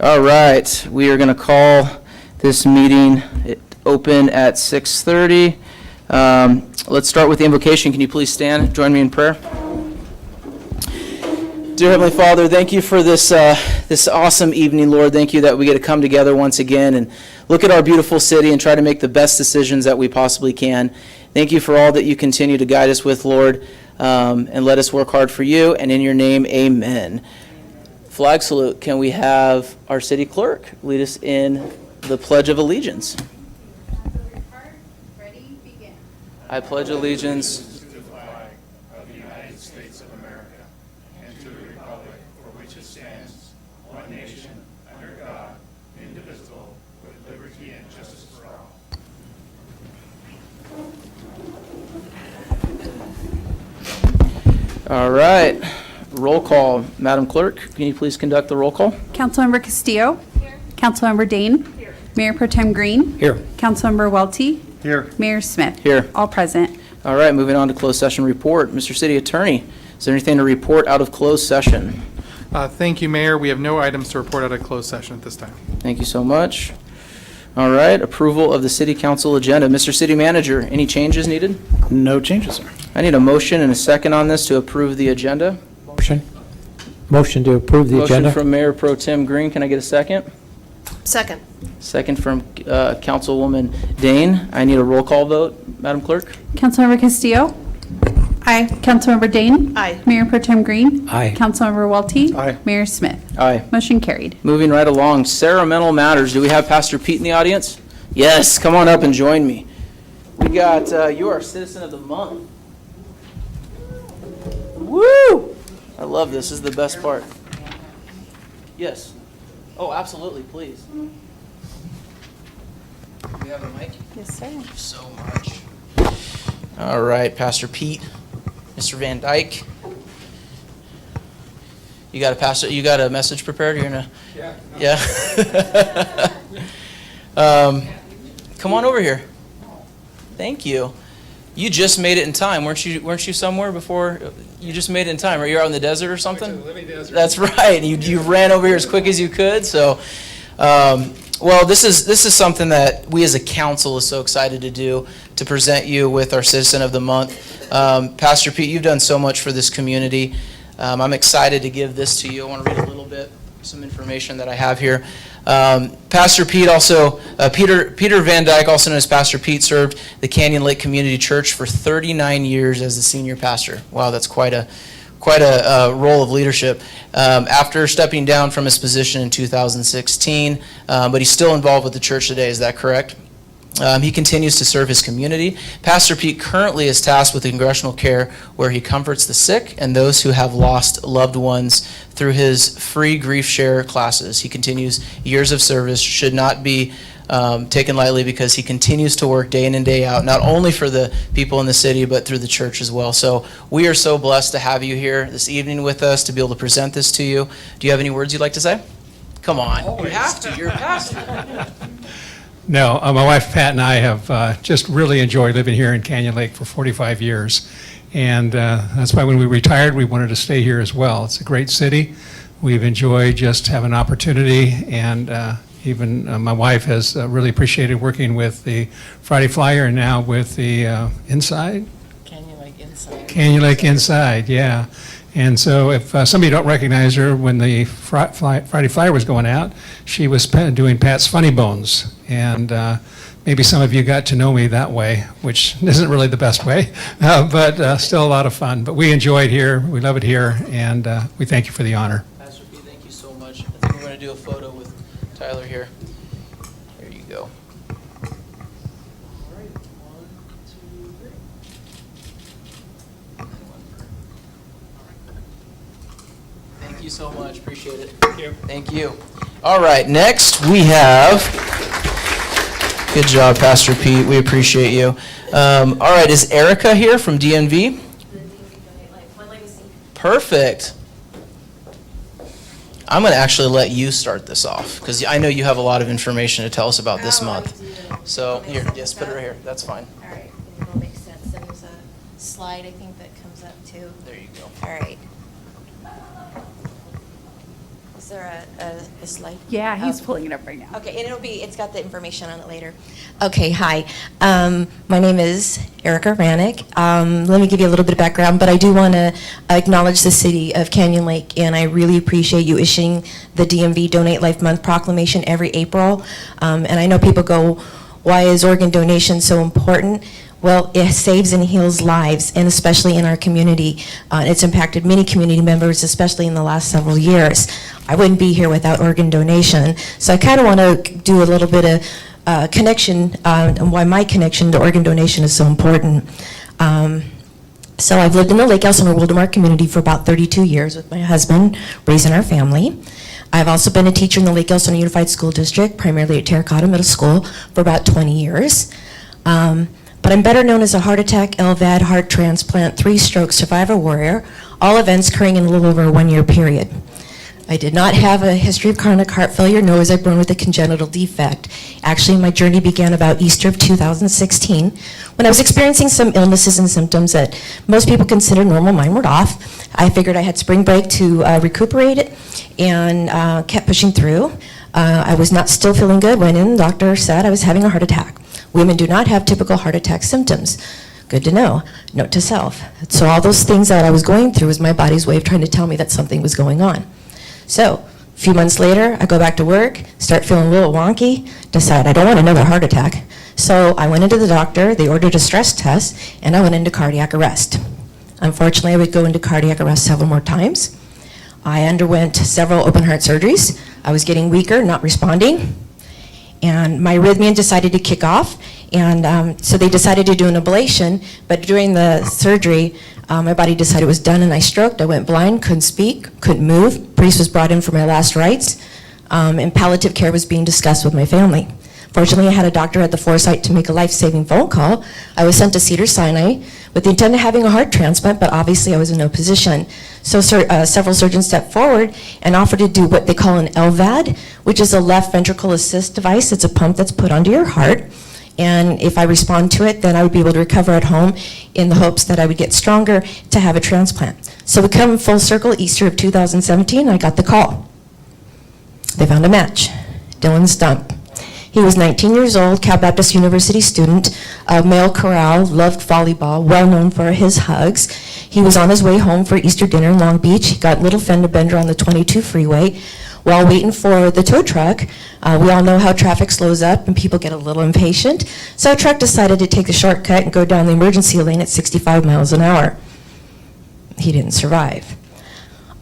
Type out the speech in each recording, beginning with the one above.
All right, we are going to call this meeting open at 6:30. Let's start with the invocation. Can you please stand? Join me in prayer. Dear Heavenly Father, thank you for this awesome evening, Lord. Thank you that we get to come together once again and look at our beautiful city and try to make the best decisions that we possibly can. Thank you for all that you continue to guide us with, Lord, and let us work hard for you. And in your name, amen. Flag salute. Can we have our city clerk lead us in the Pledge of Allegiance? Ready, begin. I pledge allegiance To the flag of the United States of America and to the republic for which it stands, one nation, under God, indivisible, with liberty and justice for all. All right. Roll call. Madam Clerk, can you please conduct the roll call? Councilmember Castillo. Here. Councilmember Dane. Here. Mayor Pro Tem Green. Here. Councilmember Welty. Here. Mayor Smith. Here. All present. All right, moving on to closed session report. Mr. City Attorney, is there anything to report out of closed session? Thank you, Mayor. We have no items to report out of closed session at this time. Thank you so much. All right, approval of the City Council agenda. Mr. City Manager, any changes needed? No changes, sir. I need a motion and a second on this to approve the agenda. Motion to approve the agenda. Motion from Mayor Pro Tem Green. Can I get a second? Second. Second from Councilwoman Dane. I need a roll call vote, Madam Clerk. Councilmember Castillo. Aye. Councilmember Dane. Aye. Mayor Pro Tem Green. Aye. Councilmember Welty. Aye. Mayor Smith. Aye. Motion carried. Moving right along, ceremonial matters. Do we have Pastor Pete in the audience? Yes, come on up and join me. We got, you are Citizen of the Month. Woo! I love this. This is the best part. Yes. Oh, absolutely, please. Do we have a mic? Yes, sir. Thank you so much. All right, Pastor Pete, Mr. Van Dyke. You got a message prepared? You're gonna. Yeah. Come on over here. Thank you. You just made it in time, weren't you somewhere before? You just made it in time, right? You're out in the desert or something? That's right. You ran over here as quick as you could. So, well, this is something that we as a council is so excited to do, to present you with our Citizen of the Month. Pastor Pete, you've done so much for this community. I'm excited to give this to you. I want to read a little bit, some information that I have here. Pastor Pete also, Peter Van Dyke, also known as Pastor Pete, served the Canyon Lake Community Church for 39 years as the senior pastor. Wow, that's quite a role of leadership. After stepping down from his position in 2016, but he's still involved with the church today. Is that correct? He continues to serve his community. Pastor Pete currently is tasked with congressional care, where he comforts the sick and those who have lost loved ones through his free grief share classes. He continues years of service, should not be taken lightly, because he continues to work day in and day out, not only for the people in the city, but through the church as well. So we are so blessed to have you here this evening with us, to be able to present this to you. Do you have any words you'd like to say? Come on. You have to. You're a pastor. No, my wife Pat and I have just really enjoyed living here in Canyon Lake for 45 years. And that's why when we retired, we wanted to stay here as well. It's a great city. We've enjoyed just having an opportunity, and even my wife has really appreciated working with the Friday Flyer and now with the Inside? Canyon Lake Inside. Canyon Lake Inside, yeah. And so if some of you don't recognize her, when the Friday Flyer was going out, she was doing Pat's Funny Bones. And maybe some of you got to know me that way, which isn't really the best way, but still a lot of fun. But we enjoy it here, we love it here, and we thank you for the honor. Pastor Pete, thank you so much. I think we're going to do a photo with Tyler here. There you go. All right, 1, 2, 3. Thank you so much. Appreciate it. Thank you. Thank you. All right, next we have. Good job, Pastor Pete. We appreciate you. All right, is Erica here from DNV? Perfect. I'm going to actually let you start this off, because I know you have a lot of information to tell us about this month. So here, yes, put it right here. That's fine. All right, it'll make sense. Then there's a slide, I think, that comes up too. There you go. All right. there a slide? Yeah, he's Oh. pulling it up right now. Okay, and it's got the information on it later. Okay, hi. My name is Erica Rannick. Let me give you a little bit of background, but I do want to acknowledge the city of Canyon Lake, and I really appreciate you issuing the DMV Donate Life Month proclamation every April. And I know people go, why is organ donation so important? Well, it saves and heals lives, and especially in our community. It's impacted many community members, especially in the last several years. I wouldn't be here without organ donation. So I kind of want to do a little bit of connection, and why my connection to organ donation is so important. So I've lived in the Lake Elsinore Wildomar community for about 32 years with my husband, raising our family. I've also been a teacher in the Lake Elsinore Unified School District, primarily at Terracotta Middle School, for about 20 years. But I'm better known as a heart attack, LVAD, heart transplant, 3-stroke survivor warrior, all events occurring in a little over a 1-year period. I did not have a history of chronic heart failure, nor was I born with a congenital defect. Actually, my journey began about Easter of 2016, when I was experiencing some illnesses and symptoms that most people consider normal. Mine were off. I figured I had spring break to recuperate it, and kept pushing through. I was not still feeling good when the doctor said I was having a heart attack. Women do not have typical heart attack symptoms. Good to know. Note to self. So all those things that I was going through was my body's way of trying to tell me that something was going on. So a few months later, I go back to work, start feeling a little wonky, decide I don't want another heart attack. So I went into the doctor, they ordered a stress test, and I went into cardiac arrest. Unfortunately, I would go into cardiac arrest several more times. I underwent several open heart surgeries. I was getting weaker, not responding. And my arrhythmia decided to kick off, and so they decided to do an ablation, but during the surgery, my body decided it was done, and I stroked. I went blind, couldn't speak, couldn't move. Priest was brought in for my last rites, and palliative care was being discussed with my family. Fortunately, I had a doctor at the foresight to make a life-saving phone call. I was sent to Cedars-Sinai with the intent of having a heart transplant, but obviously I was in no position. So several surgeons stepped forward and offered to do what they call an LVAD, which is a left ventricle assist device. It's a pump that's put onto your heart. And if I respond to it, then I would be able to recover at home in the hopes that I would get stronger to have a transplant. So we come full circle, Easter of 2017, I got the call. They found a match, Dylan Stump. He was 19 years old, Cal Baptist University student, male chorale, loved volleyball, well known for his hugs. He was on his way home for Easter dinner in Long Beach. He got a little fender bender on the 22 freeway. While waiting for the tow truck, we all know how traffic slows up and people get a little impatient. So a truck decided to take the shortcut and go down the emergency lane at 65 miles an hour. He didn't survive.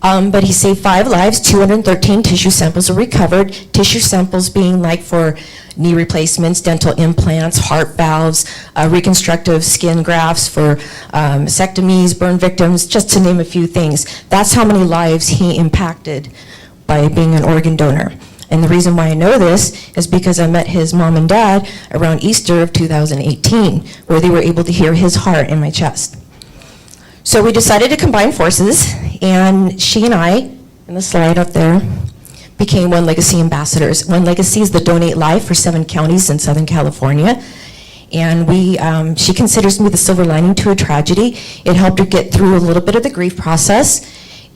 But he saved 5 lives, 213 tissue samples were recovered, tissue samples being like for knee replacements, dental implants, heart valves, reconstructive skin grafts for mastectomies, burn victims, just to name a few things. That's how many lives he impacted by being an organ donor. And the reason why I know this is because I met his mom and dad around Easter of 2018, where they were able to hear his heart in my chest. So we decided to combine forces, and she and I, in the slide up there, became One Legacy ambassadors. One Legacy is the Donate Life for 7 counties in Southern California. And she considers me the silver lining to a tragedy. It helped her get through a little bit of the grief process,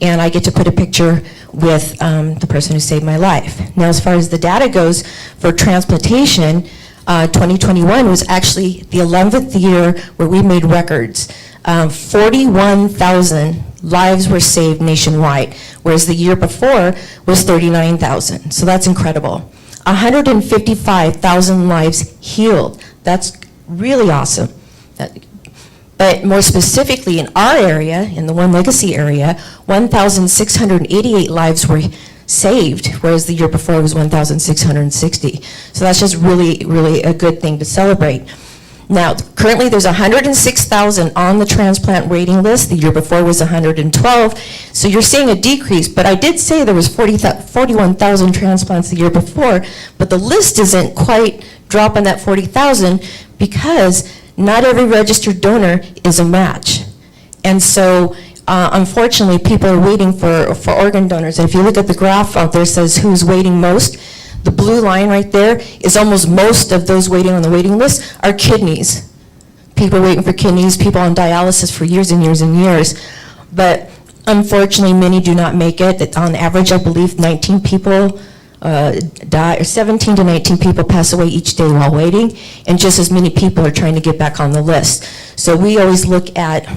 and I get to put a picture with the person who saved my life. Now, as far as the data goes for transplantation, 2021 was actually the 11th year where we made records. 41,000 lives were saved nationwide, whereas the year before was 39,000. So that's incredible. 155,000 lives healed. That's really awesome. But more specifically in our area, in the One Legacy area, 1,688 lives were saved, whereas the year before was 1,660. So that's just really, really a good thing to celebrate. Now, currently there's 106,000 on the transplant waiting list. The year before was 112. So you're seeing a decrease, but I did say there was 41,000 transplants the year before, but the list isn't quite dropping that 40,000 because not every registered donor is a match. And so unfortunately, people are waiting for organ donors. And if you look at the graph out there, it says who's waiting most. The blue line right there is almost most of those waiting on the waiting list are kidneys. People waiting for kidneys, people on dialysis for years and years and years. But Unfortunately, many do not make it. It's on average, I believe, 19 people die, or 17 to 19 people pass away each day while waiting, and just as many people are trying to get back on the list. So we always look at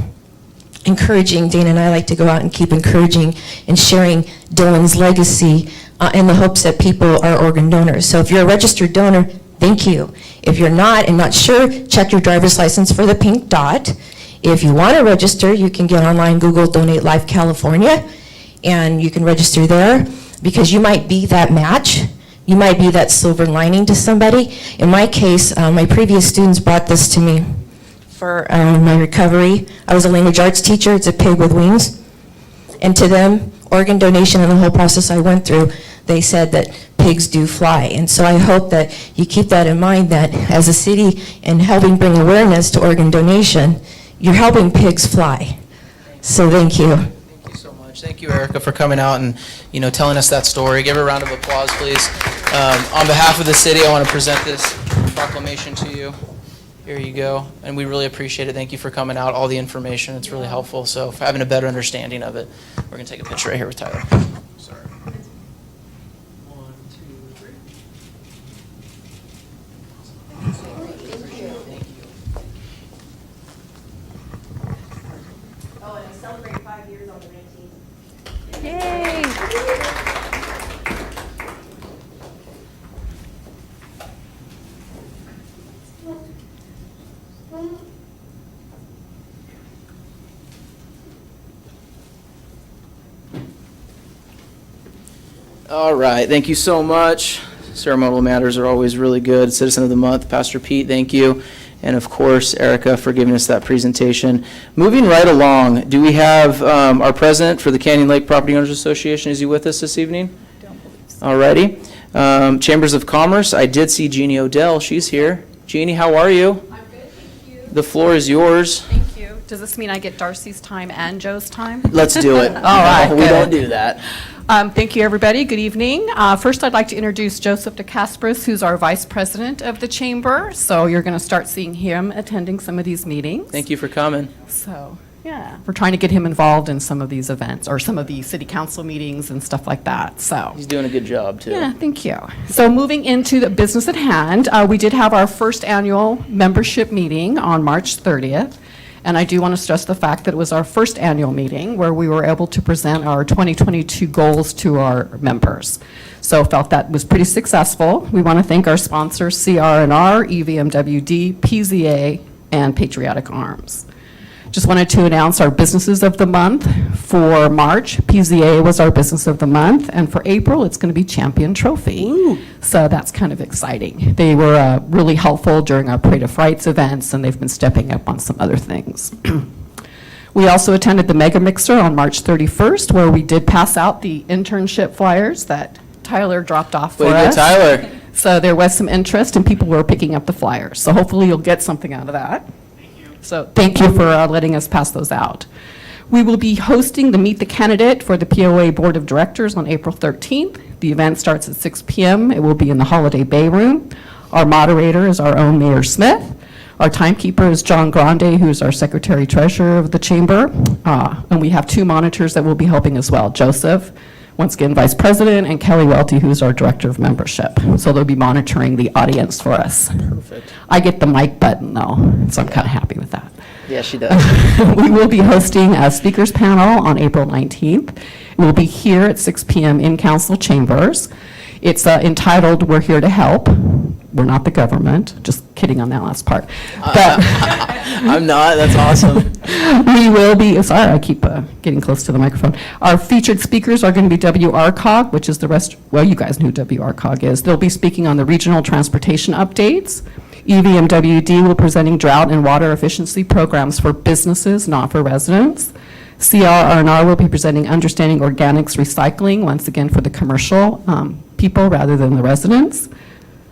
encouraging, Dana and I like to go out and keep encouraging and sharing Dylan's legacy in the hopes that people are organ donors. So if you're a registered donor, thank you. If you're not and not sure, check your driver's license for the pink dot. If you want to register, you can get online, Google Donate Life California, and you can register there, because you might be that match. You might be that silver lining to somebody. In my case, my previous students brought this to me for my recovery. I was a language arts teacher. It's a pig with wings. And to them, organ donation and the whole process I went through, they said that pigs do fly. And so I hope that you keep that in mind, that as a city and helping bring awareness to organ donation, you're helping pigs fly. So thank you. Thank you so much. Thank you, Erica, for coming out and, telling us that story. Give her a round of applause, please. On behalf of the city, I want to present this proclamation to you. Here you go. And we really appreciate it. Thank you for coming out, all the information. It's really helpful. So for having a better understanding of it, we're going to take a picture right here with Tyler. Sorry. 1, 2, 3. Oh, and I celebrate 5 years on the 19th. Yay! All right, thank you so much. Ceremonial matters are always really good. Citizen of the Month, Pastor Pete, thank you. And of course, Erica, for giving us that presentation. Moving right along, do we have our president for the Canyon Lake Property Owners Association? Is he with us this evening? Don't believe so. All righty. Chambers of Commerce, I did see Jeannie Odell. She's here. Jeannie, how are you? I'm good, thank you. The floor is yours. Thank you. Does this mean I get Darcy's time and Joe's time? Let's do it. All right, We good. don't do that. Thank you, everybody. Good evening. First, I'd like to introduce Joseph DeCaspris, who's our vice president of the chamber. So you're going to start seeing him attending some of these meetings. Thank you for coming. So, yeah, we're trying to get him involved in some of these events or some of the city council meetings and stuff like that. So. He's doing a good job, too. Yeah, thank you. So moving into the business at hand, we did have our first annual membership meeting on March 30th. And I do want to stress the fact that it was our first annual meeting where we were able to present our 2022 goals to our members. So felt that was pretty successful. We want to thank our sponsors, CR&R, EVMWD, PZA, and Patriotic Arms. Just wanted to announce our businesses of the month. For March, PZA was our business of the month, and for April, it's going to be Champion Trophy. So that's kind of exciting. They were really helpful during our Parade of Frights events, and they've been stepping up on some other things. We also attended the Mega Mixer on March 31st, where we did pass out the internship flyers that Tyler dropped off for Way to go, us. Tyler. So there was some interest, and people were picking up the flyers. So hopefully you'll get something out of that. So thank you for letting us pass those out. We will be hosting the Meet the Candidate for the POA Board of Directors on April 13th. The event starts at 6 p.m. It will be in the Holiday Bay Room. Our moderator is our own Mayor Smith. Our timekeeper is John Grande, who's our Secretary Treasurer of the Chamber. And we have 2 monitors that will be helping as well, Joseph, once again, Vice President, and Kelly Welty, who's our Director of Membership. So they'll be monitoring the audience for us. Perfect. I get the mic button, though, so I'm kind of happy with that. Yeah, she does. We will be hosting a speakers panel on April 19th. It will be here at 6 p.m. in council chambers. It's entitled, We're Here to Help. We're not the government. Just kidding on that last part. But I'm not. That's awesome. we will be, sorry, I keep getting close to the microphone. Our featured speakers are going to be WRCOG, which is well, you guys know who WRCOG is. They'll be speaking on the regional transportation updates. EVMWD will be presenting drought and water efficiency programs for businesses, not for residents. CR&R will be presenting understanding organics recycling, once again for the commercial people rather than the residents,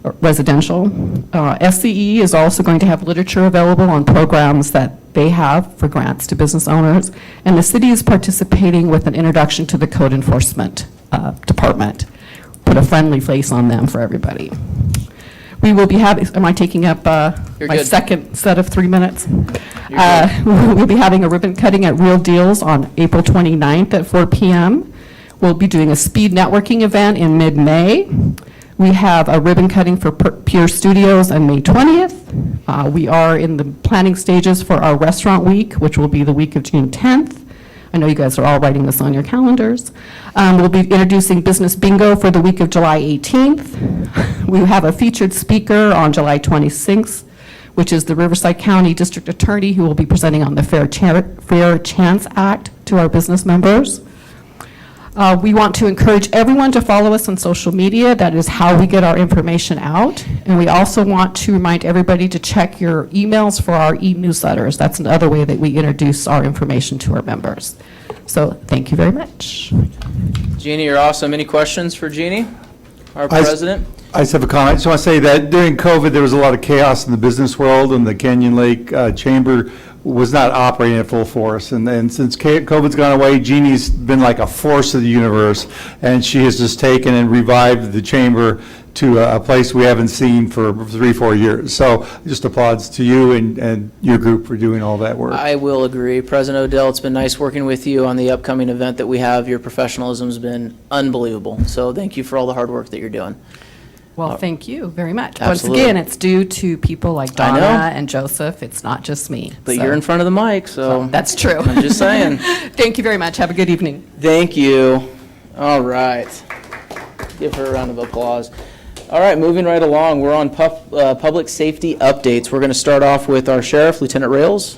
or residential. SCE is also going to have literature available on programs that they have for grants to business owners, and the city is participating with an introduction to the code enforcement department. Put a friendly face on them for everybody. We will be having, am I taking up You're my good. second set of 3 minutes? You're good. We'll be having a ribbon cutting at Real Deals on April 29th at 4 p.m. We'll be doing a speed networking event in mid-May. We have a ribbon cutting for Pure Studios on May 20th. We are in the planning stages for our restaurant week, which will be the week of June 10th. I know you guys are all writing this on your calendars. We'll be introducing Business Bingo for the week of July 18th. We have a featured speaker on July 26th, which is the Riverside County District Attorney, who will be presenting on the Fair Chance Act to our business members. We want to encourage everyone to follow us on social media. That is how we get our information out. And we also want to remind everybody to check your emails for our e-newsletters. That's another way that we introduce our information to our members. So thank you very much. Jeannie, you're awesome. Any questions for Jeannie, our I s- president? I just have a comment. I just want to say that during COVID, there was a lot of chaos in the business world, and the Canyon Lake Chamber was not operating at full force. And since COVID's gone away, Jeannie's been like a force of the universe, and she has just taken and revived the chamber to a place we haven't seen for 3-4 years. So just applauds to you and your group for doing all that work. I will agree. President Odell, it's been nice working with you on the upcoming event that we have. Your professionalism's been unbelievable. So thank you for all the hard work that you're doing. Well, thank you very much. Absolutely. Once again, it's due to people like I know. Donna and Joseph. It's not just me. But So- you're in front of the mic, so. That's true. I'm just saying. Thank you very much. Have a good evening. Thank you. All right. Give her a round of applause. All right, moving right along, we're on public safety updates. We're going to start off with our sheriff, Lieutenant Rails.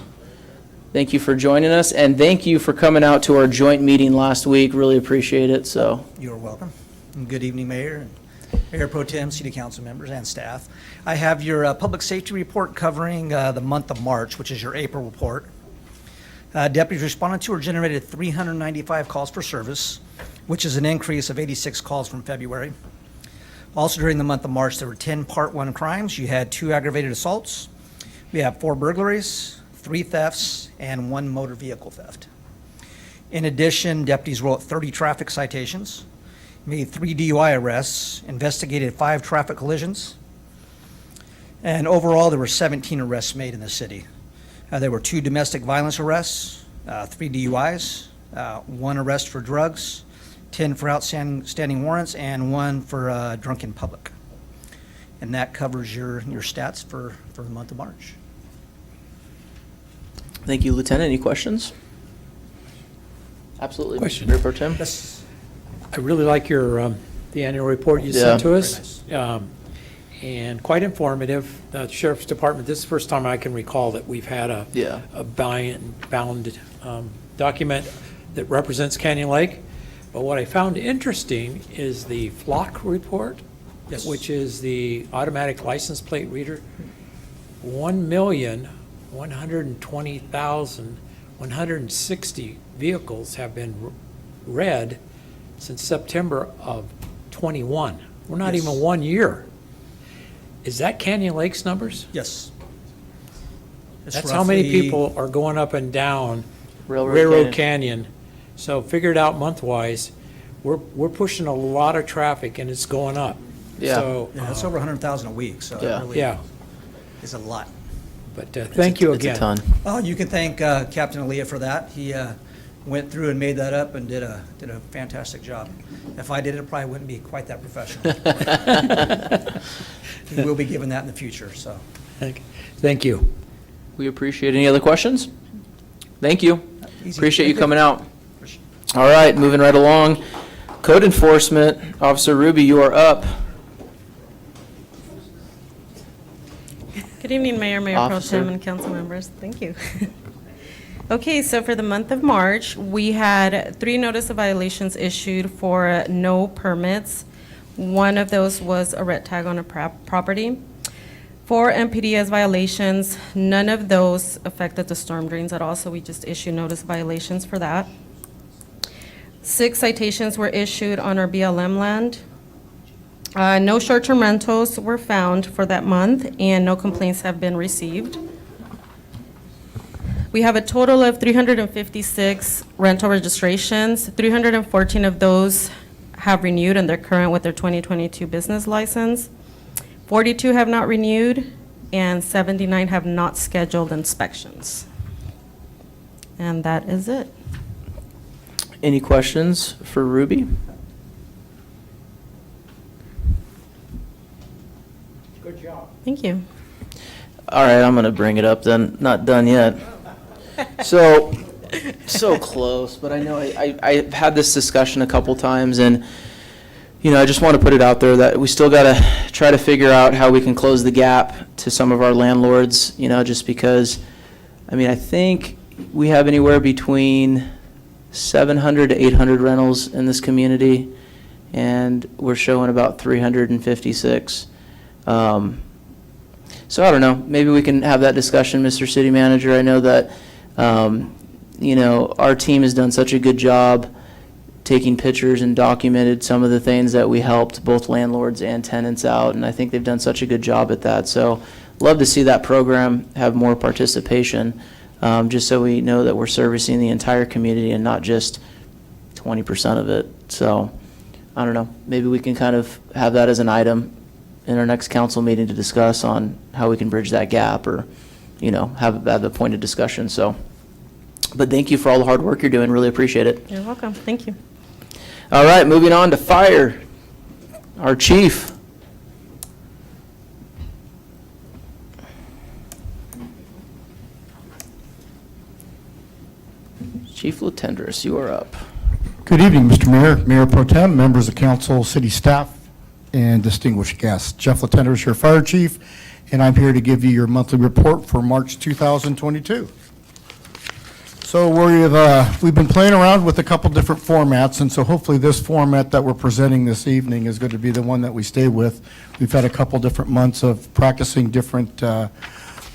Thank you for joining us, and thank you for coming out to our joint meeting last week. Really appreciate it, so. You're welcome. And good evening, Mayor, and Mayor Pro Tem, City Council members, and staff. I have your public safety report covering the month of March, which is your April report. Deputies responded to or generated 395 calls for service, which is an increase of 86 calls from February. Also, during the month of March, there were 10 Part 1 crimes. You had 2 aggravated assaults. We have 4 burglaries, 3 thefts, and 1 motor vehicle theft. In addition, deputies wrote 30 traffic citations, made 3 DUI arrests, investigated 5 traffic collisions, and overall, there were 17 arrests made in the city. There were 2 domestic violence arrests, 3 DUIs, 1 arrest for drugs, 10 for outstanding warrants, and 1 for drunk in public. And that covers your stats for the month of March. Thank you, Lieutenant. Any questions? Absolutely. Question. Mayor Pro Tem? Yes. I really like your, the annual report you sent to us, and quite informative. The Sheriff's Department, this is the first time I can recall that we've had Yeah. a bound document that represents Canyon Lake. But what I found interesting is the Flock report, Yes. which is the automatic license plate reader. 1,120,160 vehicles have been read since September of '21. We're not Yes. even 1 year. Is that Canyon Lake's numbers? Yes. It's That's how many roughly- people are going up and down Railroad Railroad Canyon. Canyon. So figured out month-wise, we're pushing a lot of traffic and it's going up. Yeah. So, Yeah, it's over 100,000 a week, so Yeah. it really yeah, is a lot. but thank you It's again. a ton. Oh, you can thank Captain Aaliyah for that. He went through and made that up and did a fantastic job. If I did it, probably wouldn't be quite that professional. He will be given that in the future, so. Thank you. We appreciate it. Any other questions? Thank you. Easy. Appreciate you Thank you. coming out. All right, moving right along. Code Enforcement, Officer Ruby, you are up. Good evening, Mayor, Mayor Pro Officer. Tem, and council members. Thank you. Okay, so for the month of March, we had 3 notice of violations issued for no permits. One of those was a red tag on a property. 4 MPDS violations, none of those affected the storm drains at all, so we just issued notice violations for that. 6 citations were issued on our BLM land. No short-term rentals were found for that month, and no complaints have been received. We have a total of 356 rental registrations. 314 of those have renewed, and they're current with their 2022 business license. 42 have not renewed, and 79 have not scheduled inspections. And that is it. Any questions for Ruby? Good job. Thank you. All right, I'm gonna bring it up then. Not done yet. So close, but I know I've had this discussion a couple times, and, you know, I just want to put it out there that we still gotta try to figure out how we can close the gap to some of our landlords, you know, just because, I mean, I think we have anywhere between 700 to 800 rentals in this community, and we're showing about 356. So I don't know, maybe we can have that discussion, Mr. City Manager. I know that, you know, our team has done such a good job taking pictures and documented some of the things that we helped both landlords and tenants out, and I think they've done such a good job at that. So love to see that program have more participation, just so we know that we're servicing the entire community and not just 20% of it. So I don't know, maybe we can kind of have that as an item in our next council meeting to discuss on how we can bridge that gap, or, you know, have a pointed discussion. So, but thank you for all the hard work you're doing. Really appreciate it. You're welcome. Thank you. All right, moving on to fire. Our chief. Chief Latendrous, you are up. Good evening, Mr. Mayor, Mayor Pro Tem, members of council, city staff, and distinguished guests. Jeff Latendrous, your fire chief, and I'm here to give you your monthly report for March 2022. So we've been playing around with a couple different formats, and so hopefully this format that we're presenting this evening is going to be the one that we stay with. We've had a couple different months of practicing different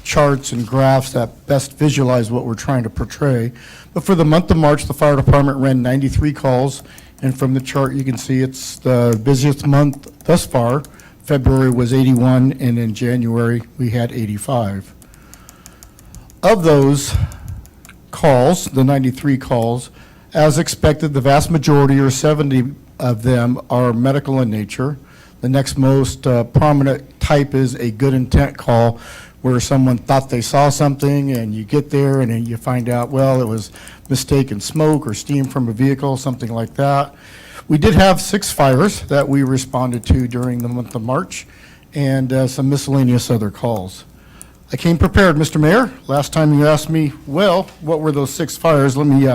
charts and graphs that best visualize what we're trying to portray. But for the month of March, the fire department ran 93 calls, and from the chart you can see it's the busiest month thus far. February was 81, and in January we had 85. Of those calls, the 93 calls, as expected, the vast majority, or 70 of them, are medical in nature. The next most prominent type is a good intent call, where someone thought they saw something, and you get there and then you find out, well, it was mistaken smoke or steam from a vehicle, something like that. We did have 6 fires that we responded to during the month of March, and some miscellaneous other calls. I came prepared, Mr. Mayor. Last time you asked me, well, what were those 6 fires? Let me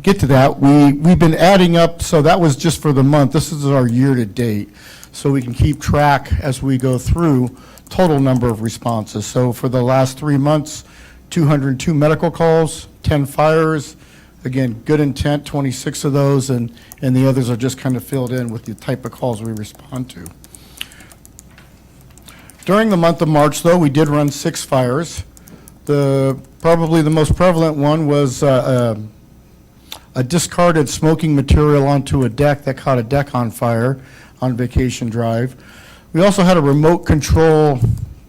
get to that. We've been adding up, so that was just for the month. This is our year-to-date, so we can keep track as we go through total number of responses. So for the last 3 months, 202 medical calls, 10 fires. Again, good intent, 26 of those, and the others are just kind of filled in with the type of calls we respond to. During the month of March, though, we did run 6 fires. Probably the most prevalent one was a discarded smoking material onto a deck that caught a deck on fire on Vacation Drive. We also had a remote control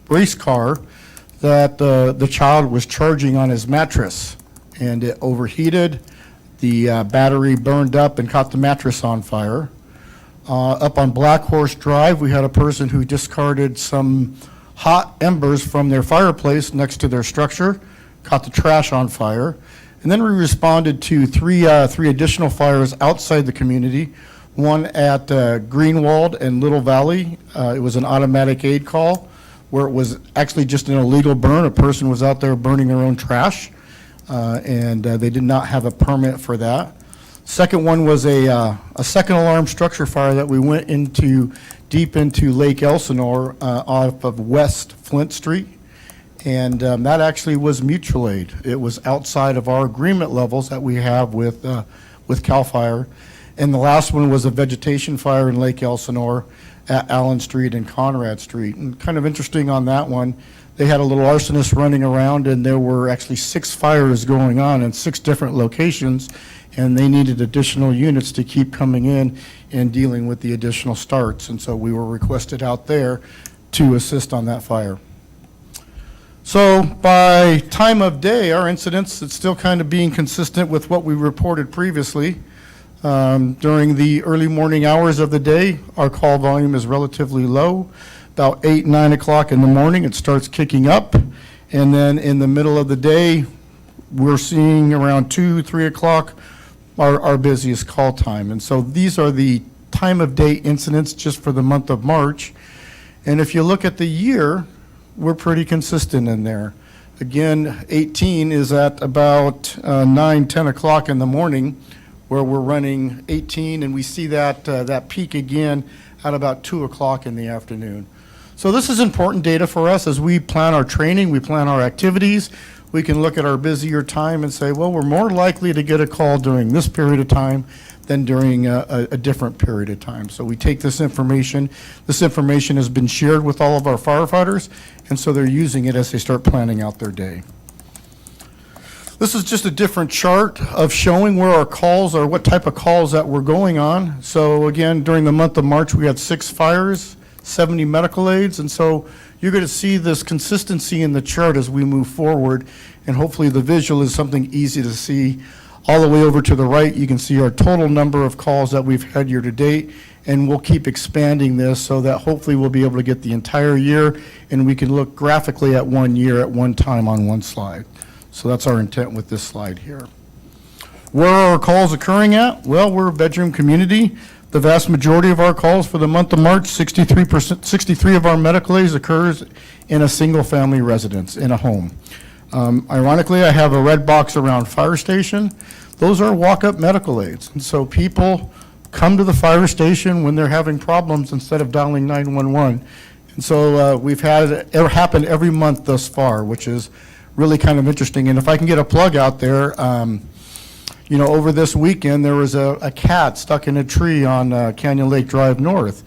race car that the child was charging on his mattress, and it overheated. The battery burned up and caught the mattress on fire. Up on Black Horse Drive, we had a person who discarded some hot embers from their fireplace next to their structure, caught the trash on fire. And then we responded to three additional fires outside the community. One at Greenwald and Little Valley. It was an automatic aid call where it was actually just an illegal burn. A person was out there burning their own trash, and they did not have a permit for that. Second one was a second alarm structure fire that we went deep into Lake Elsinore off of West Flint Street, and that actually was mutual aid. It was outside of our agreement levels that we have with CAL FIRE. And the last one was a vegetation fire in Lake Elsinore at Allen Street and Conrad Street. And kind of interesting on that one, they had a little arsonist running around, and there were actually 6 fires going on in 6 different locations, and they needed additional units to keep coming in and dealing with the additional starts. And so we were requested out there to assist on that fire. So by time of day, our incidents, it's still kind of being consistent with what we reported previously. During the early morning hours of the day, our call volume is relatively low. About 8, 9 o'clock in the morning, it starts kicking up. And then in the middle of the day, we're seeing around 2, 3 o'clock our busiest call time. And so these are the time of day incidents just for the month of March. And if you look at the year, we're pretty consistent in there. Again, 18 is at about 9, 10 o'clock in the morning, where we're running 18, and we see that peak again at about 2 o'clock in the afternoon. So this is important data for us as we plan our training, we plan our activities. We can look at our busier time and say, well, we're more likely to get a call during this period of time than during a different period of time. So we take this information. This information has been shared with all of our firefighters, and so they're using it as they start planning out their day. This is just a different chart of showing where our calls are, what type of calls that we're going on. So again, during the month of March, we had 6 fires, 70 medical aids, and so you're going to see this consistency in the chart as we move forward, and hopefully the visual is something easy to see. All the way over to the right, you can see our total number of calls that we've had year to date, and we'll keep expanding this so that hopefully we'll be able to get the entire year, and we can look graphically at 1 year at one time on one slide. So that's our intent with this slide here. Where are our calls occurring at? Well, we're a bedroom community. The vast majority of our calls for the month of March, 63% of our medical aids occurs in a single-family residence, in a home. Ironically, I have a red box around fire station. Those are walk-up medical aids. And so people come to the fire station when they're having problems instead of dialing 911. And so we've had it happen every month thus far, which is really kind of interesting. And if I can get a plug out there, you know, over this weekend, there was a cat stuck in a tree on Canyon Lake Drive North,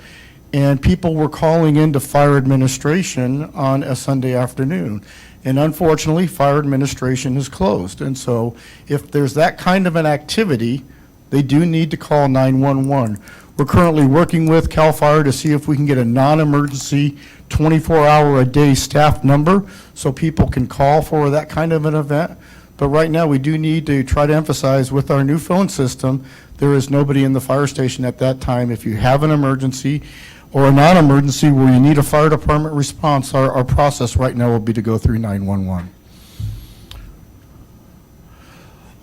and people were calling into fire administration on a Sunday afternoon. And unfortunately, fire administration is closed. And so if there's that kind of an activity, they do need to call 911. We're currently working with CAL FIRE to see if we can get a non-emergency 24-hour-a-day staff number so people can call for that kind of an event. But right now, we do need to try to emphasize with our new phone system, there is nobody in the fire station at that time. If you have an emergency or a non-emergency where you need a fire department response, our process right now will be to go through 911.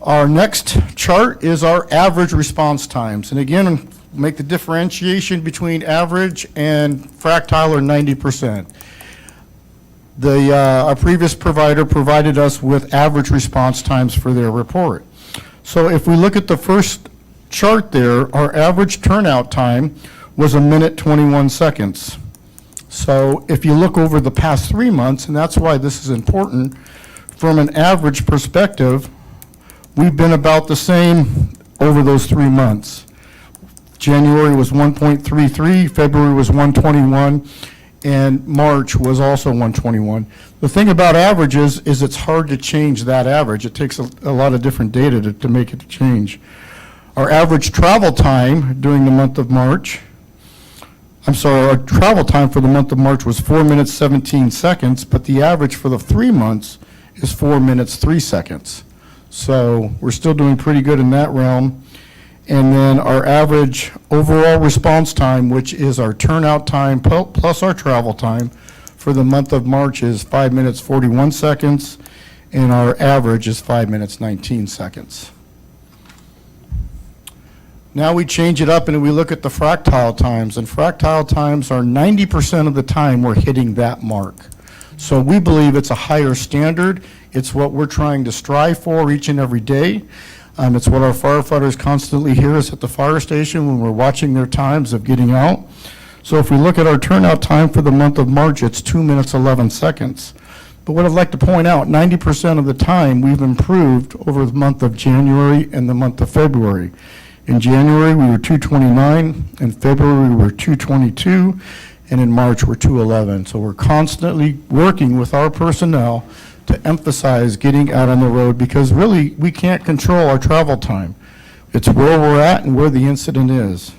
Our next chart is our average response times. And again, make the differentiation between average and fractile or 90%. Our previous provider provided us with average response times for their report. So if we look at the first chart there, our average turnout time was 1 minute 21 seconds. So if you look over the past 3 months, and that's why this is important, from an average perspective, we've been about the same over those 3 months. January was 1.33, February was 121, and March was also 121. The thing about averages is it's hard to change that average. It takes a lot of different data to make it change. Our average travel time during the month of March, our travel time for the month of March was 4 minutes 17 seconds, but the average for the 3 months is 4 minutes 3 seconds. So we're still doing pretty good in that realm. And then our average overall response time, which is our turnout time plus our travel time, for the month of March is 5 minutes 41 seconds, and our average is 5 minutes 19 seconds. Now we change it up and we look at the fractile times, and fractile times are 90% of the time we're hitting that mark. So we believe it's a higher standard. It's what we're trying to strive for each and every day. It's what our firefighters constantly hear us at the fire station when we're watching their times of getting out. So if we look at our turnout time for the month of March, it's 2 minutes 11 seconds. But what I'd like to point out, 90% of the time we've improved over the month of January and the month of February. In January, we were 229, in February, we were 222, and in March, we're 211. So we're constantly working with our personnel to emphasize getting out on the road, because really we can't control our travel time. It's where we're at and where the incident is.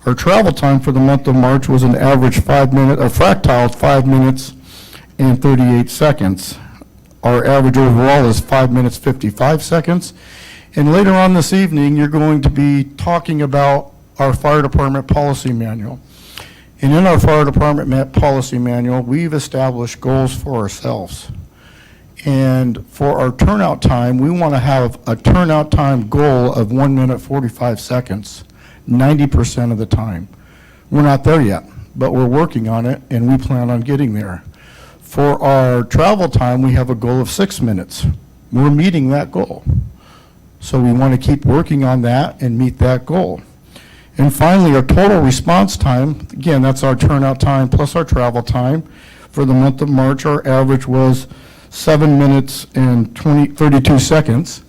Our travel time for the month of March was an average fractile 5 minutes and 38 seconds. Our average overall is 5 minutes 55 seconds. And later on this evening, you're going to be talking about our fire department policy manual. And in our fire department policy manual, we've established goals for ourselves. And for our turnout time, we want to have a turnout time goal of 1 minute 45 seconds, 90% of the time. We're not there yet, but we're working on it, and we plan on getting there. For our travel time, we have a goal of 6 minutes. We're meeting that goal. So we want to keep working on that and meet that goal. And finally, our total response time, again, that's our turnout time plus our travel time. For the month of March, our average was 7 minutes and 32 seconds.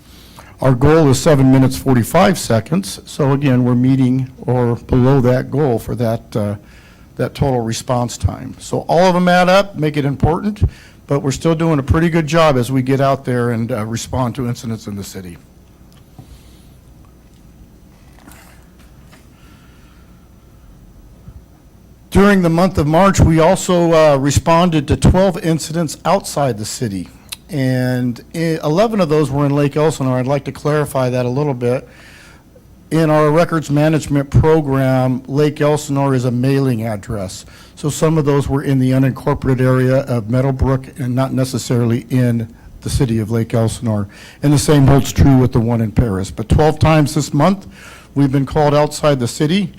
Our goal is 7 minutes 45 seconds. So again, we're meeting or below that goal for that total response time. So all of them add up, make it important, but we're still doing a pretty good job as we get out there and respond to incidents in the city. During the month of March, we also responded to 12 incidents outside the city. And 11 of those were in Lake Elsinore. I'd like to clarify that a little bit. In our records management program, Lake Elsinore is a mailing address. So some of those were in the unincorporated area of Meadowbrook and not necessarily in the city of Lake Elsinore. And the same holds true with the one in Paris. But 12 times this month, we've been called outside the city.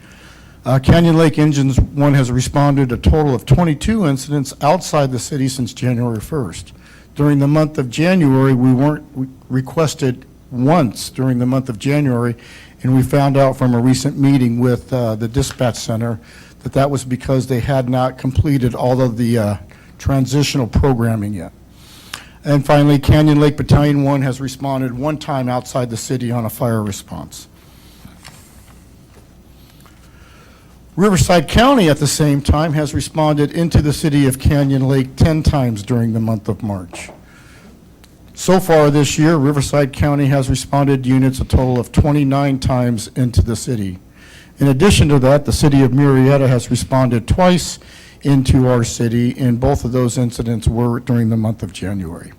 Canyon Lake Engines 1 has responded a total of 22 incidents outside the city since January 1st. During the month of January, we weren't requested once during the month of January, and we found out from a recent meeting with the dispatch center that that was because they had not completed all of the transitional programming yet. And finally, Canyon Lake Battalion 1 has responded one time outside the city on a fire response. Riverside County at the same time has responded into the city of Canyon Lake 10 times during the month of March. So far this year, Riverside County has responded units a total of 29 times into the city. In addition to that, the city of Murrieta has responded twice into our city, and both of those incidents were during the month of January.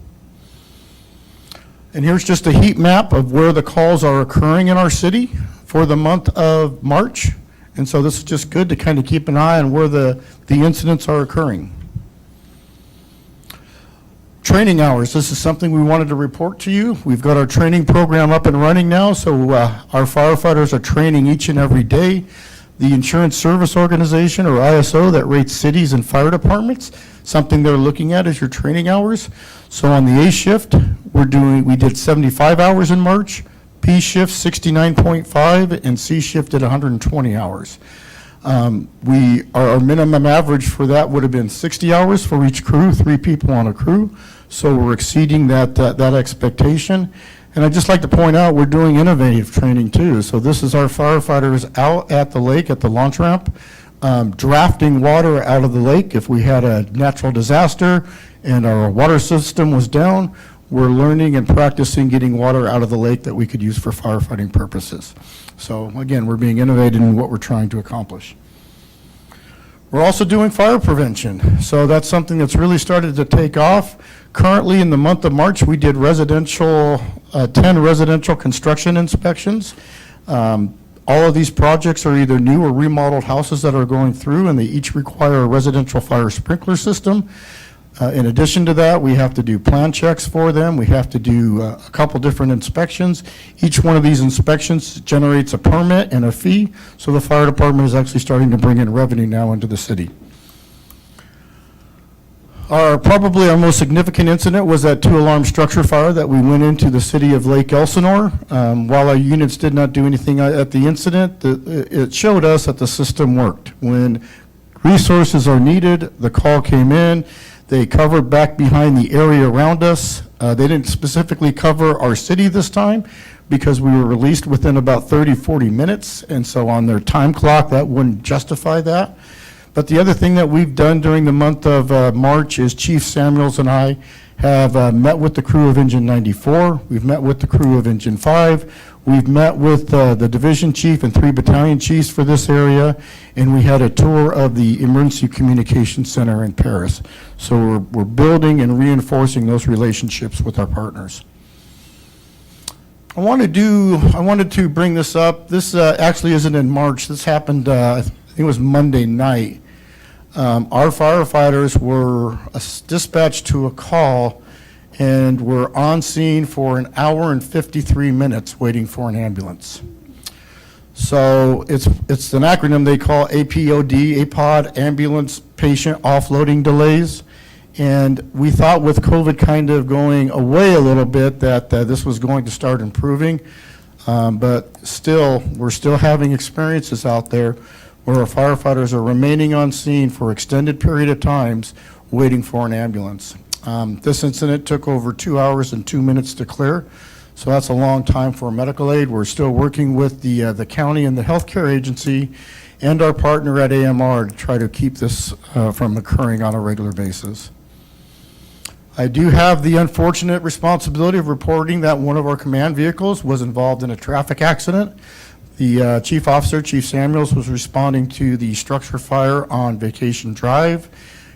And here's just a heat map of where the calls are occurring in our city for the month of March. And so this is just good to kind of keep an eye on where the incidents are occurring. Training hours, this is something we wanted to report to you. We've got our training program up and running now, so our firefighters are training each and every day. The Insurance Service Organization, or ISO, that rates cities and fire departments, something they're looking at is your training hours. So on the A shift, we did 75 hours in March. B shift 69.5 and C shift at 120 hours. Our minimum average for that would have been 60 hours for each crew, 3 people on a crew. So we're exceeding that expectation. And I'd just like to point out we're doing innovative training too. So this is our firefighters out at the lake at the launch ramp, drafting water out of the lake if we had a natural disaster and our water system was down. We're learning and practicing getting water out of the lake that we could use for firefighting purposes. So again, we're being innovative in what we're trying to accomplish. We're also doing fire prevention. So that's something that's really started to take off. Currently in the month of March, we did 10 residential construction inspections. All of these projects are either new or remodeled houses that are going through, and they each require a residential fire sprinkler system. In addition to that, we have to do plan checks for them. We have to do a couple different inspections. Each one of these inspections generates a permit and a fee, so the fire department is actually starting to bring in revenue now into the city. Probably our most significant incident was that 2-alarm structure fire that we went into the city of Lake Elsinore. While our units did not do anything at the incident, it showed us that the system worked. When resources are needed, the call came in. They covered back behind the area around us. They didn't specifically cover our city this time because we were released within about 30-40 minutes, and so on their time clock, that wouldn't justify that. But the other thing that we've done during the month of March is Chief Samuels and I have met with the crew of Engine 94. We've met with the crew of Engine 5. We've met with the division chief and 3 battalion chiefs for this area, and we had a tour of the Emergency Communications Center in Paris. So we're building and reinforcing those relationships with our partners. I wanted to bring this up. This actually isn't in March. This happened, I think it was Monday night. Our firefighters were dispatched to a call and were on scene for an hour and 53 minutes waiting for an ambulance. So it's an acronym they call APOD, APOD, Ambulance Patient Offloading Delays. And we thought with COVID kind of going away a little bit that this was going to start improving. But still, we're still having experiences out there where our firefighters are remaining on scene for extended period of times waiting for an ambulance. This incident took over 2 hours and 2 minutes to clear, so that's a long time for medical aid. We're still working with the county and the healthcare agency and our partner at AMR to try to keep this from occurring on a regular basis. I do have the unfortunate responsibility of reporting that one of our command vehicles was involved in a traffic accident. The chief officer, Chief Samuels, was responding to the structure fire on Vacation Drive.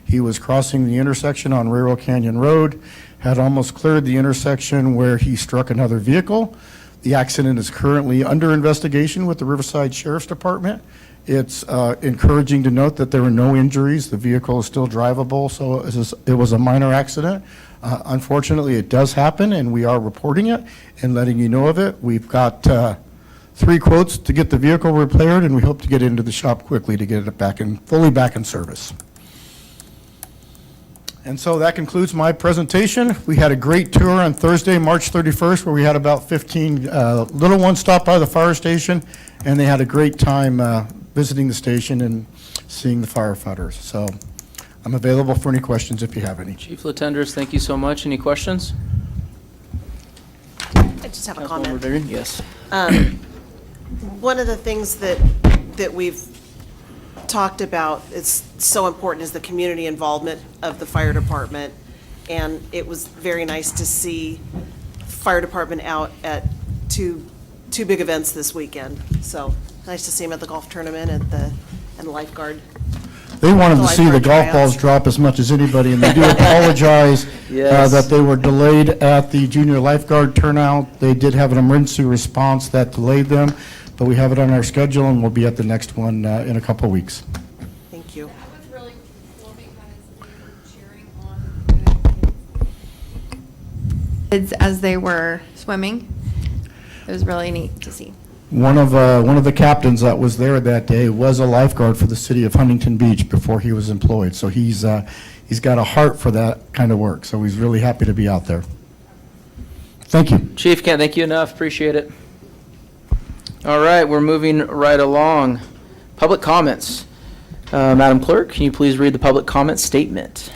He was crossing the intersection on Railroad Canyon Road, had almost cleared the intersection where he struck another vehicle. The accident is currently under investigation with the Riverside Sheriff's Department. It's encouraging to note that there were no injuries. The vehicle is still drivable, so it was a minor accident. Unfortunately, it does happen, and we are reporting it and letting you know of it. We've got 3 quotes to get the vehicle repaired, and we hope to get into the shop quickly to get it fully back in service. And so that concludes my presentation. We had a great tour on Thursday, March 31st, where we had about 15 little ones stop by the fire station, and they had a great time visiting the station and seeing the firefighters. So I'm available for any questions if you have any. Chief Latendresse, thank you so much. Any questions? I just have a Councilwoman comment. Rivera? Yes. One of the things that we've talked about is so important is the community involvement of the fire department. And it was very nice to see fire department out at two big events this weekend. So nice to see them at the golf tournament and the lifeguard. They wanted to see the lifeguard golf balls tryouts. drop as much as anybody, and they do apologize Yes. that they were delayed at the junior lifeguard turnout. They did have an emergency response that delayed them, but we have it on our schedule, and we'll be at the next one in a couple of weeks. Thank you. That was really cool because they were cheering on the kids as they were swimming. It was really neat to see. One of the captains that was there that day was a lifeguard for the city of Huntington Beach before he was employed, so he's got a heart for that kind of work, so he's really happy to be out there. Thank you. Chief, can't thank you enough. Appreciate it. All right, we're moving right along. Public comments. Madam Clerk, can you please read the public comment statement?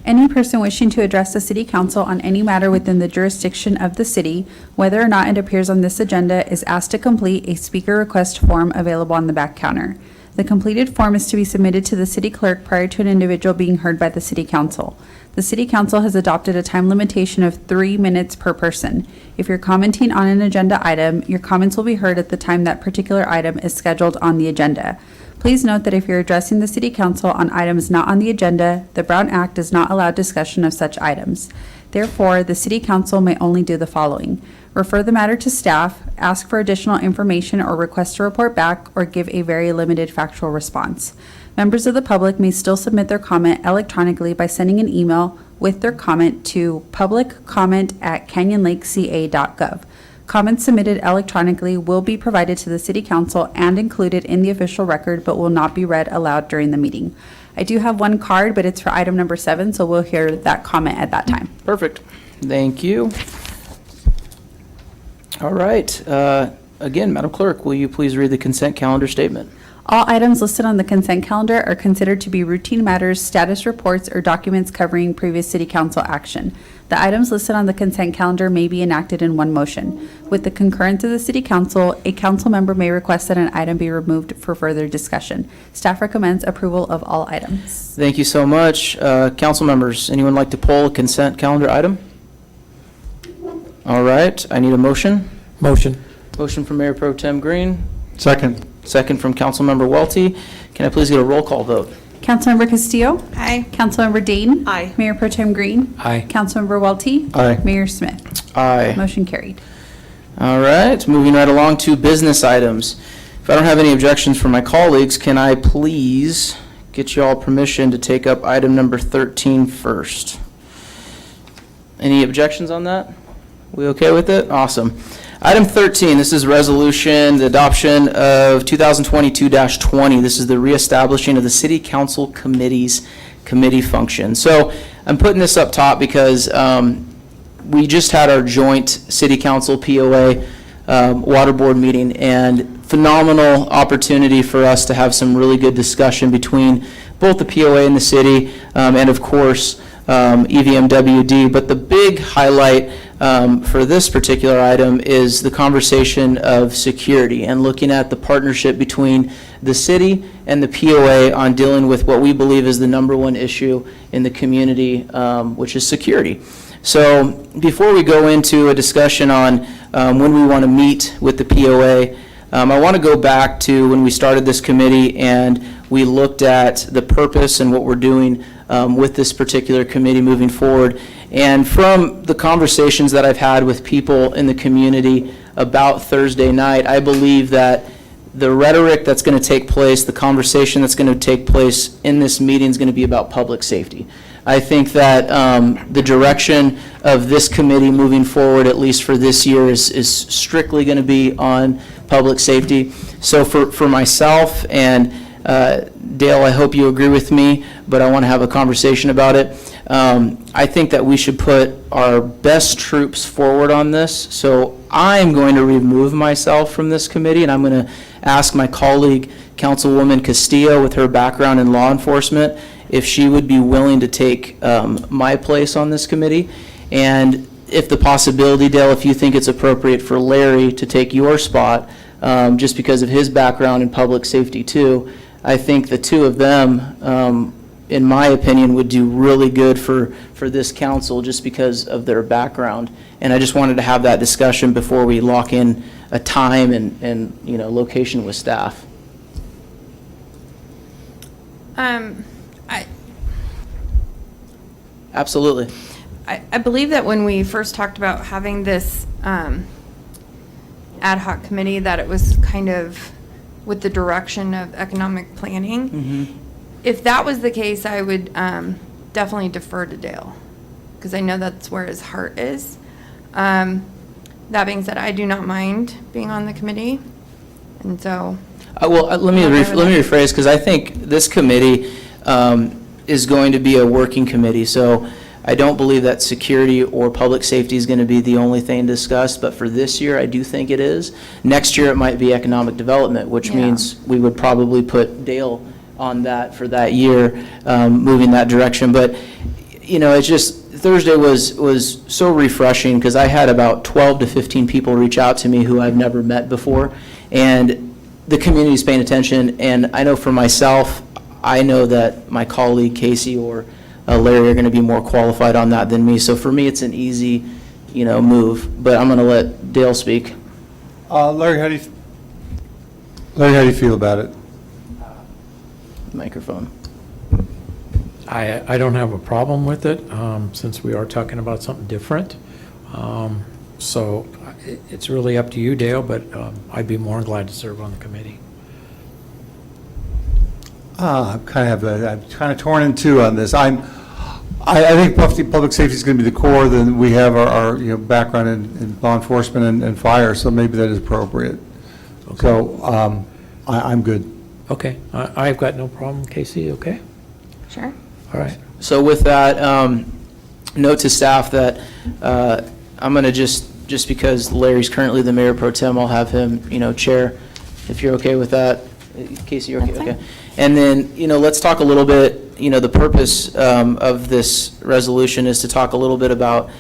Any person wishing to address the city council on any matter within the jurisdiction of the city, whether or not it appears on this agenda, is asked to complete a speaker request form available on the back counter. The completed form is to be submitted to the city clerk prior to an individual being heard by the city council. The city council has adopted a time limitation of 3 minutes per person. If you're commenting on an agenda item, your comments will be heard at the time that particular item is scheduled on the agenda. Please note that if you're addressing the city council on items not on the agenda, the Brown Act does not allow discussion of such items. Therefore, the city council may only do the following: refer the matter to staff, ask for additional information or request a report back, or give a very limited factual response. Members of the public may still submit their comment electronically by sending an email with their comment to publiccomment@canyonlakeca.gov. Comments submitted electronically will be provided to the city council and included in the official record, but will not be read aloud during the meeting. I do have one card, but it's for item number 7, so we'll hear that comment at that time. Perfect. Thank you. All right. Again, Madam Clerk, will you please read the consent calendar statement? All items listed on the consent calendar are considered to be routine matters, status reports, or documents covering previous city council action. The items listed on the consent calendar may be enacted in one motion. With the concurrence of the city council, a council member may request that an item be removed for further discussion. Staff recommends approval of all items. Thank you so much. Council members, anyone like to pull a consent calendar item? All right, I need a motion. Motion. Motion from Mayor Pro Tem Green, Second. second from Councilmember Welty. Can I please get a roll call vote? Councilmember Castillo? Aye. Councilmember Dane? Aye. Mayor Pro Tem Green? Aye. Councilmember Welty? Aye. Mayor Smith? Aye. Motion carried. All right, moving right along to business items. If I don't have any objections from my colleagues, can I please get you all permission to take up item number 13 first. Any objections on that? We okay with it? Awesome. Item 13, this is resolution, the adoption of 2022-20. This is the reestablishing of the city council committees, committee function. So I'm putting this up top because we just had our joint city council POA water board meeting, and phenomenal opportunity for us to have some really good discussion between both the POA and the city, and of course, EVMWD. But the big highlight for this particular item is the conversation of security and looking at the partnership between the city and the POA on dealing with what we believe is the number one issue in the community, which is security. So before we go into a discussion on when we want to meet with the POA, I want to go back to when we started this committee and we looked at the purpose and what we're doing with this particular committee moving forward. And from the conversations that I've had with people in the community about Thursday night, I believe that the rhetoric that's going to take place, the conversation that's going to take place in this meeting is going to be about public safety. I think that the direction of this committee moving forward, at least for this year, is strictly going to be on public safety. So for myself and Dale, I hope you agree with me, but I want to have a conversation about it. I think that we should put our best troops forward on this. So I'm going to remove myself from this committee, and I'm going to ask my colleague, Councilwoman Castillo, with her background in law enforcement, if she would be willing to take my place on this committee. And if the possibility, Dale, if you think it's appropriate for Larry to take your spot, just because of his background in public safety too, I think the two of them, in my opinion, would do really good for this council just because of their background. And I just wanted to have that discussion before we lock in a time and location with staff. Absolutely. I believe that when we first talked about having this ad hoc committee, that it was kind of with the direction of economic planning. Mm-hmm. If that was the case, I would definitely defer to Dale, because I know that's where his heart is. That being said, I do not mind being on the committee, and so. Let me rephrase, because I think this committee is going to be a working committee. So I don't believe that security or public safety is going to be the only thing discussed, but for this year, I do think it is. Next year, it might be economic development, which means we would probably put Dale on that for that year, moving that direction. But, it's just, Thursday was so refreshing because I had about 12 to 15 people reach out to me who I've never met before. And the community's paying attention. And I know for myself, I know that my colleague Casey or Larry are going to be more qualified on that than me. So for me, it's an easy, move. But I'm going to let Dale speak. Larry, how do you feel about it? Microphone. I don't have a problem with it, since we are talking about something different. So it's really up to you, Dale, but I'd be more than glad to serve on the committee. I'm kind of torn in two on this. I think public safety is going to be the core. Then we have our background in law enforcement and fire, so maybe that is appropriate. Okay. So I'm good. Okay, I've got no problem. Casey, okay? Sure. All right. So with that, note to staff that I'm going to just because Larry's currently the mayor pro tem, I'll have him, chair, if you're okay with that. Casey, you're okay? That's fine. Okay. And then, let's talk a little bit, the purpose of this resolution is to talk a little bit about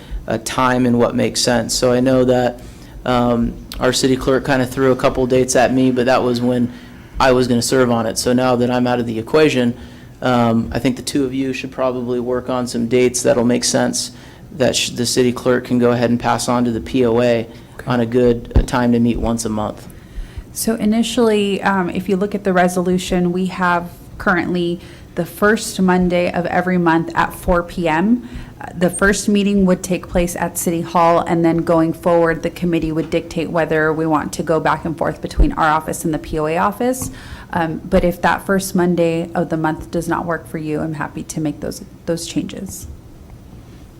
time and what makes sense. So I know that our city clerk kind of threw a couple dates at me, but that was when I was going to serve on it. So now that I'm out of the equation, I think the two of you should probably work on some dates that'll make sense that the city clerk can go ahead and pass on to the POA on a good time to meet once a month. So initially, if you look at the resolution, we have currently the first Monday of every month at 4 p.m. The first meeting would take place at City Hall, and then going forward, the committee would dictate whether we want to go back and forth between our office and the POA office. But if that first Monday of the month does not work for you, I'm happy to make those changes.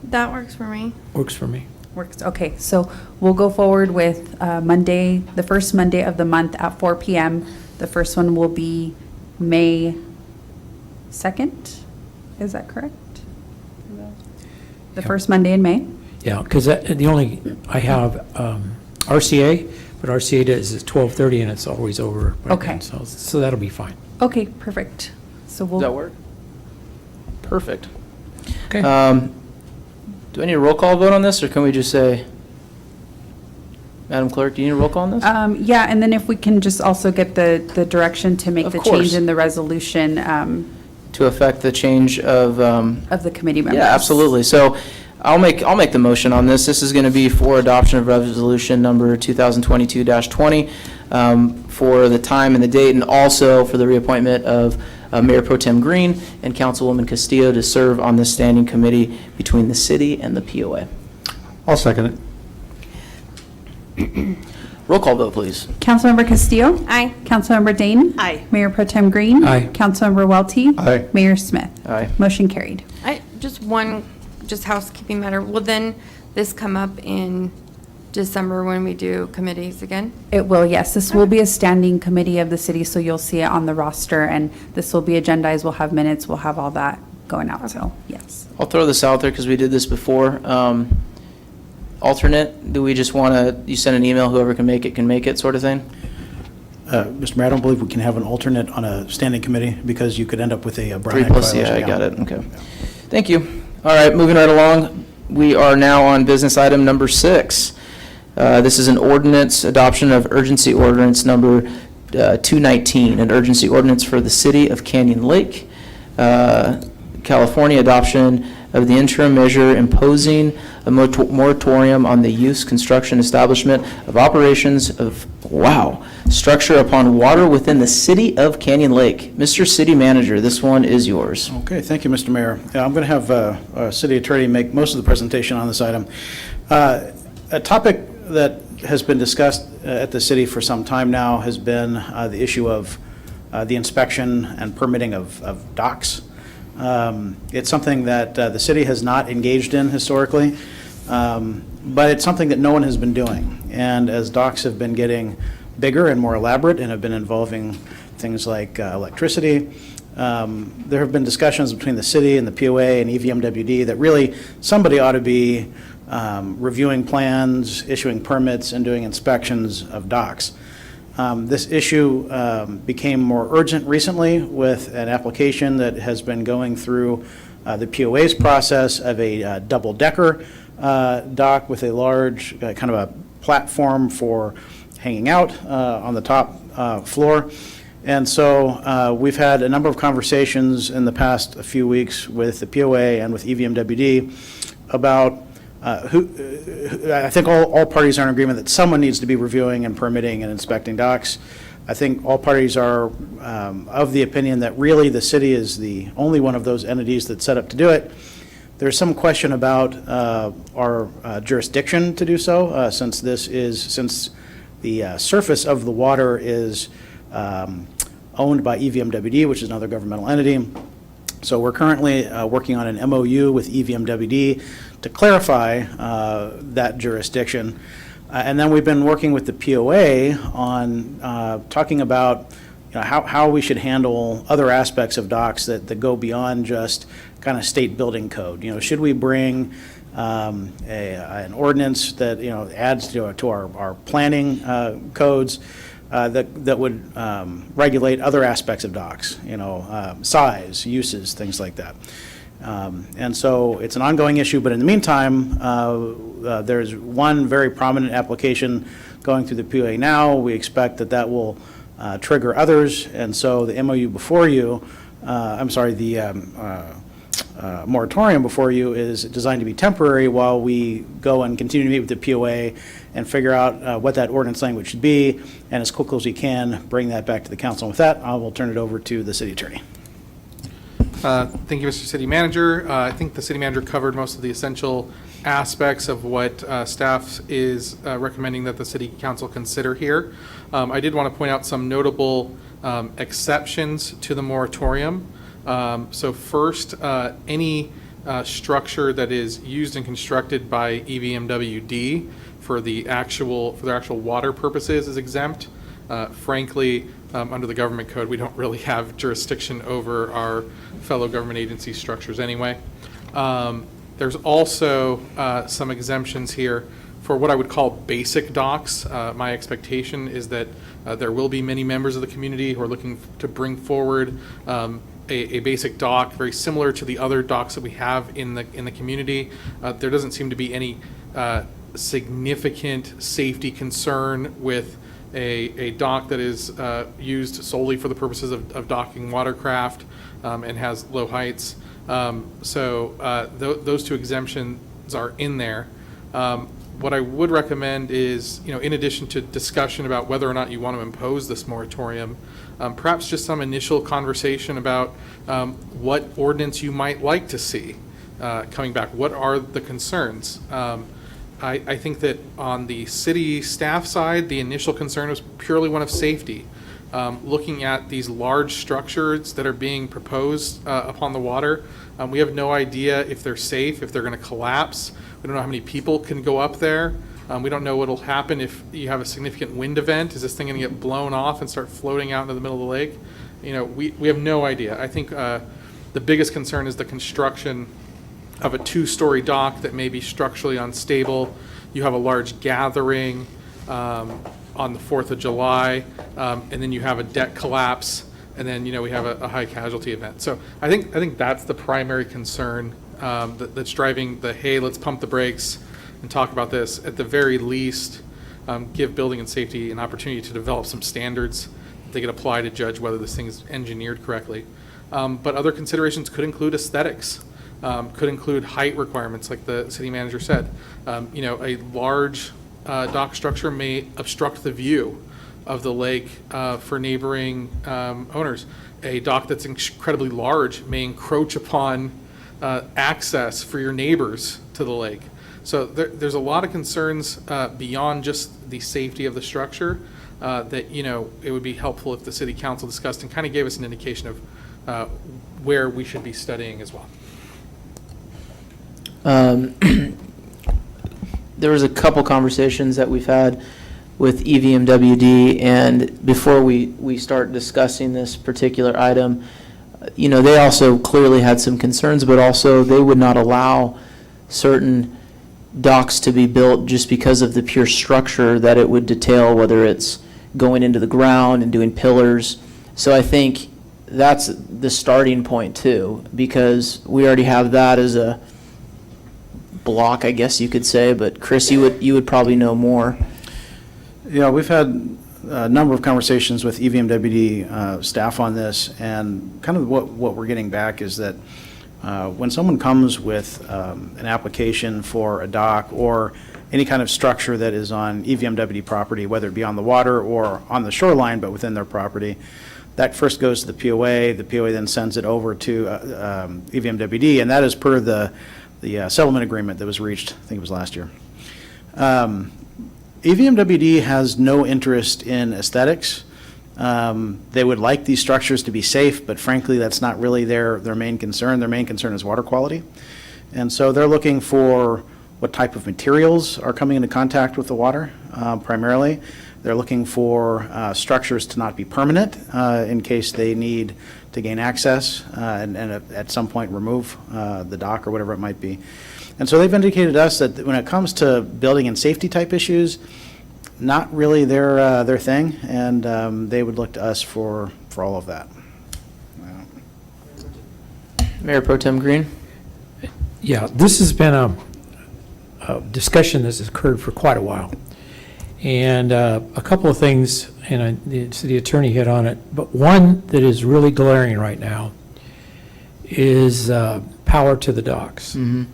That works for me. Works for me. Works, okay, so we'll go forward with Monday, the first Monday of the month at 4 p.m. The first one will be May 2nd, is that correct? The first Monday in May? Yeah, because I have RCA, but RCA is at 12:30 and it's always over by Okay. then, so that'll be fine. Okay, perfect. So we'll. Does that work? Perfect. Okay. Do I need a roll call vote on this, or can we just say, Madam Clerk, do you need a roll call on this? Yeah, and then if we can just also get the direction to make Of the course. change in the resolution To affect the change of, of the committee members. yeah, absolutely. So I'll make the motion on this. This is going to be for adoption of resolution number 2022-20 for the time and the date, and also for the reappointment of Mayor Pro Tem Green and Councilwoman Castillo to serve on this standing committee between the city and the POA. I'll second it. Roll call vote, please. Councilmember Castillo? Aye. Councilmember Dane? Aye. Mayor Pro Tem Green? Aye. Councilmember Welty? Aye. Mayor Smith? Aye. Motion carried. Just one, just housekeeping matter. Will then this come up in December when we do committees again? It will, yes. This will be a standing committee of the city, so you'll see it on the roster, and this will be agendized. We'll have minutes, we'll have all that going out, so, yes. I'll throw this out there because we did this before. Alternate, do we just want to, you send an email, whoever can make it sort of thing? Mr. Mayor, I don't believe we can have an alternate on a standing committee because you could end up with a Brown 3 Act plus, yeah, violation. I got it, okay. Thank you. All right, moving right along. We are now on business item number 6. This is an ordinance, adoption of urgency ordinance number 219, an urgency ordinance for the city of Canyon Lake, California, adoption of the interim measure imposing a moratorium on the use, construction, establishment of operations of, structure upon water within the city of Canyon Lake. Mr. City Manager, this one is yours. Okay, thank you, Mr. Mayor. I'm going to have our city attorney make most of the presentation on this item. A topic that has been discussed at the city for some time now has been the issue of the inspection and permitting of docks. It's something that the city has not engaged in historically, but it's something that no one has been doing. And as docks have been getting bigger and more elaborate and have been involving things like electricity, there have been discussions between the city and the POA and EVMWD that really somebody ought to be reviewing plans, issuing permits, and doing inspections of docks. This issue became more urgent recently with an application that has been going through the POA's process of a double-decker dock with a large kind of a platform for hanging out on the top floor. And so we've had a number of conversations in the past few weeks with the POA and with EVMWD about I think all parties are in agreement that someone needs to be reviewing and permitting and inspecting docks. I think all parties are of the opinion that really the city is the only one of those entities that's set up to do it. There's some question about our jurisdiction to do so, since the surface of the water is owned by EVMWD, which is another governmental entity. So we're currently working on an MOU with EVMWD to clarify that jurisdiction. And then we've been working with the POA on talking about how we should handle other aspects of docks that go beyond just kind of state building code. Should we bring an ordinance that adds to our planning codes that would regulate other aspects of docks, size, uses, things like that. And so it's an ongoing issue, but in the meantime, there's one very prominent application going through the POA now. We expect that will trigger others, and so the MOU before you, the moratorium before you is designed to be temporary while we go and continue to meet with the POA and figure out what that ordinance language should be, and as quickly as we can, bring that back to the council. And with that, I will turn it over to the city attorney. Thank you, Mr. City Manager. I think the city manager covered most of the essential aspects of what staff is recommending that the city council consider here. I did want to point out some notable exceptions to the moratorium. So first, any structure that is used and constructed by EVMWD for their actual water purposes is exempt. Frankly, under the government code, we don't really have jurisdiction over our fellow government agency structures anyway. There's also some exemptions here for what I would call basic docks. My expectation is that there will be many members of the community who are looking to bring forward a basic dock very similar to the other docks that we have in the community. There doesn't seem to be any significant safety concern with a dock that is used solely for the purposes of docking watercraft and has low heights. Those two exemptions are in there. What I would recommend is, in addition to discussion about whether or not you want to impose this moratorium, perhaps just some initial conversation about what ordinance you might like to see coming back. What are the concerns? I think that on the city staff side, the initial concern was purely one of safety. Looking at these large structures that are being proposed upon the water, we have no idea if they're safe, if they're going to collapse. We don't know how many people can go up there. We don't know what will happen if you have a significant wind event. Is this thing going to get blown off and start floating out into the middle of the lake? We have no idea. I think the biggest concern is the construction of a two-story dock that may be structurally unstable. You have a large gathering on the 4th of July, and then you have a deck collapse, and then we have a high casualty event. So I think that's the primary concern that's driving the, hey, let's pump the brakes and talk about this. At the very least, give building and safety an opportunity to develop some standards that they could apply to judge whether this thing is engineered correctly. But other considerations could include aesthetics. Could include height requirements, like the city manager said. A large dock structure may obstruct the view of the lake for neighboring owners. A dock that's incredibly large may encroach upon access for your neighbors to the lake. So there's a lot of concerns beyond just the safety of the structure that it would be helpful if the city council discussed and kind of gave us an indication of where we should be studying as well. There was a couple conversations that we've had with EVMWD, and before we start discussing this particular item, they also clearly had some concerns, but also they would not allow certain docks to be built just because of the pure structure that it would detail, whether it's going into the ground and doing pillars. So I think that's the starting point too, because we already have that as a block, I guess you could say, but Chris, you would probably know more. Yeah, we've had a number of conversations with EVMWD staff on this, and kind of what we're getting back is that when someone comes with an application for a dock or any kind of structure that is on EVMWD property, whether it be on the water or on the shoreline but within their property, that first goes to the POA. The POA then sends it over to EVMWD, and that is per the settlement agreement that was reached, I think it was last year. EVMWD has no interest in aesthetics. They would like these structures to be safe, but frankly, that's not really their main concern. Their main concern is water quality. And so they're looking for what type of materials are coming into contact with the water, primarily. They're looking for structures to not be permanent in case they need to gain access and at some point remove the dock or whatever it might be. And so they've indicated to us that when it comes to building and safety type issues, not really their thing, and they would look to us for all of that. Mayor Pro Tem Green? Yeah, this has been a discussion that's occurred for quite a while. And a couple of things, and the city attorney hit on it, but one that is really glaring right now is power to the docks. Mm-hmm.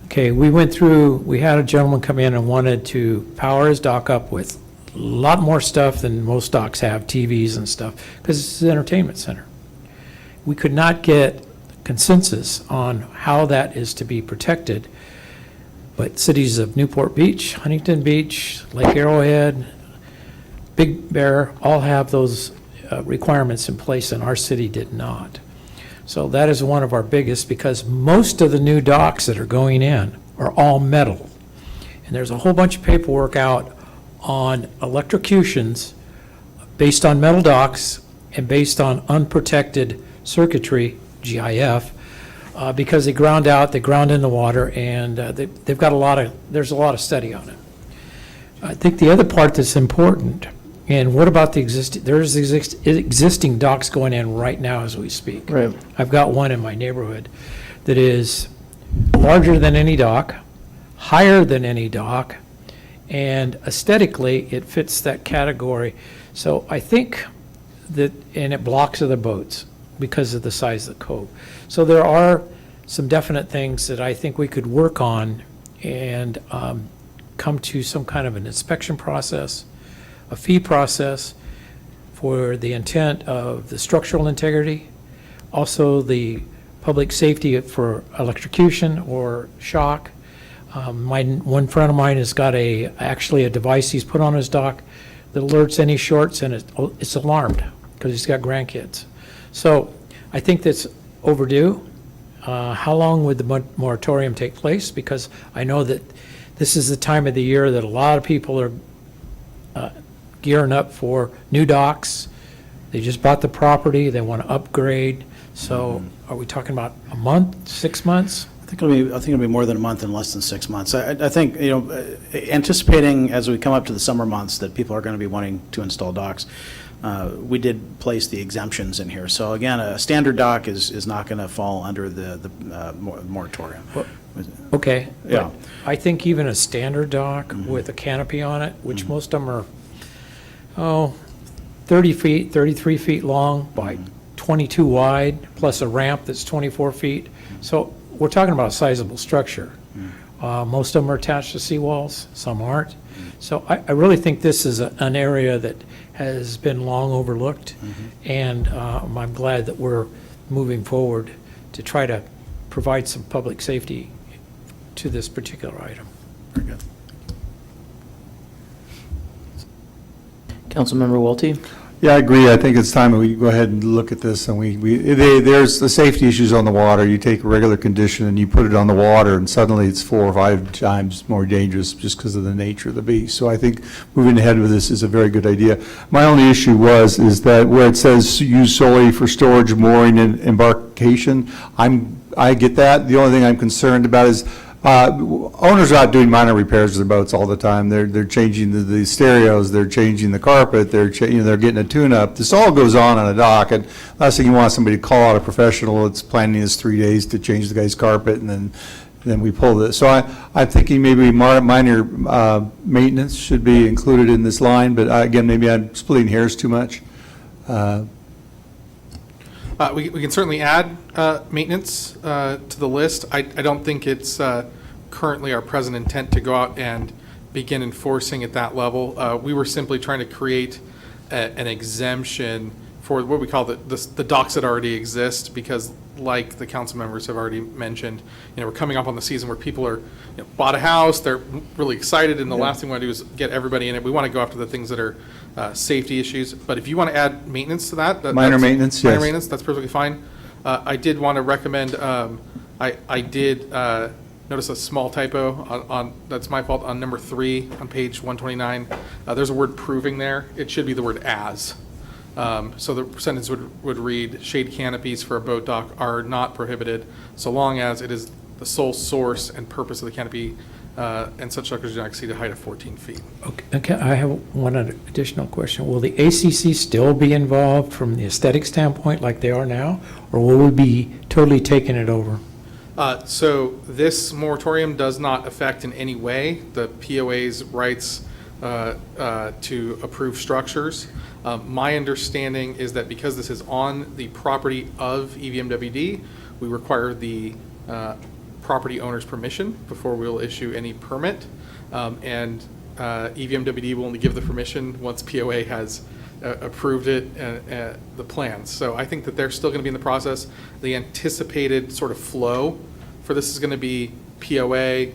Okay, we had a gentleman come in and wanted to power his dock up with a lot more stuff than most docks have, TVs and stuff, because it's an entertainment center. We could not get consensus on how that is to be protected. But cities of Newport Beach, Huntington Beach, Lake Arrowhead, Big Bear, all have those requirements in place, and our city did not. So that is one of our biggest, because most of the new docks that are going in are all metal. And there's a whole bunch of paperwork out on electrocutions based on metal docks and based on unprotected circuitry, GIF, because they ground out, they ground in the water, and they've got there's a lot of study on it. I think the other part that's important, and what about there's existing docks going in right now as we speak. Right. I've got one in my neighborhood that is larger than any dock, higher than any dock, and aesthetically, it fits that category. So I think that, and it blocks other boats because of the size of the cove. So there are some definite things that I think we could work on and come to some kind of an inspection process, a fee process for the intent of the structural integrity, also the public safety for electrocution or shock. One friend of mine has got actually a device he's put on his dock that alerts any shorts, and it's alarmed because he's got grandkids. So I think that's overdue. How long would the moratorium take place? Because I know that this is the time of the year that a lot of people are gearing up for new docks. They just bought the property, they want to upgrade. So are we talking about a month, 6 months? I think it'll be more than a month and less than 6 months. I think, anticipating as we come up to the summer months that people are going to be wanting to install docks, we did place the exemptions in here. So again, a standard dock is not going to fall under the moratorium. Okay. Yeah. But I think even a standard dock with a canopy on it, which most of them are, 30 feet, 33 feet long by 22 wide, plus a ramp that's 24 feet. So we're talking about a sizable structure. Most of them are attached to seawalls, some aren't. So I really think this is an area that has been long overlooked, and I'm glad that we're moving forward to try to provide some public safety to this particular item. Very good. Councilmember Welty? Yeah, I agree. I think it's time that we go ahead and look at this, and there's the safety issues on the water. You take a regular condition and you put it on the water, and suddenly it's 4 or 5 times more dangerous just because of the nature of the beast. So I think moving ahead with this is a very good idea. My only issue is that where it says used solely for storage, mooring, and embarkation, I get that. The only thing I'm concerned about is owners are out doing minor repairs to their boats all the time. They're changing the stereos, they're changing the carpet, they're getting a tune-up. This all goes on a dock, and last thing you want is somebody to call out a professional that's planning his 3 days to change the guy's carpet, and then we pull this. So I'm thinking maybe minor maintenance should be included in this line, but again, maybe I'm splitting hairs too much. We can certainly add maintenance to the list. I don't think it's currently our present intent to go out and begin enforcing at that level. We were simply trying to create an exemption for what we call the docks that already exist, because like the council members have already mentioned, we're coming up on the season where people are bought a house, they're really excited, and the last thing we want to do is get everybody in it. We want to go after the things that are safety issues. But if you want to add maintenance to that, Minor maintenance, yes. minor maintenance, that's perfectly fine. I did want to recommend. I did notice a small typo on that's my fault, on number 3 on page 129. There's a word "proving" there. It should be the word "as." So the sentence would read, "Shade canopies for a boat dock are not prohibited so long as it is the sole source and purpose of the canopy, and such structures do not exceed a height of 14 feet." Okay, I have one additional question. Will the ACC still be involved from the aesthetic standpoint like they are now, or will we be totally taking it over? So this moratorium does not affect in any way the POA's rights to approve structures. My understanding is that because this is on the property of EVMWD, we require the property owner's permission before we'll issue any permit. And EVMWD will only give the permission once POA has approved it, the plans. So I think that they're still going to be in the process. The anticipated sort of flow for this is going to be POA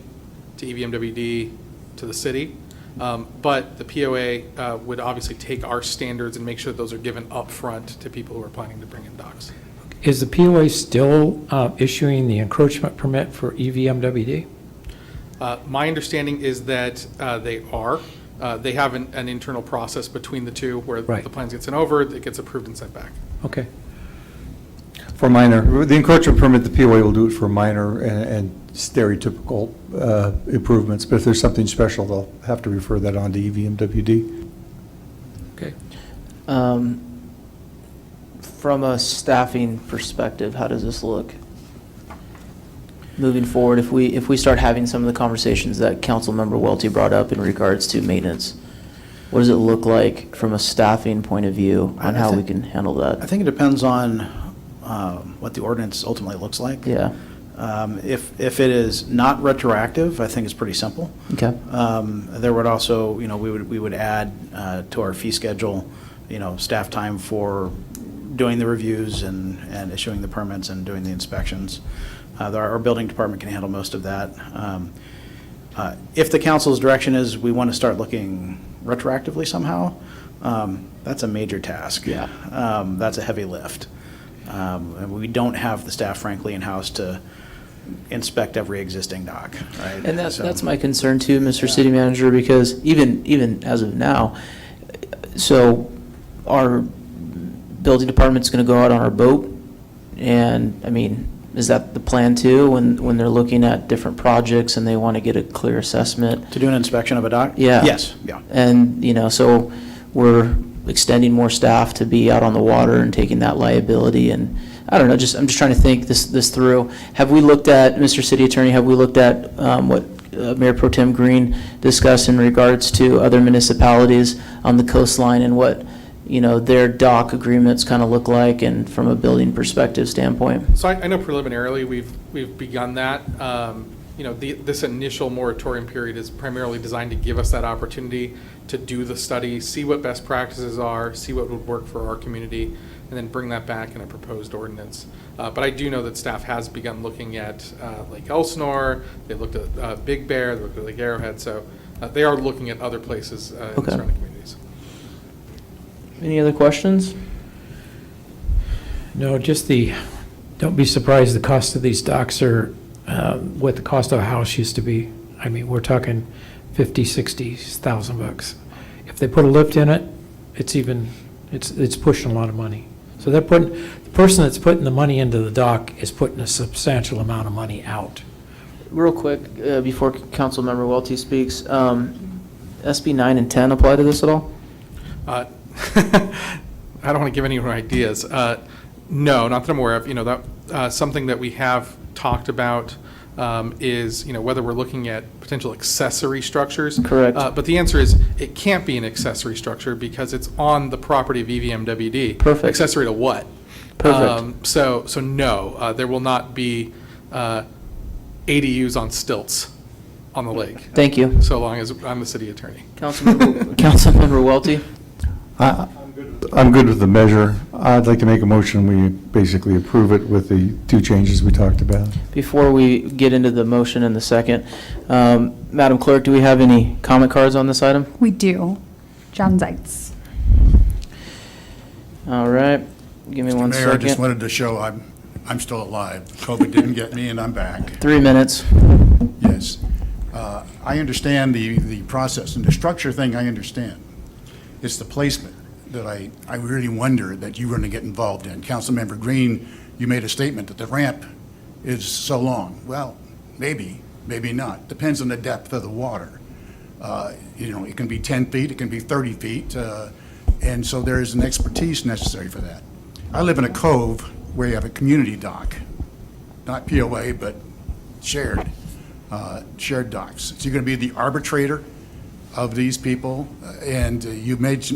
to EVMWD to the city. But the POA would obviously take our standards and make sure that those are given up front to people who are planning to bring in docks. Is the POA still issuing the encroachment permit for EVMWD? My understanding is that they are. They have an internal process between the two where Right. the plans get sent over, it gets approved and sent back. Okay. For minor, the encroachment permit, the POA will do it for minor and stereotypical improvements, but if there's something special, they'll have to refer that on to EVMWD. Okay. From a staffing perspective, how does this look? Moving forward, if we start having some of the conversations that Councilmember Welty brought up in regards to maintenance, what does it look like from a staffing point of view on how we can handle that? I think it depends on what the ordinance ultimately looks like. Yeah. If it is not retroactive, I think it's pretty simple. Okay. There would also, we would add to our fee schedule, staff time for doing the reviews and issuing the permits and doing the inspections. Our building department can handle most of that. If the council's direction is we want to start looking retroactively somehow, that's a major task. Yeah. That's a heavy lift. And we don't have the staff, frankly, in-house to inspect every existing dock, right? And So- that's my concern too, Mr. City Manager, because even as of now, so our building department's going to go out on our boat, and I mean, is that the plan too, when they're looking at different projects and they want to get a clear assessment? To do an inspection of a dock? Yeah. Yes, yeah. And, so we're extending more staff to be out on the water and taking that liability, and I don't know, I'm just trying to think this through. Have we looked at, Mr. City Attorney, have we looked at what Mayor Pro Tem Green discussed in regards to other municipalities on the coastline and what, their dock agreements kind of look like, and from a building perspective standpoint? So I know preliminarily we've begun that. This initial moratorium period is primarily designed to give us that opportunity to do the study, see what best practices are, see what would work for our community, and then bring that back in a proposed ordinance. But I do know that staff has begun looking at Lake Elsinore, they looked at Big Bear, they looked at Lake Arrowhead, so they are looking at other places in the surrounding communities. Any other questions? No, just don't be surprised the cost of these docks are what the cost of a house used to be. I mean, we're talking $50,000-$60,000. If they put a lift in it, it's pushing a lot of money. So the person that's putting the money into the dock is putting a substantial amount of money out. Real quick, before Councilmember Welty speaks, SB 9 and 10 apply to this at all? I don't want to give anyone ideas. No, not that I'm aware of. That something that we have talked about is, whether we're looking at potential accessory structures. Correct. But the answer is it can't be an accessory structure because it's on the property of EVMWD. Perfect. Accessory to what? Perfect. So no, there will not be ADUs on stilts on the lake. Thank you. So long as I'm the city attorney. Councilmember Welty? I'm good with the measure. I'd like to make a motion, we basically approve it with the two changes we talked about. Before we get into the motion in the second, Madam Clerk, do we have any comment cards on this item? We do. John Zeitz. All right, give me one Mayor, I just second. wanted to show I'm still alive. COVID didn't get me, and I'm back. 3 minutes. Yes. I understand the process, and the structure thing I understand. It's the placement that I really wonder that you're going to get involved in. Councilmember Green, you made a statement that the ramp is so long. Well, maybe not. Depends on the depth of the water. It can be 10 feet, it can be 30 feet, and so there is an expertise necessary for that. I live in a cove where you have a community dock, not POA, but shared docks. So you're going to be the arbitrator of these people, and you made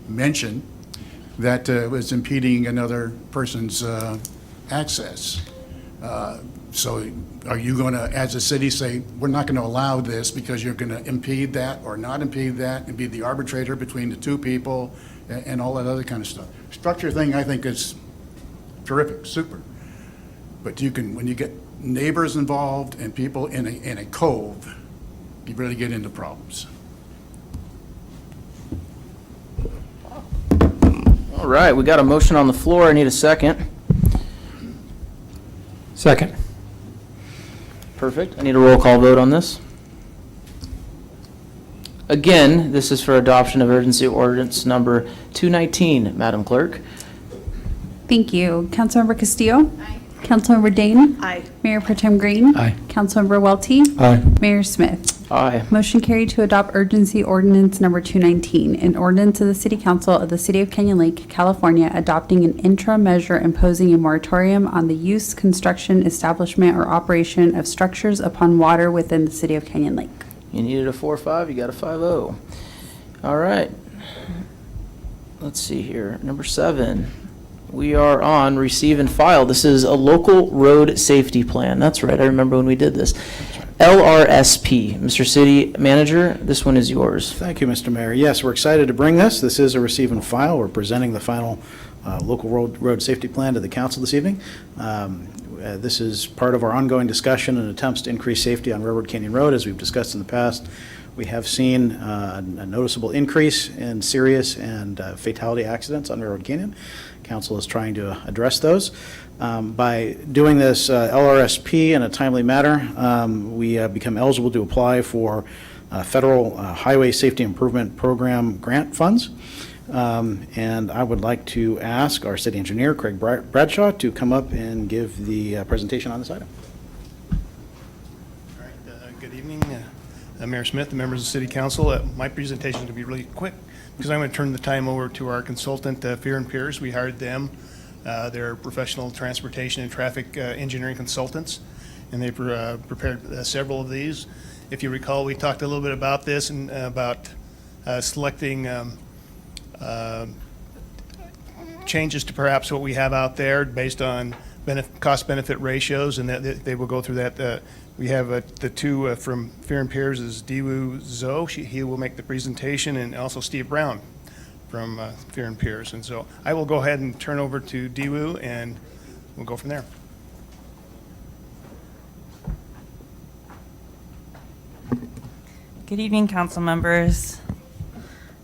mention that it was impeding another person's access. So are you going to, as a city, say, we're not going to allow this because you're going to impede that or not impede that and be the arbitrator between the two people and all that other kind of stuff? Structure thing, I think, is terrific, super. But you can, when you get neighbors involved and people in a cove, you really get into problems. All right, we got a motion on the floor. I need a second. Second. Perfect. I need a roll call vote on this. Again, this is for adoption of urgency ordinance number 219, Madam Clerk. Thank you. Councilmember Castillo? Aye. Councilmember Dane? Aye. Mayor Pro Tem Green? Aye. Councilmember Welty? Aye. Mayor Smith? Aye. Motion carried to adopt urgency ordinance number 219, an ordinance of the City Council of the City of Canyon Lake, California, adopting an interim measure imposing a moratorium on the use, construction, establishment, or operation of structures upon water within the City of Canyon Lake. You needed a 4-5, you got a 5-0. All right. Let's see here. Number 7. We are on receive and file. This is a local road safety plan. That's right. I remember when we did this. LRSP. Mr. City Manager, this one is yours. Thank you, Mr. Mayor. Yes, we're excited to bring this. This is a receive and file. We're presenting the final local road safety plan to the council this evening. This is part of our ongoing discussion and attempts to increase safety on Railroad Canyon Road. As we've discussed in the past, we have seen a noticeable increase in serious and fatality accidents on Railroad Canyon. Council is trying to address those. By doing this LRSP in a timely manner, we become eligible to apply for Federal Highway Safety Improvement Program grant funds. And I would like to ask our city engineer, Craig Bradshaw, to come up and give the presentation on this item. All right, good evening, Mayor Smith, the members of the City Council. My presentation is going to be really quick because I'm going to turn the time over to our consultant, Fear and Peers. We hired them. They're professional transportation and traffic engineering consultants, and they've prepared several of these. If you recall, we talked a little bit about this and about selecting changes to perhaps what we have out there based on cost-benefit ratios, and that they will go through that. We have the two from Fear and Peers is Diwu Zhou. He will make the presentation, and also Steve Brown from Fear and Peers. And so I will go ahead and turn over to Diwu, and we'll go from there. Good evening, council members.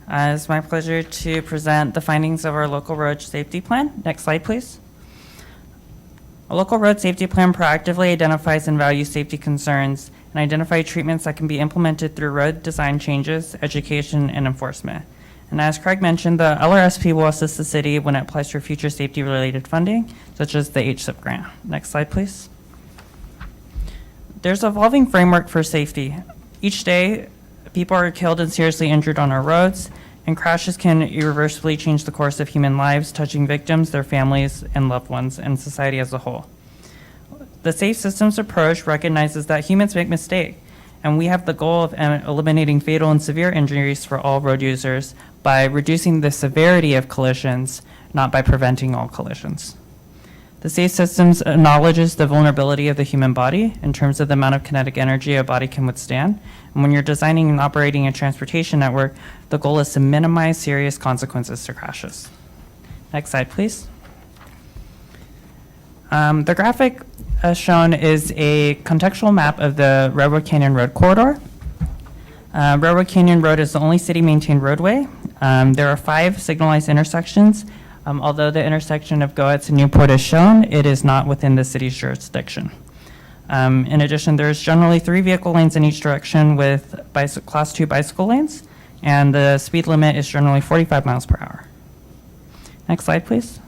It's my pleasure to present the findings of our local road safety plan. Next slide, please. A local road safety plan proactively identifies and values safety concerns and identify treatments that can be implemented through road design changes, education, and enforcement. And as Craig mentioned, the LRSP will assist the city when it applies for future safety-related funding, such as the HSIP grant. Next slide, please. There's an evolving framework for safety. Each day, people are killed and seriously injured on our roads, and crashes can irreversibly change the course of human lives, touching victims, their families, and loved ones, and society as a whole. The Safe Systems approach recognizes that humans make mistakes, and we have the goal of eliminating fatal and severe injuries for all road users by reducing the severity of collisions, not by preventing all collisions. The Safe Systems acknowledges the vulnerability of the human body in terms of the amount of kinetic energy a body can withstand. And when you're designing and operating a transportation network, the goal is to minimize serious consequences to crashes. Next slide, please. The graphic as shown is a contextual map of the Railroad Canyon Road corridor. Railroad Canyon Road is the only city-maintained roadway. There are 5 signalized intersections. Although the intersection of Goetz and Newport is shown, it is not within the city's jurisdiction. In addition, there's generally 3 vehicle lanes in each direction with Class 2 bicycle lanes, and the speed limit is generally 45 miles per hour. Next slide, please.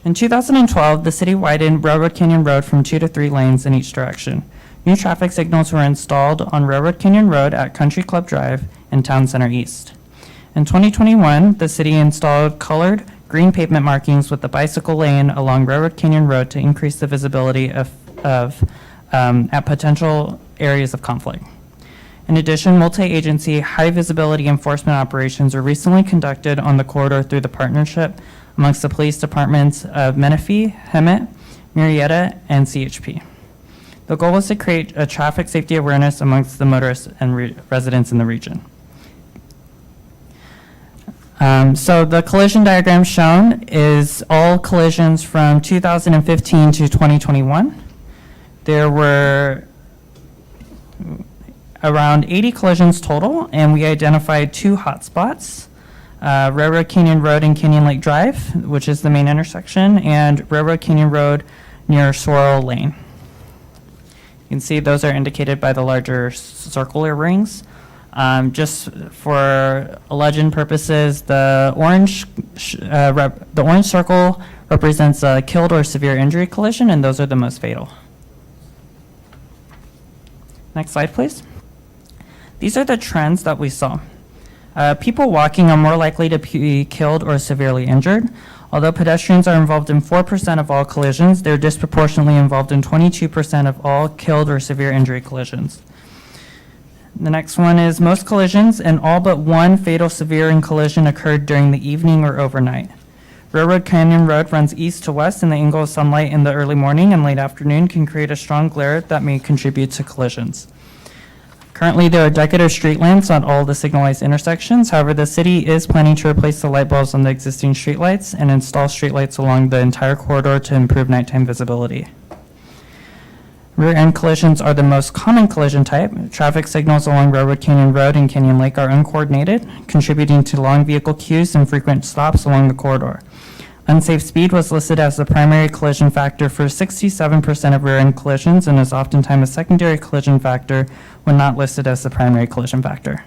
In 2012, the city widened Railroad Canyon Road from 2 to 3 lanes in each direction. New traffic signals were installed on Railroad Canyon Road at Country Club Drive and Town Center East. In 2021, the city installed colored green pavement markings with the bicycle lane along Railroad Canyon Road to increase the visibility at potential areas of conflict. In addition, multi-agency high-visibility enforcement operations were recently conducted on the corridor through the partnership amongst the police departments of Menifee, Hemet, Murrieta, and CHP. The goal is to create a traffic safety awareness amongst the motorists and residents in the region. So the collision diagram shown is all collisions from 2015 to 2021. There were around 80 collisions total, and we identified 2 hotspots, Railroad Canyon Road and Canyon Lake Drive, which is the main intersection, and Railroad Canyon Road near Sorrel Lane. You can see those are indicated by the larger circular rings. Just for legend purposes, the orange circle represents a killed or severe injury collision, and those are the most fatal. Next slide, please. These are the trends that we saw. People walking are more likely to be killed or severely injured. Although pedestrians are involved in 4% of all collisions, they're disproportionately involved in 22% of all killed or severe injury collisions. The next one is most collisions and all but one fatal severe collision occurred during the evening or overnight. Railroad Canyon Road runs east to west, and the angle of sunlight in the early morning and late afternoon can create a strong glare that may contribute to collisions. Currently, there are decorative street lamps on all the signalized intersections. However, the city is planning to replace the light bulbs on the existing streetlights and install streetlights along the entire corridor to improve nighttime visibility. Rear-end collisions are the most common collision type. Traffic signals along Railroad Canyon Road and Canyon Lake are uncoordinated, contributing to long vehicle queues and frequent stops along the corridor. Unsafe speed was listed as the primary collision factor for 67% of rear-end collisions and is oftentimes a secondary collision factor when not listed as the primary collision factor.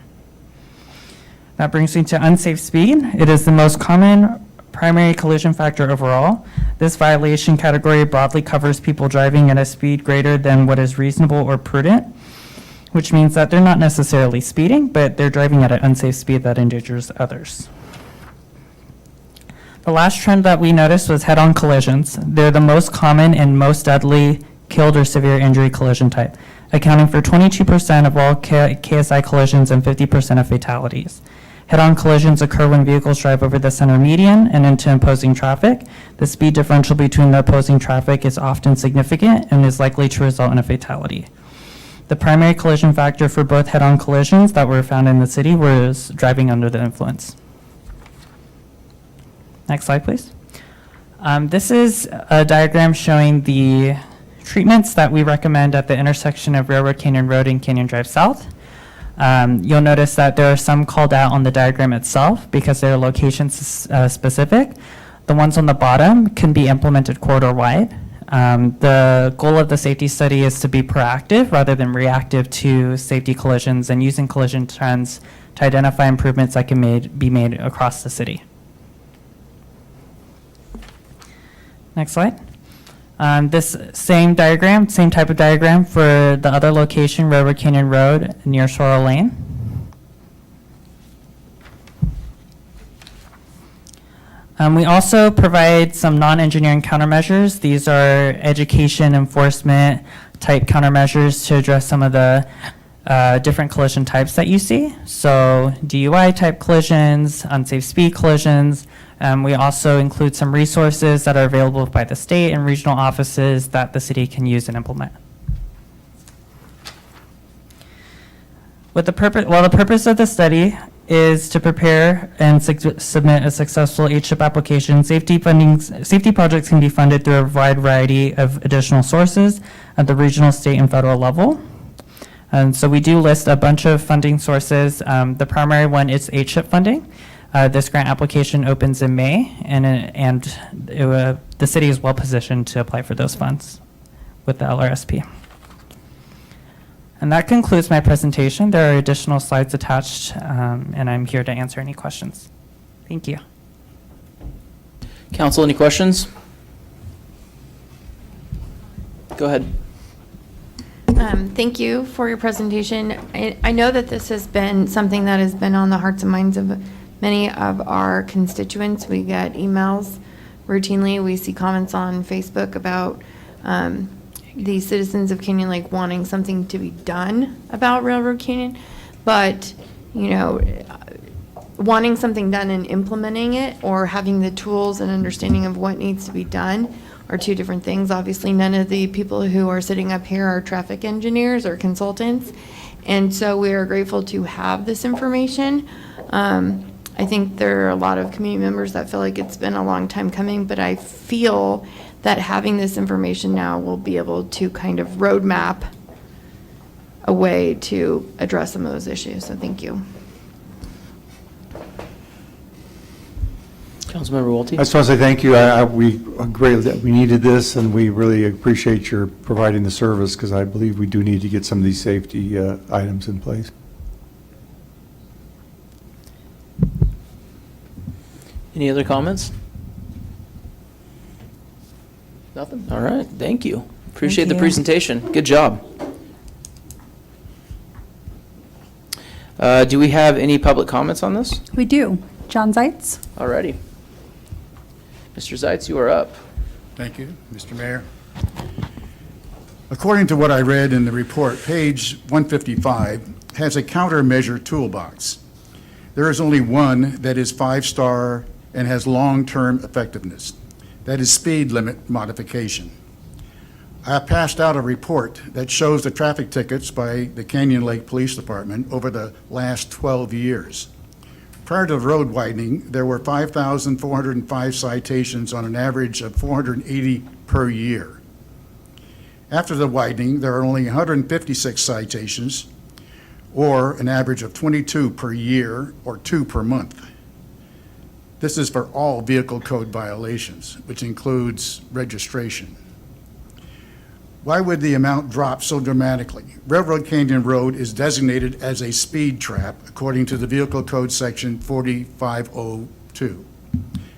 That brings me to unsafe speed. It is the most common primary collision factor overall. This violation category broadly covers people driving at a speed greater than what is reasonable or prudent, which means that they're not necessarily speeding, but they're driving at an unsafe speed that endangers others. The last trend that we noticed was head-on collisions. They're the most common and most deadly killed or severe injury collision type, accounting for 22% of all KSI collisions and 50% of fatalities. Head-on collisions occur when vehicles drive over the center median and into opposing traffic. The speed differential between the opposing traffic is often significant and is likely to result in a fatality. The primary collision factor for both head-on collisions that were found in the city was driving under the influence. Next slide, please. This is a diagram showing the treatments that we recommend at the intersection of Railroad Canyon Road and Canyon Drive South. You'll notice that there are some called out on the diagram itself because they're location specific. The ones on the bottom can be implemented corridor-wide. The goal of the safety study is to be proactive rather than reactive to safety collisions and using collision trends to identify improvements that can be made across the city. Next slide. This same diagram, same type of diagram for the other location, Railroad Canyon Road near Sorrel Lane. We also provide some non-engineering countermeasures. These are education enforcement type countermeasures to address some of the different collision types that you see. So DUI type collisions, unsafe speed collisions. We also include some resources that are available by the state and regional offices that the city can use and implement. The purpose of the study is to prepare and submit a successful HIP application. Safety projects can be funded through a wide variety of additional sources at the regional, state, and federal level. And so we do list a bunch of funding sources. The primary one is HIP funding. This grant application opens in May, and the city is well positioned to apply for those funds with the LRSP. And that concludes my presentation. There are additional slides attached, and I'm here to answer any questions. Thank you. Council, any questions? Go ahead. Thank you for your presentation. I know that this has been something that has been on the hearts and minds of many of our constituents. We get emails routinely. We see comments on Facebook about the citizens of Canyon Lake wanting something to be done about Railroad Canyon. But, you know, wanting something done and implementing it or having the tools and understanding of what needs to be done are two different things. Obviously, none of the people who are sitting up here are traffic engineers or consultants. And so we are grateful to have this information. I think there are a lot of community members that feel like it's been a long time coming, but I feel that having this information now will be able to kind of roadmap a way to address some of those issues. So thank you. Councilmember Walty? I just want to say thank you. We agree that we needed this, and we really appreciate your providing the service, because I believe we do need to get some of these safety items in place. Any other comments? Nothing? All right, thank you. Appreciate the you. presentation. Good job. Do we have any public comments on this? We do. John Zeitz? Alrighty. Mr. Zeitz, you are up. Thank you, Mr. Mayor. According to what I read in the report, page 155 has a countermeasure toolbox. There is only one that is 5-star and has long-term effectiveness. That is speed limit modification. I have passed out a report that shows the traffic tickets by the Canyon Lake Police Department over the last 12 years. Prior to the road widening, there were 5,405 citations on an average of 480 per year. After the widening, there are only 156 citations, or an average of 22 per year, or 2 per month. This is for all vehicle code violations, which includes registration. Why would the amount drop so dramatically? Railroad Canyon Road is designated as a speed trap according to the Vehicle Code Section 4502.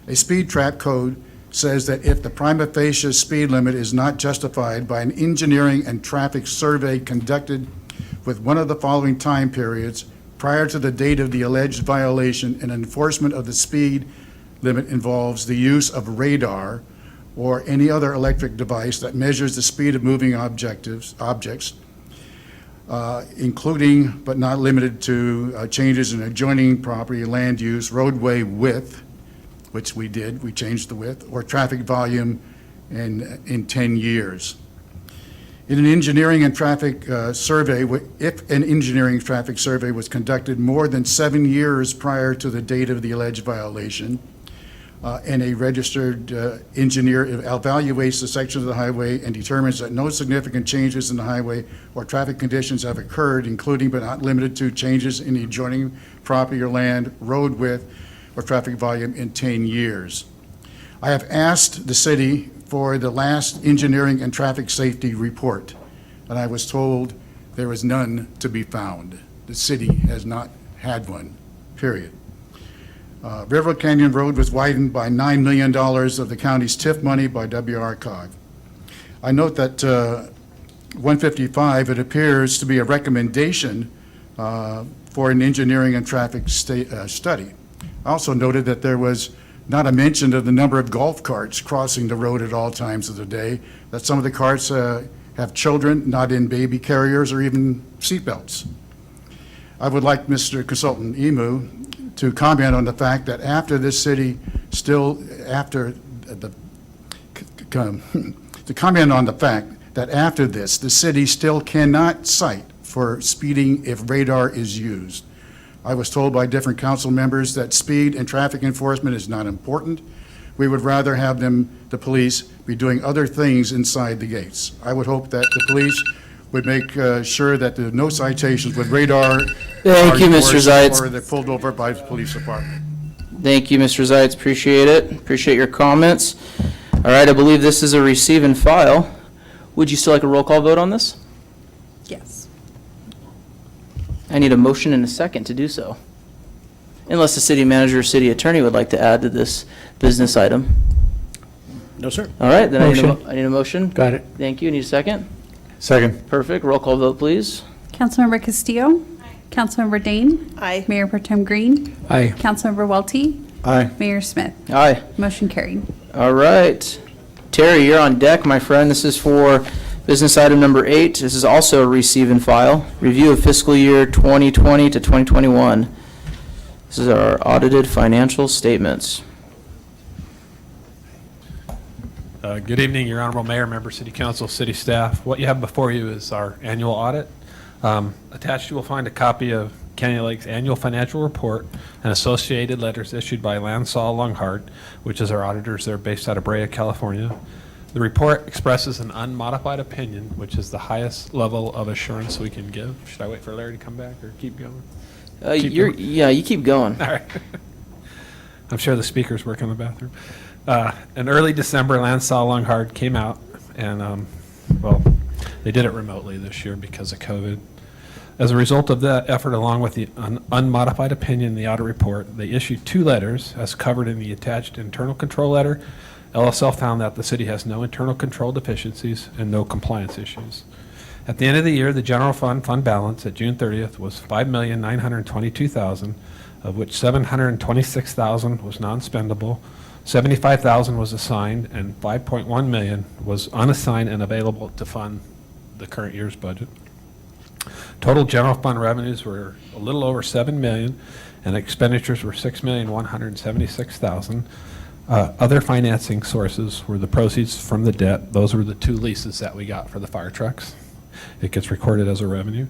A speed trap code says that if the prima facie speed limit is not justified by an engineering and traffic survey conducted with one of the following time periods prior to the date of the alleged violation, and enforcement of the speed limit involves the use of radar or any other electric device that measures the speed of moving objects, including but not limited to changes in adjoining property, land use, roadway width, which we did, we changed the width, or traffic volume in 10 years. In an engineering and traffic survey, if an engineering traffic survey was conducted more than 7 years prior to the date of the alleged violation, and a registered engineer evaluates the section of the highway and determines that no significant changes in the highway or traffic conditions have occurred, including but not limited to changes in the adjoining property or land, road width, or traffic volume in 10 years. I have asked the city for the last engineering and traffic safety report, and I was told there is none to be found. The city has not had one, period. Railroad Canyon Road was widened by $9 million of the county's TIF money by WRCOG. I note that 155, it appears to be a recommendation for an engineering and traffic study. I also noted that there was not a mention of the number of golf carts crossing the road at all times of the day, that some of the carts have children not in baby carriers or even seatbelts. I would like Mr. Consultant Emu to comment on the fact that after this city to comment on the fact that after this, the city still cannot cite for speeding if radar is used. I was told by different council members that speed and traffic enforcement is not important. We would rather have the police be doing other things inside the gates. I would hope that the police would make sure that there are no citations with radar. Thank you, Mr. Zeitz. Or they're pulled over by the police department. Thank you, Mr. Zeitz. Appreciate it. Appreciate your comments. All right, I believe this is a receive and file. Would you still like a roll call vote on this? Yes. I need a motion and a second to do so. Unless the city manager or city attorney would like to add to this business item. No, sir. All right, then Motion. I need a motion. Got it. Thank you. Need a second? Second. Perfect. Roll call vote, please. Councilmember Castillo? Councilmember Dane? Aye. Mayor Pro Tem Green? Aye. Councilmember Welty? Aye. Mayor Smith? Aye. Motion carried. All right. Terry, you're on deck, my friend. This is for business item number 8. This is also a receive and file. Review of fiscal year 2020 to 2021. This is our audited financial statements. Good evening, Your Honorable Mayor, Member City Council, City Staff. What you have before you is our annual audit. Attached, you will find a copy of Canyon Lake's annual financial report and associated letters issued by Lansall Longhart, which is our auditors. They're based out of Brea, California. The report expresses an unmodified opinion, which is the highest level of assurance we can give. Should I wait for Larry to come back or keep going? Yeah, you keep going. All right. I'm sure the speakers work in the bathroom. In early December, Lansall Longhart came out and, well, they did it remotely this year because of COVID. As a result of that effort, along with the unmodified opinion in the audit report, they issued 2 letters as covered in the attached internal control letter. LSL found that the city has no internal control deficiencies and no compliance issues. At the end of the year, the general fund balance at June 30th was $5,922,000, of which $726,000 was non-spendable, $75,000 was assigned, and $5.1 million was unassigned and available to fund the current year's budget. Total general fund revenues were a little over $7 million, and expenditures were $6,176,000. Other financing sources were the proceeds from the debt. Those were the 2 leases that we got for the fire trucks. It gets recorded as a revenue,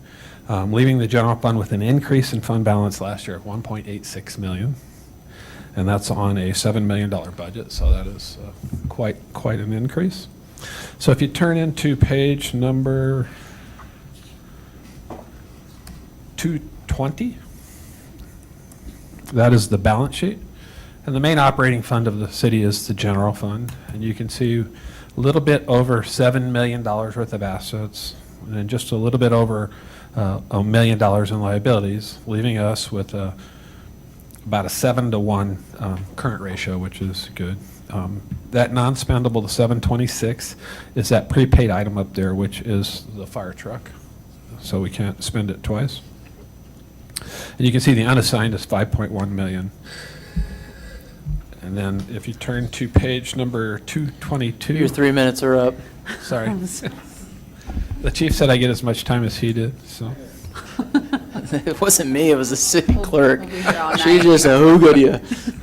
leaving the general fund with an increase in fund balance last year of $1.86 million. And that's on a $7 million budget, so that is quite an increase. So if you turn into page number 220, that is the balance sheet. And the main operating fund of the city is the general fund. And you can see a little bit over $7 million worth of assets and then just a little bit over $1 million in liabilities, leaving us with about a 7-to-1 current ratio, which is good. That non-spendable, the 726, is that prepaid item up there, which is the fire truck. So we can't spend it twice. And you can see the unassigned is $5.1 million. And then if you turn to page number 222. Your 3 minutes are up. Sorry. The chief said I get as much time as he did, so. It wasn't me, it was the city clerk. We'll be here all She night. just hoogahed you.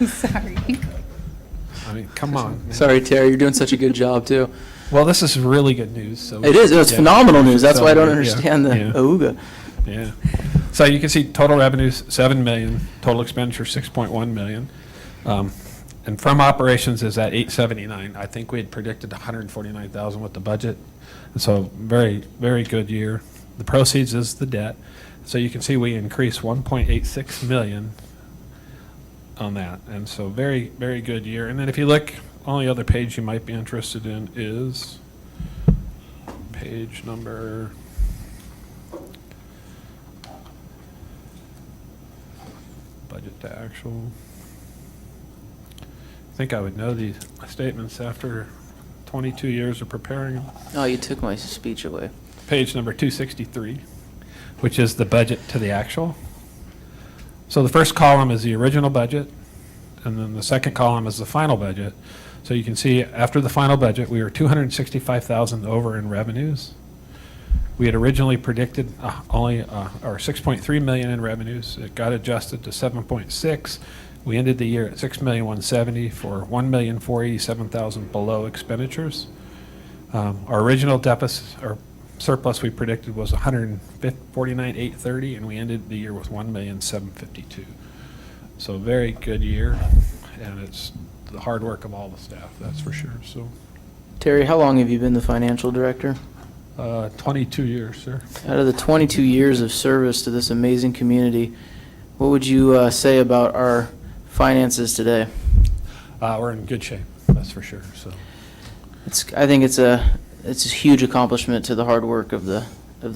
Sorry. I mean, come on. man. Sorry, Terry, you're doing such a good job, too. Well, this is really good news. So It is, it's yeah. phenomenal news. That's why I don't Yeah, understand the yeah. hooga. Yeah. So you can see total revenues, $7 million, total expenditure, $6.1 million. And from operations is at $879. I think we had predicted $149,000 with the budget. And so very, very good year. The proceeds is the debt. So you can see we increased $1.86 million on that. And so very, very good year. And then if you look, only other page you might be interested in is page number budget to actual. I think I would know these statements after 22 years of preparing them. Oh, you took my speech away. Page number 263, which is the budget to the actual. So the first column is the original budget, and then the second column is the final budget. So you can see after the final budget, we were $265,000 over in revenues. We had originally predicted only or $6.3 million in revenues. It got adjusted to 7.6. We ended the year at $6,170,000 for $1,487,000 below expenditures. Our original deficit or surplus we predicted was $149,830, and we ended the year with $1,752,000. So very good year, and it's the hard work of all the staff, that's for sure. So, Terry, how long have you been the financial director? 22 years, sir. Out of the 22 years of service to this amazing community, what would you say about our finances today? We're in good shape, that's for sure. So, I think it's a huge accomplishment to the hard work of the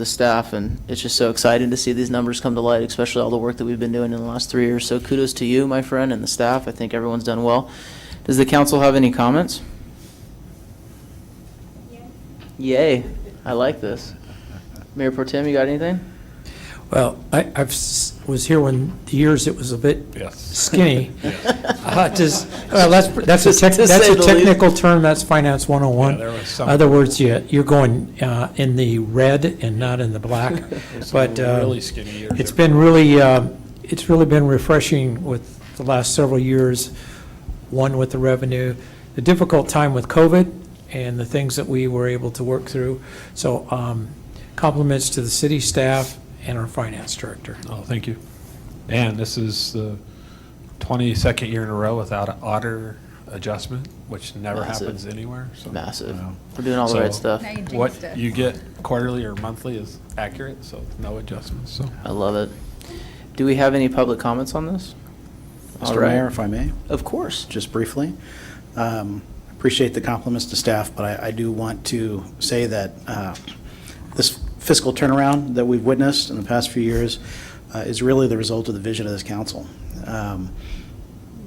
staff, and it's just so exciting to see these numbers come to light, especially all the work that we've been doing in the last 3 years. So kudos to you, my friend, and the staff. I think everyone's done well. Does the council have any comments? Yay. I like this. Mayor Pro Tem, you got anything? Well, I was here when the years it was a bit skinny. That's a technical term, that's Finance 101. Yeah, there was some- In other words, you're going in the red and not in the black. But really skinny years. it's been really been refreshing with the last several years, one with the revenue. The difficult time with COVID and the things that we were able to work through. So compliments to the city staff and our finance director. Oh, thank you. And this is the 22nd year in a row without an auditor adjustment, which never Massive. happens anywhere. So Massive. We're doing all the right stuff. Now you jinxed What it. you get quarterly or monthly is accurate, so no adjustments. So I love it. Do we have any public comments on this? All Mr. right. Mayor, if I may? Of course. Just briefly. Appreciate the compliments to staff, but I do want to say that this fiscal turnaround that we've witnessed in the past few years is really the result of the vision of this council.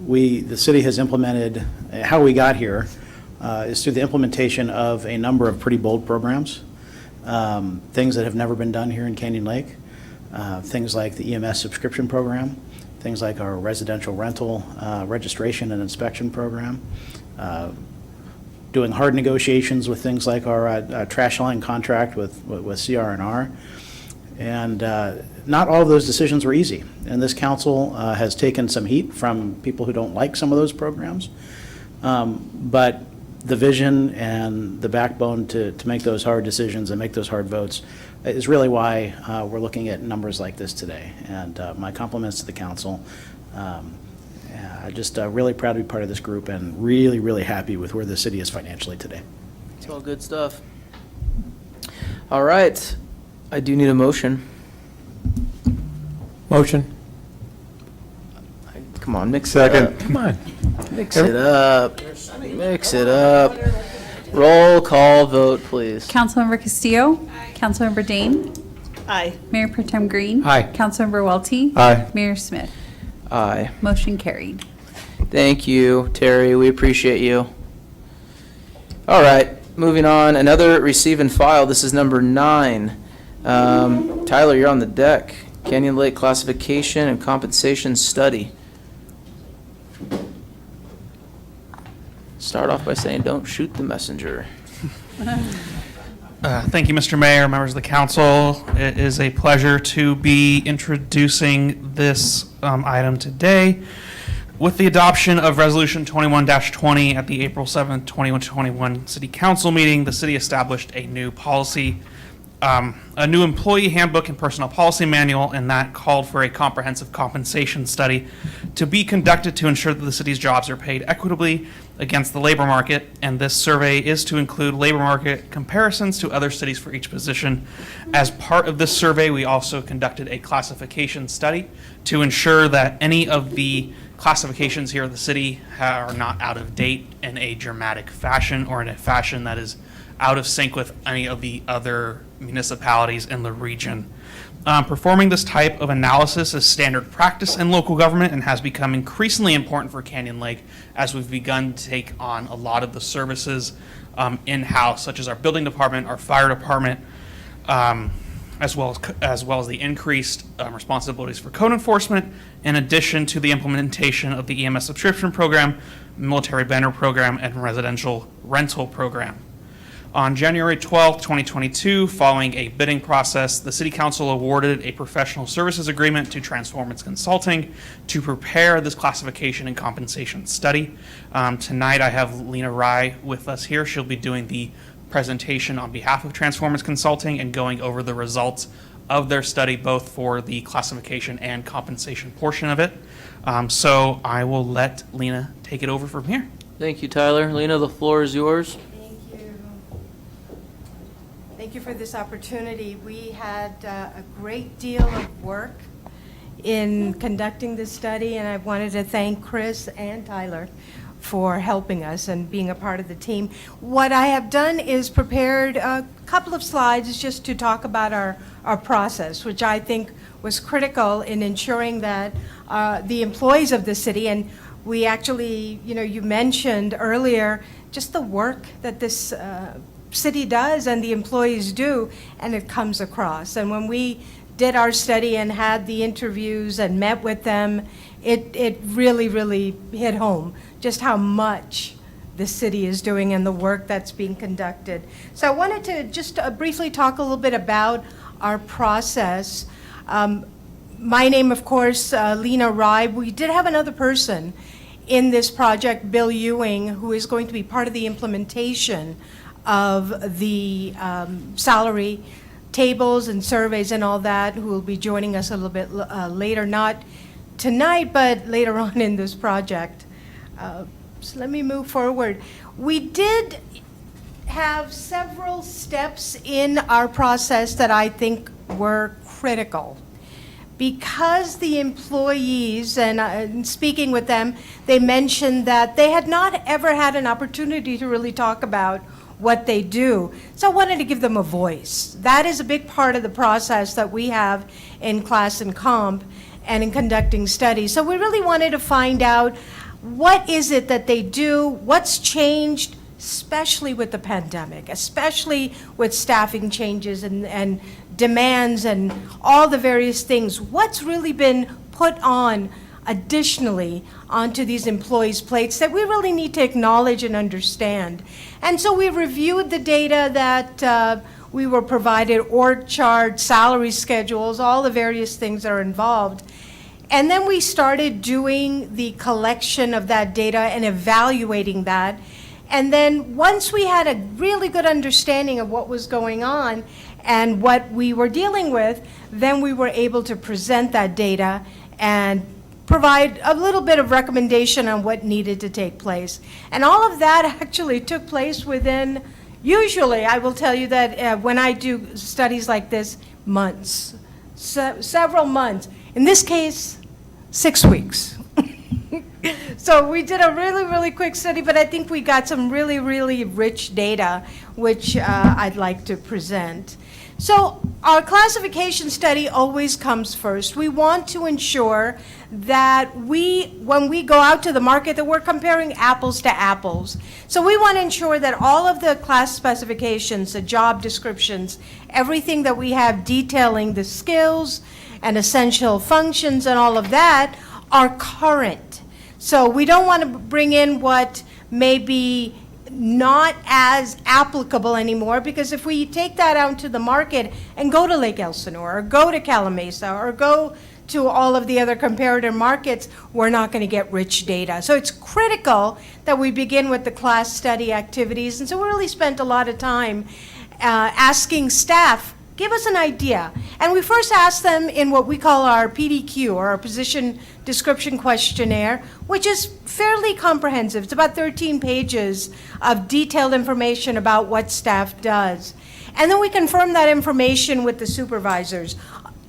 The city has implemented, how we got here is through the implementation of a number of pretty bold programs, things that have never been done here in Canyon Lake, things like the EMS subscription program, things like our residential rental registration and inspection program, doing hard negotiations with things like our trash line contract with CR&R. And not all of those decisions were easy. And this council has taken some heat from people who don't like some of those programs. But the vision and the backbone to make those hard decisions and make those hard votes is really why we're looking at numbers like this today. And my compliments to the council. Just really proud to be part of this group and really, really happy with where the city is financially today. It's all good stuff. All right. I do need a motion. Motion. Come on, mix it Second. up. Come on. Mix it up. Mix it up. Roll call vote, please. Councilmember Castillo. Councilmember Dane. Aye. Mayor Pro Tem Green. Aye. Councilmember Welty. Aye. Mayor Smith. Aye. Motion carried. Thank you, Terry. We appreciate you. All right, moving on. Another receive and file. This is number 9. Tyler, you're on the deck. Canyon Lake Classification and Compensation Study. Start off by saying, don't shoot the messenger. Thank you, Mr. Mayor, members of the council. It is a pleasure to be introducing this item today. With the adoption of Resolution 21-20 at the April 7th, 2021 City Council meeting, the city established a new policy, a new employee handbook and personnel policy manual, and that called for a comprehensive compensation study to be conducted to ensure that the city's jobs are paid equitably against the labor market. And this survey is to include labor market comparisons to other cities for each position. As part of this survey, we also conducted a classification study to ensure that any of the classifications here in the city are not out of date in a dramatic fashion or in a fashion that is out of sync with any of the other municipalities in the region. Performing this type of analysis is standard practice in local government and has become increasingly important for Canyon Lake as we've begun to take on a lot of the services in-house, such as our building department, our fire department, as well as the increased responsibilities for code enforcement, in addition to the implementation of the EMS subscription program, military banner program, and residential rental program. On January 12th, 2022, following a bidding process, the City Council awarded a professional services agreement to Transformance Consulting to prepare this classification and compensation study. Tonight, I have Lena Rye with us here. She'll be doing the presentation on behalf of Transformance Consulting and going over the results of their study, both for the classification and compensation portion of it. So I will let Lena take it over from here. Thank you, Tyler. Lena, the floor is yours. Thank you for this opportunity. We had a great deal of work in conducting this study, and I wanted to thank Chris and Tyler for helping us and being a part of the team. What I have done is prepared a couple of slides just to talk about our process, which I think was critical in ensuring that the employees of the city, and we actually, you mentioned earlier just the work that this city does and the employees do, and it comes across. And when we did our study and had the interviews and met with them, it really, really hit home just how much the city is doing and the work that's being conducted. So I wanted to just briefly talk a little bit about our process. My name, of course, Lena Rye. We did have another person in this project, Bill Ewing, who is going to be part of the implementation of the salary tables and surveys and all that, who will be joining us a little bit later, not tonight, but later on in this project. So let me move forward. We did have several steps in our process that I think were critical. Because the employees, and speaking with them, they mentioned that they had not ever had an opportunity to really talk about what they do. So I wanted to give them a voice. That is a big part of the process that we have in Class and Comp and in conducting studies. So we really wanted to find out what is it that they do, what's changed, especially with the pandemic, especially with staffing changes and demands and all the various things. What's really been put on additionally onto these employees' plates that we really need to acknowledge and understand. And so we reviewed the data that we were provided, org chart, salary schedules, all the various things that are involved. And then we started doing the collection of that data and evaluating that. And then once we had a really good understanding of what was going on and what we were dealing with, then we were able to present that data and provide a little bit of recommendation on what needed to take place. And all of that actually took place within, usually, I will tell you that when I do studies like this, months, several months. In this case, 6 weeks. So we did a really, really quick study, but I think we got some really, really rich data, which I'd like to present. So our classification study always comes first. We want to ensure that when we go out to the market, that we're comparing apples to apples. So we want to ensure that all of the class specifications, the job descriptions, everything that we have detailing the skills and essential functions and all of that are current. So we don't want to bring in what may be not as applicable anymore, because if we take that out to the market and go to Lake Elsinore or go to Calimesa or go to all of the other comparator markets, we're not going to get rich data. So it's critical that we begin with the class study activities. And so we really spent a lot of time asking staff, give us an idea. And we first asked them in what we call our PDQ, or our position description questionnaire, which is fairly comprehensive. It's about 13 pages of detailed information about what staff does. And then we confirm that information with the supervisors.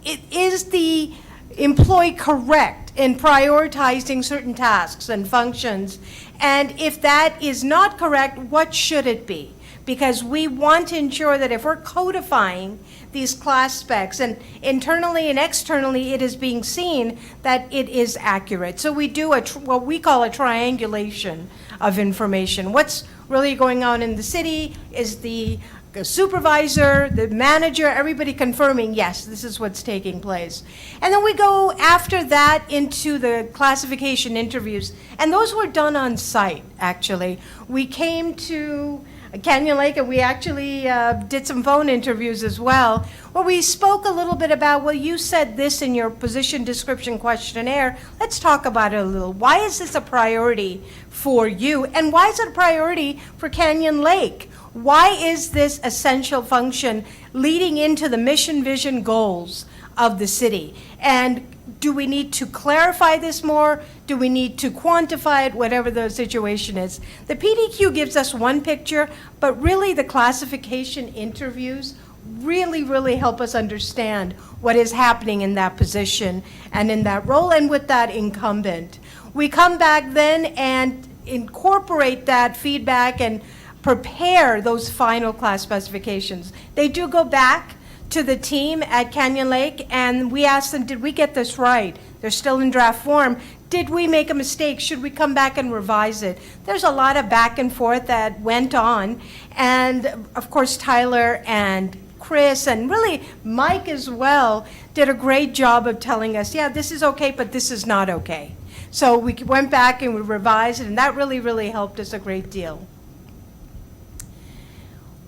Is the employee correct in prioritizing certain tasks and functions? And if that is not correct, what should it be? Because we want to ensure that if we're codifying these class specs, and internally and externally it is being seen that it is accurate. So we do what we call a triangulation of information. What's really going on in the city is the supervisor, the manager, everybody confirming, yes, this is what's taking place. And then we go after that into the classification interviews, and those were done on site, actually. We came to Canyon Lake, and we actually did some phone interviews as well, where we spoke a little bit about, well, you said this in your position description questionnaire. Let's talk about it a little. Why is this a priority for you? And why is it a priority for Canyon Lake? Why is this essential function leading into the mission, vision, goals of the city? And do we need to clarify this more? Do we need to quantify it, whatever the situation is? The PDQ gives us one picture, but really the classification interviews really, really help us understand what is happening in that position and in that role and with that incumbent. We come back then and incorporate that feedback and prepare those final class specifications. They do go back to the team at Canyon Lake, and we asked them, did we get this right? They're still in draft form. Did we make a mistake? Should we come back and revise it? There's a lot of back and forth that went on, and of course Tyler and Chris and really Mike as well did a great job of telling us, yeah, this is okay, but this is not okay. So we went back and we revised it, and that really, really helped us a great deal.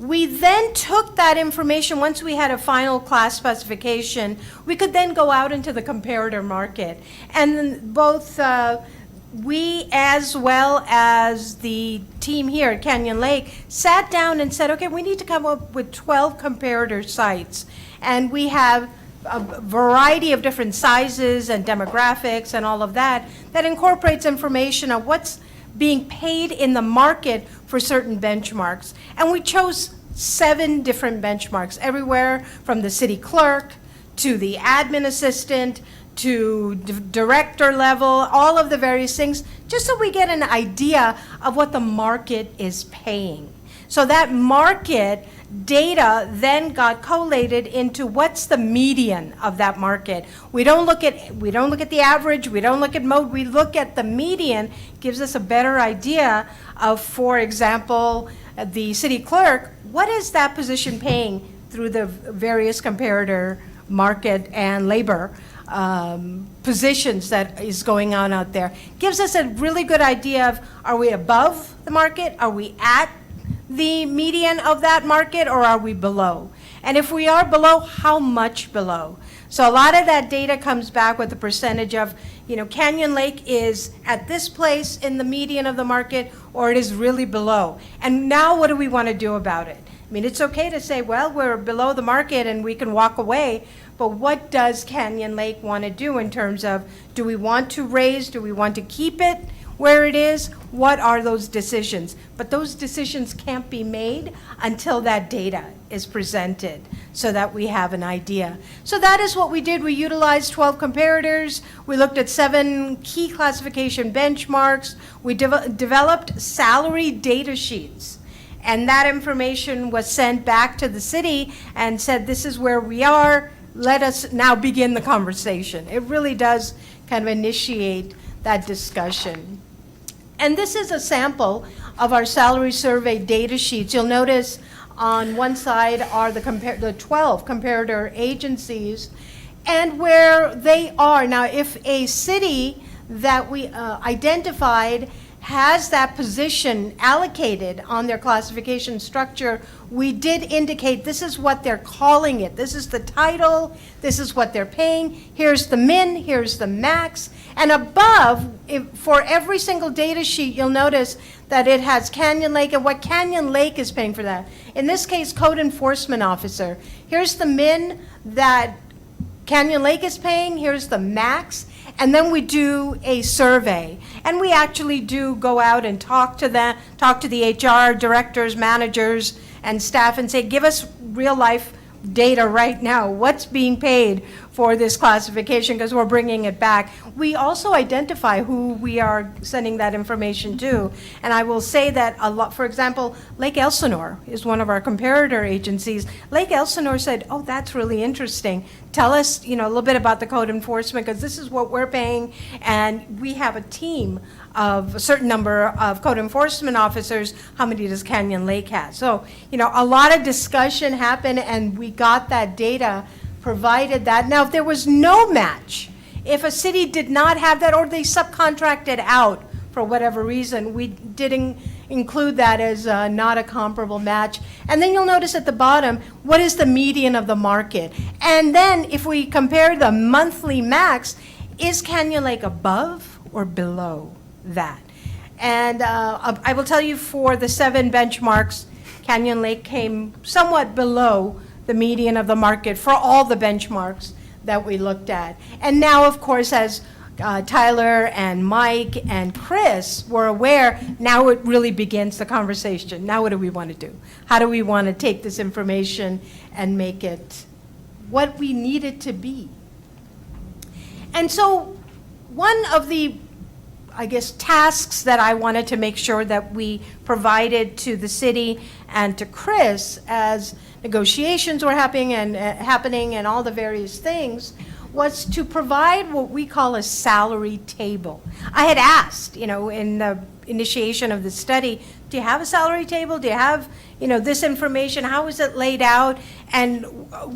We then took that information, once we had a final class specification, we could then go out into the comparator market. And then both we, as well as the team here at Canyon Lake, sat down and said, okay, we need to come up with 12 comparator sites. And we have a variety of different sizes and demographics and all of that, that incorporates information on what's being paid in the market for certain benchmarks. And we chose 7 different benchmarks, everywhere from the city clerk to the admin assistant to director level, all of the various things, just so we get an idea of what the market is paying. So that market data then got collated into what's the median of that market. We don't look at the average, we don't look at mode, we look at the median. Gives us a better idea of, for example, the city clerk, what is that position paying through the various comparator market and labor positions that is going on out there. Gives us a really good idea of, are we above the market? Are we at the median of that market, or are we below? And if we are below, how much below? So a lot of that data comes back with the percentage of, Canyon Lake is at this place in the median of the market, or it is really below. And now what do we want to do about it? I mean, it's okay to say, well, we're below the market and we can walk away, but what does Canyon Lake want to do in terms of, do we want to raise, do we want to keep it where it is? What are those decisions? But those decisions can't be made until that data is presented so that we have an idea. So that is what we did. We utilized 12 comparators. We looked at 7 key classification benchmarks. We developed salary data sheets. And that information was sent back to the city and said, this is where we are. Let us now begin the conversation. It really does kind of initiate that discussion. And this is a sample of our salary survey data sheets. You'll notice on one side are the 12 comparator agencies and where they are. Now, if a city that we identified has that position allocated on their classification structure, we did indicate this is what they're calling it. This is the title, this is what they're paying, here's the min, here's the max. And above, for every single data sheet, you'll notice that it has Canyon Lake and what Canyon Lake is paying for that. In this case, code enforcement officer. Here's the min that Canyon Lake is paying, here's the max. And then we do a survey, and we actually do go out and talk to the HR directors, managers, and staff and say, give us real life data right now. What's being paid for this classification, because we're bringing it back. We also identify who we are sending that information to. And I will say that a lot, for example, Lake Elsinore is one of our comparator agencies. Lake Elsinore said, oh, that's really interesting. Tell us, a little bit about the code enforcement, because this is what we're paying, and we have a team of a certain number of code enforcement officers. How many does Canyon Lake have? So, a lot of discussion happened, and we got that data, provided that. Now, if there was no match, if a city did not have that, or they subcontracted out for whatever reason, we didn't include that as not a comparable match. And then you'll notice at the bottom, what is the median of the market? And then if we compare the monthly max, is Canyon Lake above or below that? And I will tell you, for the 7 benchmarks, Canyon Lake came somewhat below the median of the market for all the benchmarks that we looked at. And now, of course, as Tyler and Mike and Chris were aware, now it really begins the conversation. Now what do we want to do? How do we want to take this information and make it what we need it to be? And so one of the, tasks that I wanted to make sure that we provided to the city and to Chris as negotiations were happening and all the various things was to provide what we call a salary table. I had asked, in the initiation of the study, do you have a salary table? Do you have, this information? How is it laid out? And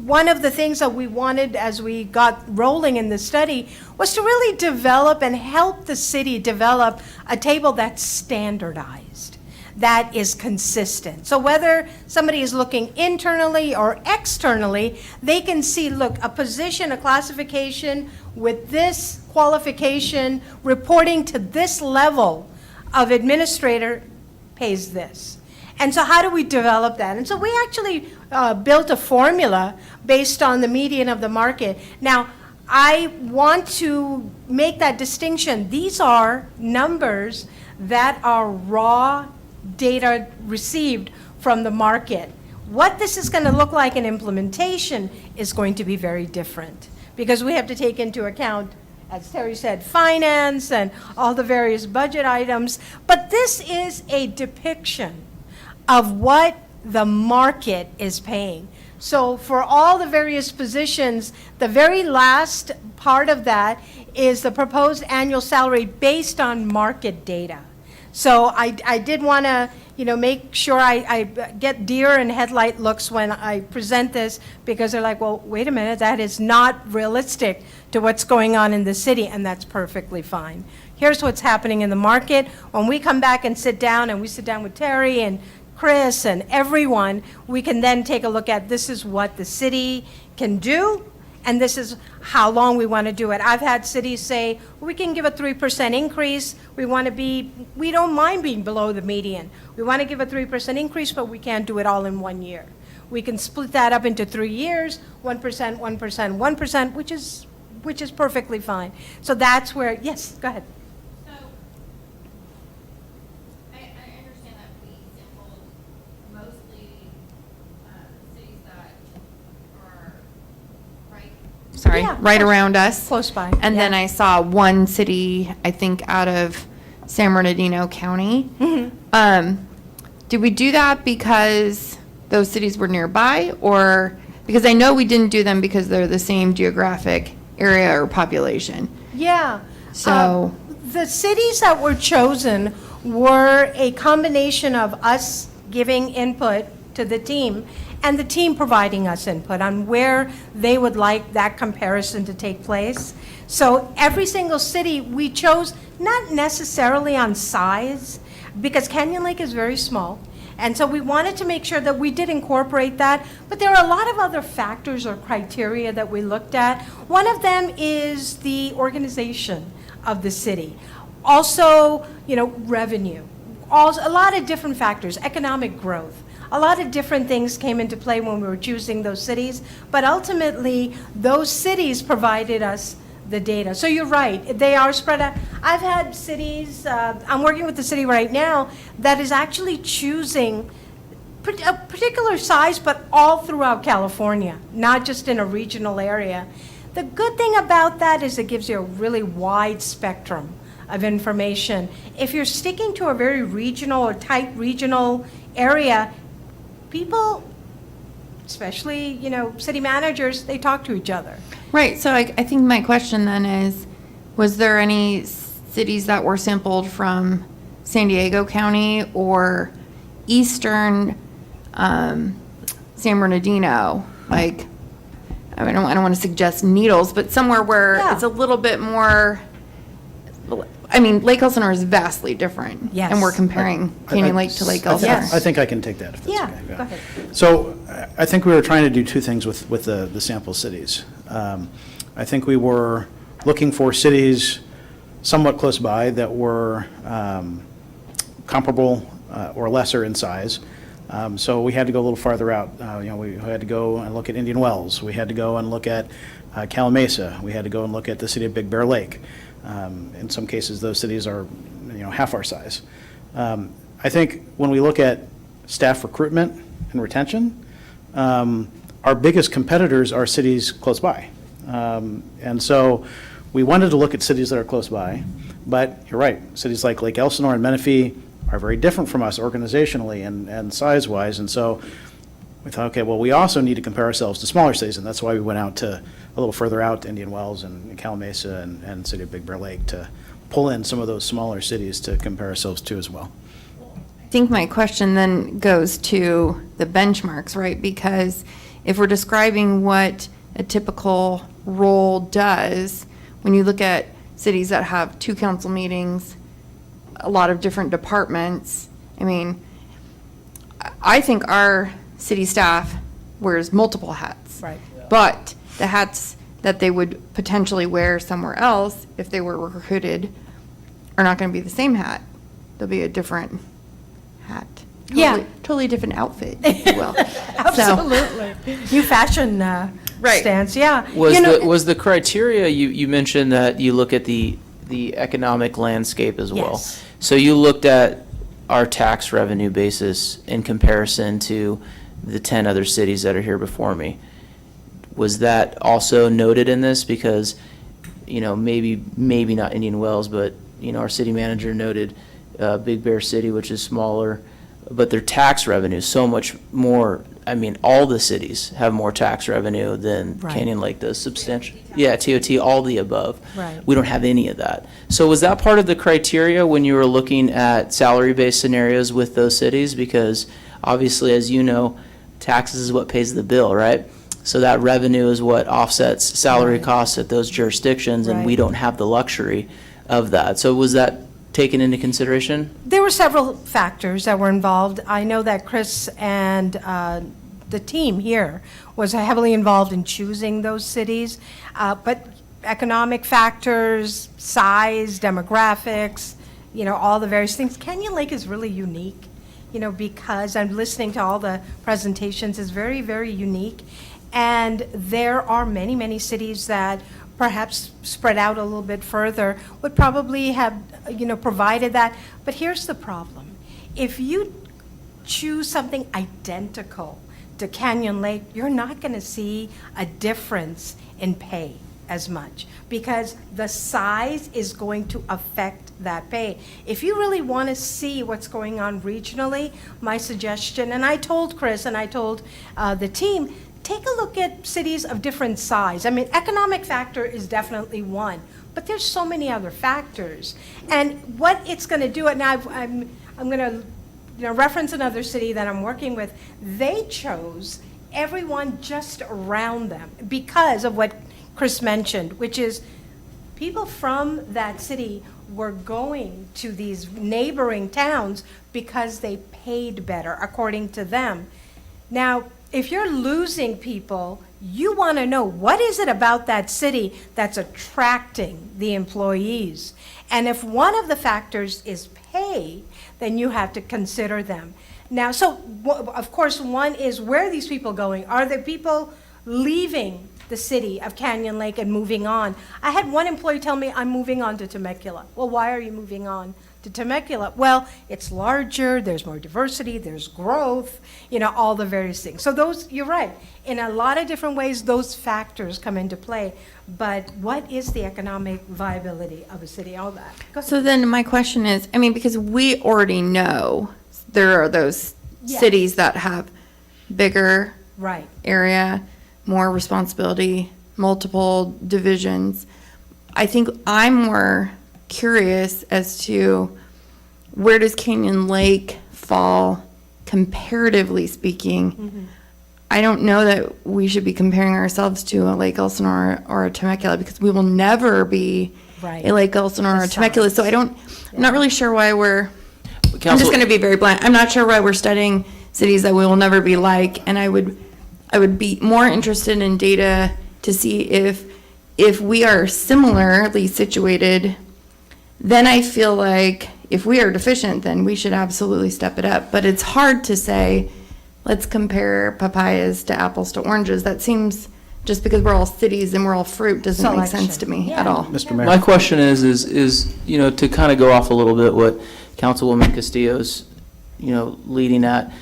one of the things that we wanted as we got rolling in the study was to really develop and help the city develop a table that's standardized, that is consistent. So whether somebody is looking internally or externally, they can see, look, a position, a classification with this qualification, reporting to this level of administrator pays this. And so how do we develop that? And so we actually built a formula based on the median of the market. Now, I want to make that distinction. These are numbers that are raw data received from the market. What this is going to look like in implementation is going to be very different, because we have to take into account, as Terry said, finance and all the various budget items. But this is a depiction of what the market is paying. So for all the various positions, the very last part of that is the proposed annual salary based on market data. So I did want to, make sure I get deer in headlight looks when I present this, because they're like, well, wait a minute, that is not realistic to what's going on in the city, and that's perfectly fine. Here's what's happening in the market. When we come back and sit down, and we sit down with Terry and Chris and everyone, we can then take a look at, this is what the city can do, and this is how long we want to do it. I've had cities say, we can give a 3% increase. We don't mind being below the median. We want to give a 3% increase, but we can't do it all in 1 year. We can split that up into 3 years, 1%, 1%, 1%, which is perfectly fine. So that's where, yes, go ahead. Sorry, Yeah, right close- around us. Close by. And then I saw one city, I think, out of San Bernardino County. Did we do that because those cities were nearby, or because I know we didn't do them because they're the same geographic area or population? Yeah. So- The cities that were chosen were a combination of us giving input to the team and the team providing us input on where they would like that comparison to take place. So every single city we chose, not necessarily on size, because Canyon Lake is very small. And so we wanted to make sure that we did incorporate that. But there are a lot of other factors or criteria that we looked at. One of them is the organization of the city. Also, revenue. Also, a lot of different factors, economic growth. A lot of different things came into play when we were choosing those cities. But ultimately, those cities provided us the data. So you're right, they are spread out. I've had cities, I'm working with the city right now, that is actually choosing a particular size, but all throughout California, not just in a regional area. The good thing about that is it gives you a really wide spectrum of information. If you're sticking to a very regional or tight regional area, people, especially, city managers, they talk to each other. Right, so I think my question then is, was there any cities that were sampled from San Diego County or eastern San Bernardino? Like, I don't want to suggest Needles, but somewhere where it's a little bit more, Lake Elsinore is vastly different. Yes. And we're comparing Canyon Lake to Lake Elsinore. I think I can take that if that's Yeah, okay. go ahead. So I think we were trying to do two things with the sample cities. I think we were looking for cities somewhat close by that were comparable or lesser in size. So we had to go a little farther out. We had to go and look at Indian Wells. We had to go and look at Calimesa. We had to go and look at the city of Big Bear Lake. In some cases, those cities are, half our size. I think when we look at staff recruitment and retention, our biggest competitors are cities close by. And so we wanted to look at cities that are close by, but you're right, cities like Lake Elsinore and Menifee are very different from us organizationally and size-wise. And so we thought, okay, well, we also need to compare ourselves to smaller cities, and that's why we went out to a little further out to Indian Wells and Calimesa and City of Big Bear Lake to pull in some of those smaller cities to compare ourselves to as well. I think my question then goes to the benchmarks, right? Because if we're describing what a typical role does, when you look at cities that have 2 council meetings, a lot of different departments, I think our city staff wears multiple hats. Right. But the hats that they would potentially wear somewhere else, if they were recruited, are not going to be the same hat. They'll be a different hat. Yeah. Totally different outfit, if you will. Absolutely. New fashion stance, yeah. Was the criteria, you mentioned that you look at the economic landscape as well. Yes. So you looked at our tax revenue basis in comparison to the 10 other cities that are here before me. Was that also noted in this? Because, maybe not Indian Wells, but, our city manager noted Big Bear City, which is smaller, but their tax revenue is so much more. I mean, all the cities have more tax revenue than Right. Canyon Lake does, substantial. Yeah, TOT, all the above. Right. We don't have any of that. So was that part of the criteria when you were looking at salary-based scenarios with those cities? Because obviously, as you know, taxes is what pays the bill, right? So that revenue is what offsets salary costs at those jurisdictions, and we Right. don't have the luxury of that. So was that taken into consideration? There were several factors that were involved. I know that Chris and the team here was heavily involved in choosing those cities, but economic factors, size, demographics, all the various things. Canyon Lake is really unique, because I'm listening to all the presentations, is very, very unique. And there are many, many cities that perhaps spread out a little bit further would probably have, provided that. But here's the problem. If you choose something identical to Canyon Lake, you're not going to see a difference in pay as much because the size is going to affect that pay. If you really want to see what's going on regionally, my suggestion, and I told Chris and I told the team, take a look at cities of different size. I mean, economic factor is definitely one, but there's so many other factors. And what it's going to do, and I'm going to reference another city that I'm working with. They chose everyone just around them because of what Chris mentioned, which is people from that city were going to these neighboring towns because they paid better, according to them. Now, if you're losing people, you want to know what is it about that city that's attracting the employees. And if one of the factors is pay, then you have to consider them. Now, so of course, one is where are these people going? Are there people leaving the city of Canyon Lake and moving on? I had one employee tell me, I'm moving on to Temecula. Well, why are you moving on to Temecula? Well, it's larger, there's more diversity, there's growth, all the various things. So those, you're right. In a lot of different ways, those factors come into play. But what is the economic viability of a city? All that. Go ahead. So then my question is, because we already know there are those Yes. cities that have bigger Right. area, more responsibility, multiple divisions. I think I'm more curious as to where does Canyon Lake fall comparatively speaking. I don't know that we should be comparing ourselves to a Lake Elsinore or a Temecula because we will never be Right. a Lake Elsinore or a Temecula. So I'm not really sure why I'm just Council- going to be very blunt. I'm not sure why we're studying cities that we will never be like, and I would be more interested in data to see if we are similarly situated. Then I feel like if we are deficient, then we should absolutely step it up. But it's hard to say, let's compare papayas to apples to oranges. That seems, just because we're all cities and we're all fruit, doesn't make sense to me at all. Mr. Mayor. My question is to kind of go off a little bit what Councilwoman Castillo's, leading at,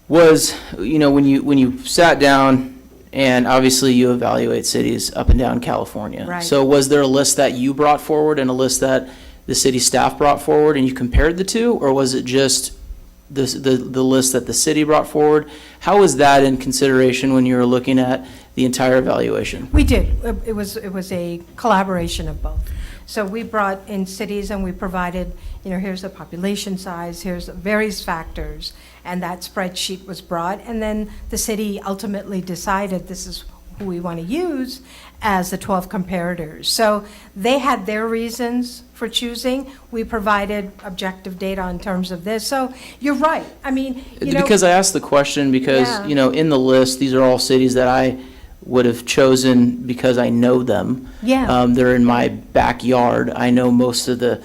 was, when you sat down and obviously you evaluate cities up and down California. Right. So was there a list that you brought forward and a list that the city staff brought forward and you compared the two? Or was it just the list that the city brought forward? How was that in consideration when you were looking at the entire evaluation? We did. It was a collaboration of both. So we brought in cities and we provided, here's the population size, here's the various factors, and that spreadsheet was brought. And then the city ultimately decided this is who we want to use as the 12 comparators. So they had their reasons for choosing. We provided objective data in terms of this. So you're right. I mean, you know. Because I asked the question because, Yeah. you know, in the list, these are all cities that I would have chosen because I know them. Yeah. They're in my backyard. I know most of the,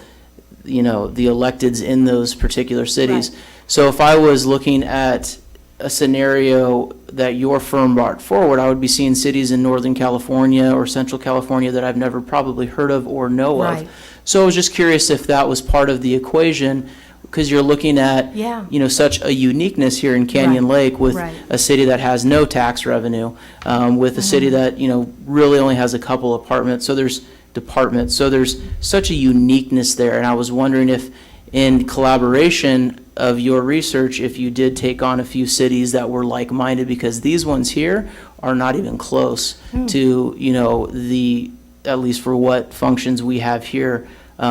you know, the electeds in those particular cities. Right. So if I was looking at a scenario that your firm brought forward, I would be seeing cities in Northern California or Central California that I've never probably heard of or know Right. of. So I was just curious if that was part of the equation, because you're looking at, Yeah. you know, such a uniqueness here in Canyon Right. Lake with Right. a city that has no tax revenue, with a city that, you know, really only has a couple apartments, so there's departments, so there's such a uniqueness there, and I was wondering if, in collaboration of your research, if you did take on a few cities that were like-minded, because these ones here are not even close to, you know, the, at least for what functions we have here.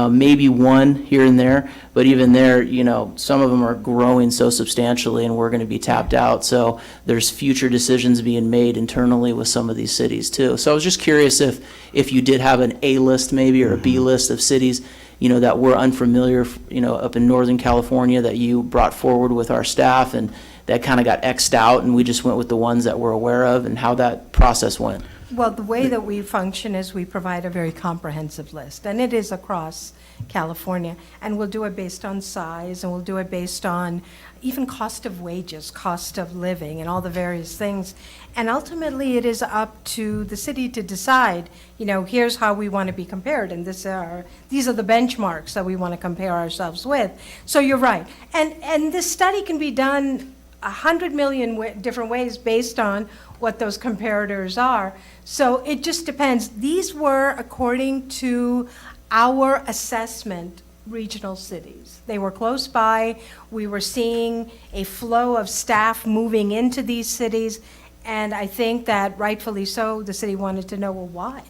Maybe one here and there, but even there, you know, some of them are growing so substantially and we're going to be tapped out. So there's future decisions being made internally with some of these cities too. So I was just curious if you did have an A list maybe or a B list of cities, you know, that were unfamiliar, you know, up in Northern California that you brought forward with our staff and that kind of got X'd out and we just went with the ones that we're aware of and how that process went. Well, the way that we function is we provide a very comprehensive list, and it is across California. And we'll do it based on size, and we'll do it based on even cost of wages, cost of living, and all the various things. And ultimately, it is up to the city to decide, you know, here's how we want to be compared, and these are the benchmarks that we want to compare ourselves with. So you're right. And this study can be done 100 million different ways based on what those comparators are. So it just depends. These were according to our assessment regional cities. They were close by. We were seeing a flow of staff moving into these cities. And I think that rightfully so, the city wanted to know, well, why?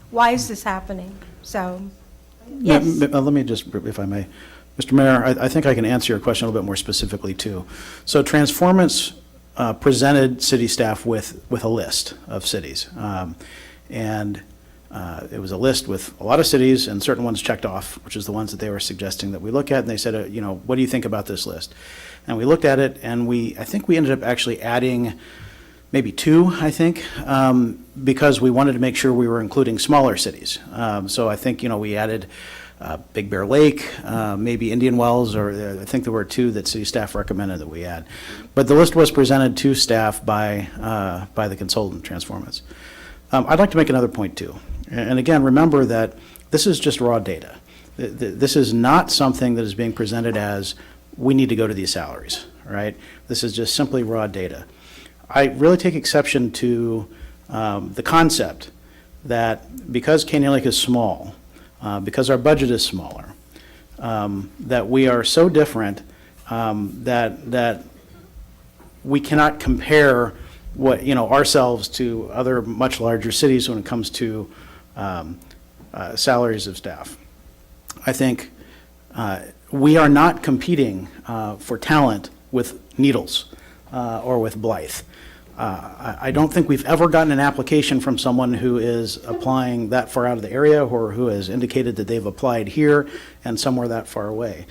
Why is this happening? So, yes. Let me just, if I may. Mr. Mayor, I think I can answer your question a little bit more specifically, too. So Transformance presented city staff with a list of cities. And it was a list with a lot of cities and certain ones checked off, which is the ones that they were suggesting that we look at. And they said, you know, what do you think about this list? And we looked at it, and I think we ended up actually adding maybe two, I think, because we wanted to make sure we were including smaller cities. So I think, you know, we added Big Bear Lake, maybe Indian Wells, or I think there were two that city staff recommended that we add. But the list was presented to staff by the consultant, Transformance. I'd like to make another point, too. And again, remember that this is just raw data. This is not something that is being presented as, we need to go to these salaries, right? This is just simply raw data. I really take exception to the concept that because Canyon Lake is small, because our budget is smaller, that we are so different that we cannot compare what, you know, ourselves to other much larger cities when it comes to salaries of staff. I think we are not competing for talent with Needles or with Blythe. I don't think we've ever gotten an application from someone who is applying that far out of the area or who has indicated that they've applied here and somewhere that far away.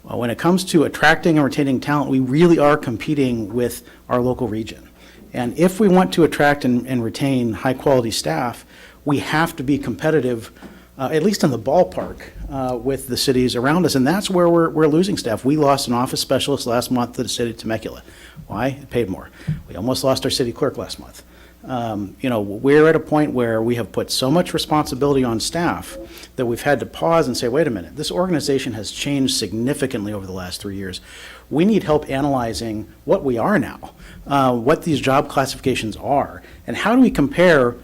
When it comes to attracting and retaining talent, we really are competing with our local region. And if we want to attract and retain high-quality staff, we have to be competitive, at least in the ballpark, with the cities around us. And that's where we're losing staff. We lost an office specialist last month to the city of Temecula. Why? It paid more. We almost lost our city clerk last month. You know, we're at a point where we have put so much responsibility on staff that we've had to pause and say, wait a minute, this organization has changed significantly over the last 3 years. We need help analyzing what we are now, what these job classifications are, and how do we compare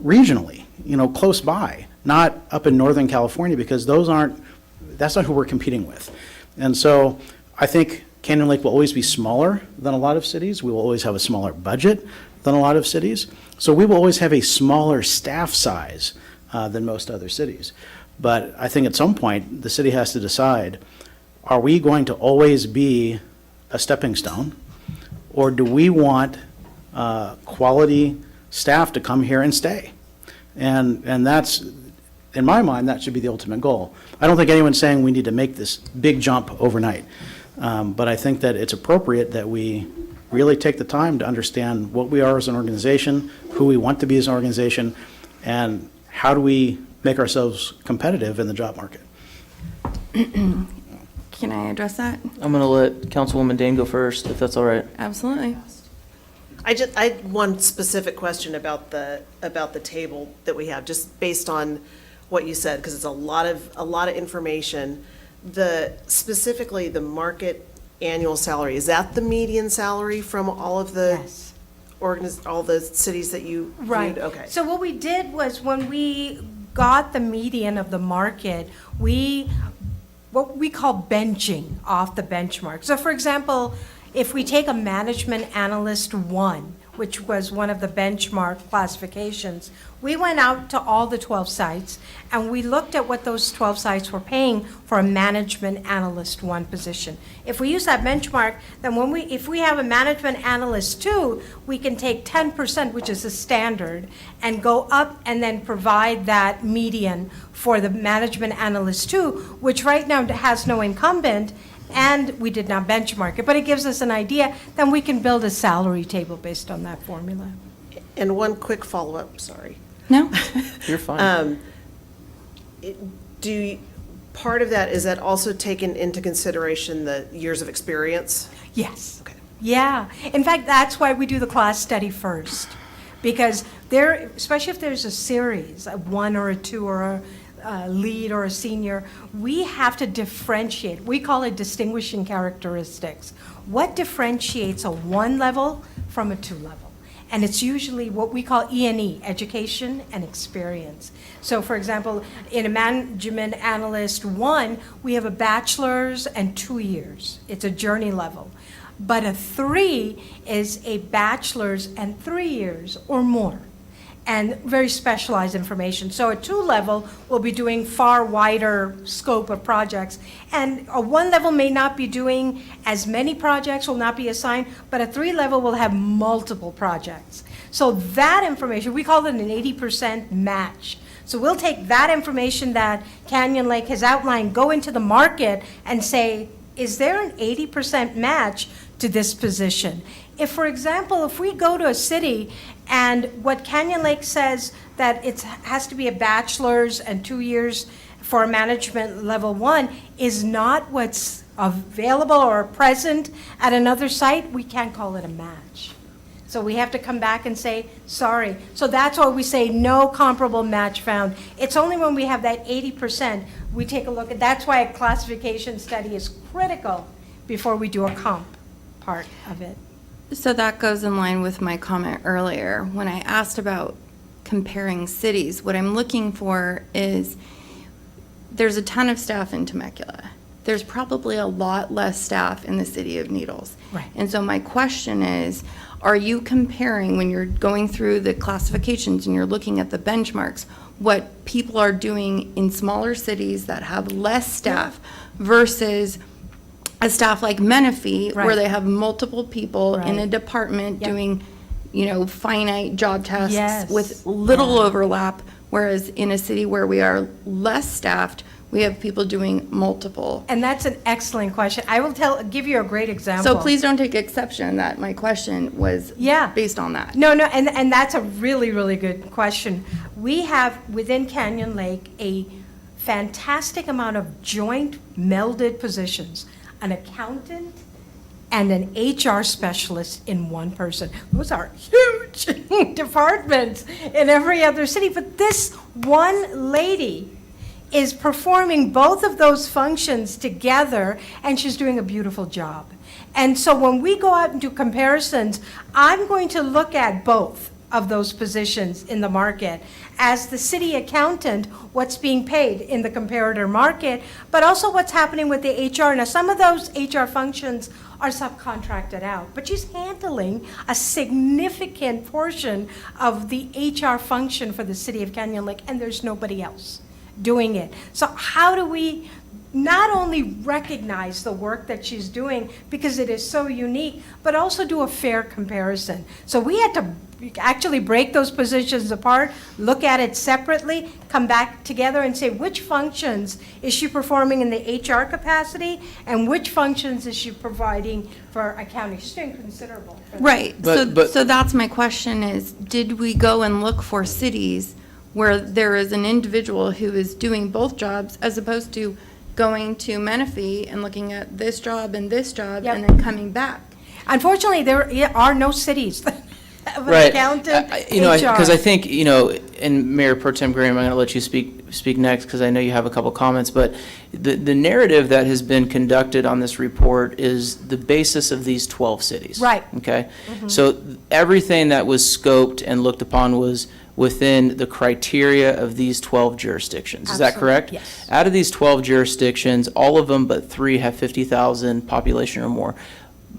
regionally, you know, close by, not up in Northern California, because that's not who we're competing with. And so I think Canyon Lake will always be smaller than a lot of cities. We will always have a smaller budget than a lot of cities. So we will always have a smaller staff size than most other cities. But I think at some point, the city has to decide, are we going to always be a stepping stone? Or do we want quality staff to come here and stay. And that's, in my mind, that should be the ultimate goal. I don't think anyone's saying we need to make this big jump overnight. But I think that it's appropriate that we really take the time to understand what we are as an organization, who we want to be as an organization, and how do we make ourselves competitive in the job market. Can I address that? I'm going to let Councilwoman Dane go first, if that's all right. Absolutely. I had one specific question about the table that we have, just based on what you said, because it's a lot of information. Specifically the market annual salary, is that the median salary from all of the all the cities that you viewed? Right. Okay. So what we did was, when we got the median of the market, what we call benching off the benchmark. So for example, if we take a management analyst 1, which was one of the benchmark classifications, we went out to all the 12 sites and we looked at what those 12 sites were paying for a management analyst 1 position. If we use that benchmark, then if we have a management analyst 2, we can take 10%, which is the standard, and go up and then provide that median for the management analyst 2, which right now has no incumbent, and we did not benchmark it, but it gives us an idea. Then we can build a salary table based on that formula. And one quick follow-up, sorry. No. You're fine. Part of that, is that also taken into consideration the years of experience? Yes. Okay. Yeah. In fact, that's why we do the class study first, because especially if there's a series, a 1 or a 2 or a lead or a senior, we have to differentiate. We call it distinguishing characteristics. What differentiates a 1 level from a 2 level? And it's usually what we call E&E, education and experience. So for example, in a management analyst 1, we have a bachelor's and 2 years. It's a journey level. But a 3 is a bachelor's and 3 years or more, and very specialized information. So a 2 level will be doing far wider scope of projects, and a 1 level may not be doing as many projects, will not be assigned, but a 3 level will have multiple projects. So that information, we call it an 80% match. So we'll take that information that Canyon Lake has outlined, go into the market and say, is there an 80% match to this position? If, for example, if we go to a city and what Canyon Lake says that it has to be a bachelor's and 2 years for a management level 1 is not what's available or present at another site, we can't call it a match. So we have to come back and say, sorry. So that's why we say no comparable match found. It's only when we have that 80%, we take a look at, that's why a classification study is critical before we do a comp part of it. So that goes in line with my comment earlier. When I asked about comparing cities, what I'm looking for is, there's a ton of staff in Temecula. There's probably a lot less staff in the city of Needles. Right. And so my question is, are you comparing, when you're going through the classifications and you're looking at the benchmarks, what people are doing in smaller cities that have less staff versus a staff like Menifee, Right. where they have multiple people in a Right. department Yep. doing, finite job tasks Yes. with little overlap, whereas in a city where we are less staffed, we have people doing multiple. And that's an excellent question. I will give you a great example. So please don't take exception that my question was based on that. No, and that's a really, really good question. We have within Canyon Lake a fantastic amount of joint melded positions, an accountant and an HR specialist in one person. Those are huge departments in every other city, but this one lady is performing both of those functions together, and she's doing a beautiful job. And so when we go out and do comparisons, I'm going to look at both of those positions in the market. As the city accountant, what's being paid in the comparator market, but also what's happening with the HR. Now, some of those HR functions are subcontracted out, but she's handling a significant portion of the HR function for the city of Canyon Lake, and there's nobody else doing it. So how do we not only recognize the work that she's doing because it is so unique, but also do a fair comparison? So we had to actually break those positions apart, look at it separately, come back together and say, which functions is she performing in the HR capacity, and which functions is she providing for accounting? She's doing considerable. Right, But- so that's my question is, did we go and look for cities where there is an individual who is doing both jobs as opposed to going to Menifee and looking at this job and Yep. then coming back? Unfortunately, there are no cities of an Right. accountant, Because I HR. think, and Mayor Pro Tem Graham, I'm going to let you speak next because I know you have a couple comments, but the narrative that has been conducted on this report is the basis of these 12 cities. Right. Okay? So everything that was scoped and looked upon was within the criteria of these 12 jurisdictions. Is that Absolutely, correct? yes. Out of these 12 jurisdictions, all of them but 3 have 50,000 population or more.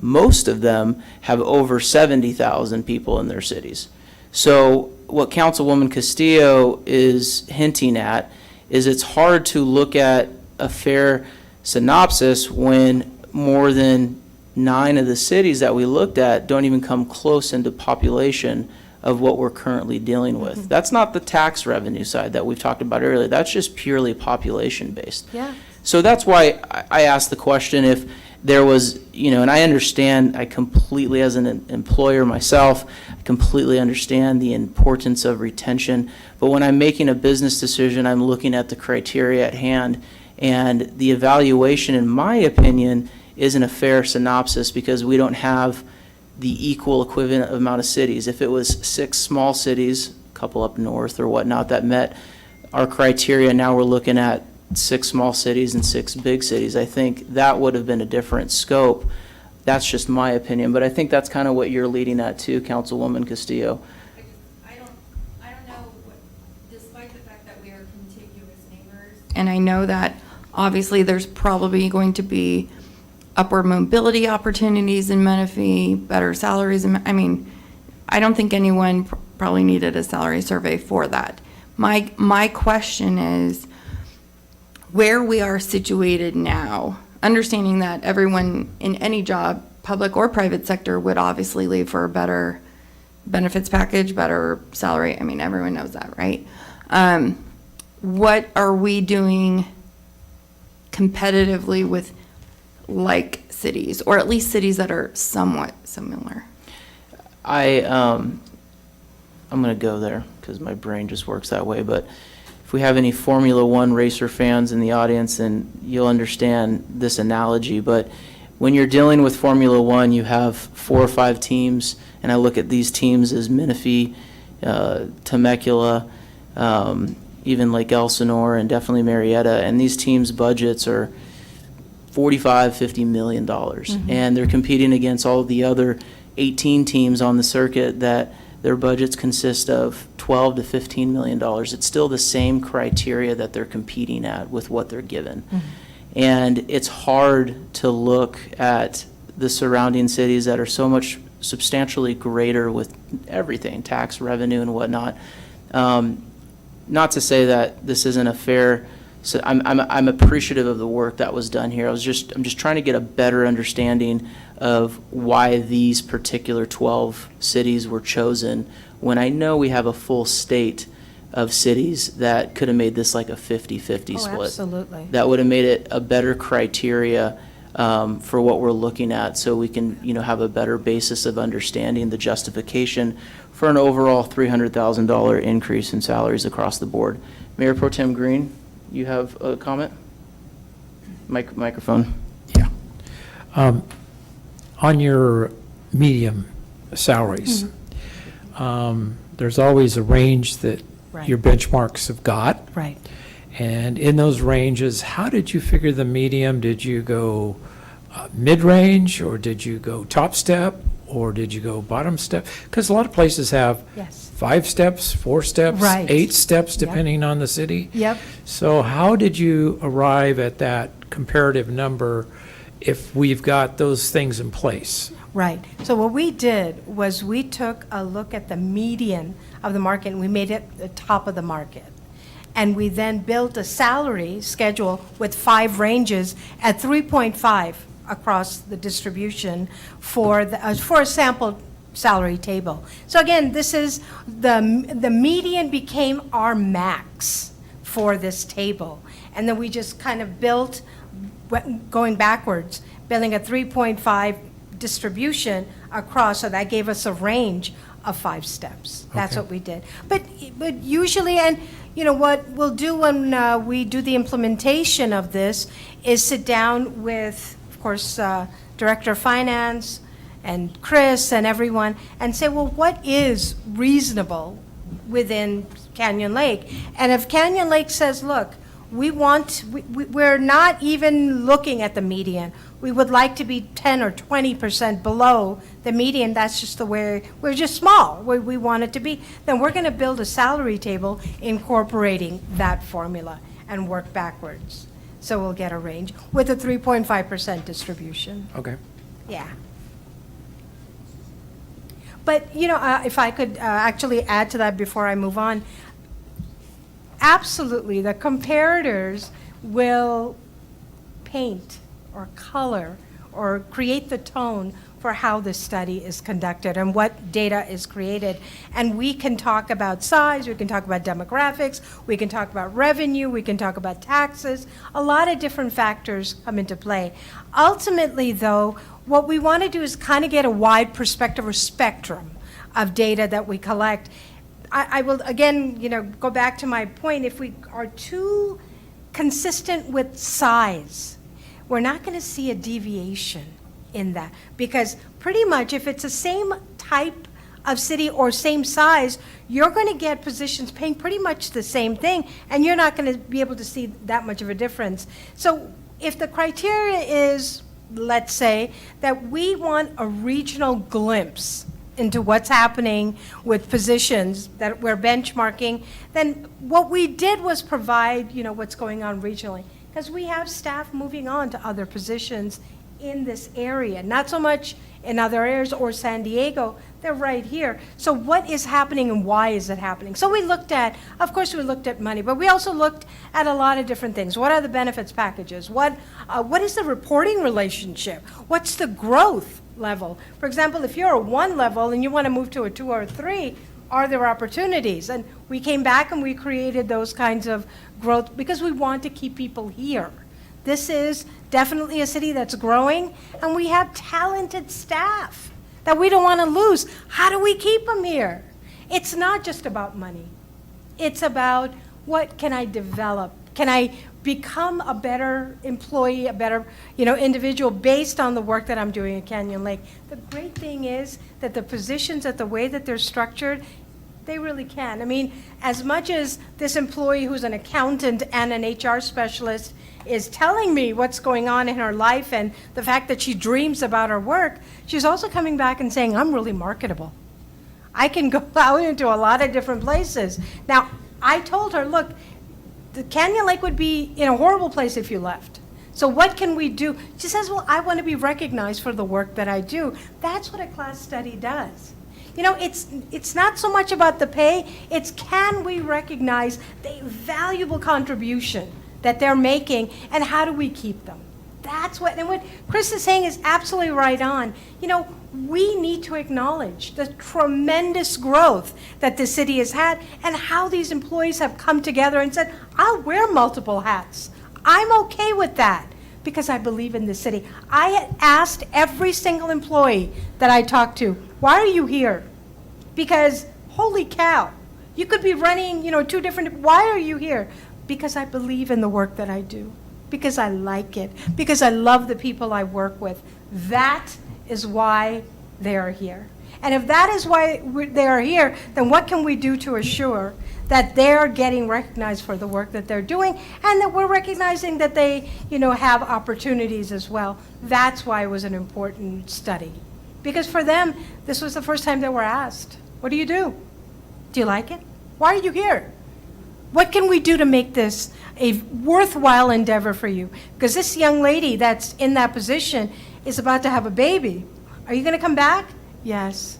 Most of them have over 70,000 people in their cities. So what Councilwoman Castillo is hinting at is it's hard to look at a fair synopsis when more than 9 of the cities that we looked at don't even come close into population of what we're currently dealing with. That's not the tax revenue side that we've talked about earlier. That's just purely population-based. Yeah. So that's why I asked the question if there was, and I understand, I completely, as an employer myself, I completely understand the importance of retention. But when I'm making a business decision, I'm looking at the criteria at hand. And the evaluation, in my opinion, isn't a fair synopsis because we don't have the equal equivalent amount of cities. If it was 6 small cities, a couple up north or whatnot, that met our criteria, now we're looking at 6 small cities and 6 big cities. I think that would have been a different scope. That's just my opinion, but I think that's kind of what you're leading at too, Councilwoman Castillo. I don't know, despite the fact that we are contiguous neighbors. And I know that obviously there's probably going to be upward mobility opportunities in Menifee, better salaries. I don't think anyone probably needed a salary survey for that. My question is, where we are situated now, understanding that everyone in any job, public or private sector, would obviously leave for a better benefits package, better salary. Everyone knows that, right? What are we doing competitively with like cities, or at least cities that are somewhat similar? I'm going to go there because my brain just works that way, but if we have any Formula One racer fans in the audience, then you'll understand this analogy. But when you're dealing with Formula One, you have 4 or 5 teams, and I look at these teams as Menifee, Temecula, even Lake Elsinore, and definitely Marietta, and these teams' budgets are $45–50 million. And they're competing against all of the other 18 teams on the circuit that their budgets consist of $12 to $15 million. It's still the same criteria that they're competing at with what they're given. And it's hard to look at the surrounding cities that are so much substantially greater with everything, tax revenue and whatnot. Not to say that this isn't a fair, so I'm appreciative of the work that was done here. I'm just trying to get a better understanding of why these particular 12 cities were chosen when I know we have a full state of cities that could have made this like a 50-50 split. Absolutely. That would have made it a better criteria for what we're looking at, so we can, have a better basis of understanding the justification for an overall $300,000 increase in salaries across the board. Mayor Pro Tem Green, you have a comment? Microphone. On your medium salaries, there's always a range that Right. your benchmarks have got. Right. And in those ranges, how did you figure the medium? Did you go mid-range, or did you go top step, or did you go bottom step? Because a lot of places have Yes. 5 steps, 4 steps, Right. 8 steps, Yep. depending on the city. Yep. So how did you arrive at that comparative number if we've got those things in place? Right. So what we did was we took a look at the median of the market, and we made it the top of the market. And we then built a salary schedule with 5 ranges at 3.5 across the distribution for a sample salary table. So again, this is, the median became our max for this table. And then we just kind of built, going backwards, building a 3.5 distribution across, so that gave us a range of 5 steps. That's Okay. what we did. But usually, and you know, what we'll do when we do the implementation of this is sit down with, of course, Director of Finance and Chris and everyone, and say, well, what is reasonable within Canyon Lake? And if Canyon Lake says, look, we're not even looking at the median. We would like to be 10 or 20% below the median. That's just the way, we're just small, where we want it to be. Then we're going to build a salary table incorporating that formula and work backwards. So we'll get a range with a 3.5% distribution. Okay. Yeah. But, you know, if I could actually add to that before I move on, absolutely, the comparators will paint or color or create the tone for how this study is conducted and what data is created. And we can talk about size, we can talk about demographics, we can talk about revenue, we can talk about taxes. A lot of different factors come into play. Ultimately, though, what we want to do is kind of get a wide perspective or spectrum of data that we collect. I will, again, you know, go back to my point. If we are too consistent with size, we're not going to see a deviation in that. Because pretty much if it's the same type of city or same size, you're going to get positions paying pretty much the same thing, and you're not going to be able to see that much of a difference. So if the criteria is, let's say, that we want a regional glimpse into what's happening with positions that we're benchmarking, then what we did was provide, you know, what's going on regionally. Because we have staff moving on to other positions in this area, not so much in other areas or San Diego, they're right here. So what is happening and why is it happening? So we looked at, of course we looked at money, but we also looked at a lot of different things. What are the benefits packages? What is the reporting relationship? What's the growth level? For example, if you're a 1 level and you want to move to a 2 or a 3, are there opportunities? And we came back and we created those kinds of growth because we want to keep people here. This is definitely a city that's growing, and we have talented staff that we don't want to lose. How do we keep them here? It's not just about money. It's about what can I develop? Can I become a better employee, a better, you know, individual based on the work that I'm doing at Canyon Lake? The great thing is that the positions, at the way that they're structured, they really can. I mean, as much as this employee who's an accountant and an HR specialist is telling me what's going on in her life and the fact that she dreams about her work, she's also coming back and saying, I'm really marketable. I can go out into a lot of different places. Now, I told her, look, the Canyon Lake would be in a horrible place if you left. So what can we do? She says, well, I want to be recognized for the work that I do. That's what a class study does. You know, it's not so much about the pay, it's can we recognize the valuable contribution that they're making, and how do we keep them? That's what, and what Chris is saying is absolutely right on. You know, we need to acknowledge the tremendous growth that the city has had and how these employees have come together and said, I'll wear multiple hats. I'm okay with that because I believe in the city. I had asked every single employee that I talked to, why are you here? Because, holy cow, you could be running, you know, 2 different, why are you here? Because I believe in the work that I do, because I like it, because I love the people I work with. That is why they are here. And if that is why they are here, then what can we do to assure that they're getting recognized for the work that they're doing, and that we're recognizing that they, you know, have opportunities as well? That's why it was an important study. Because for them, this was the first time they were asked, what do you do? Do you like it? Why are you here? What can we do to make this a worthwhile endeavor for you? Because this young lady that's in that position is about to have a baby. Are you going to come back? Yes.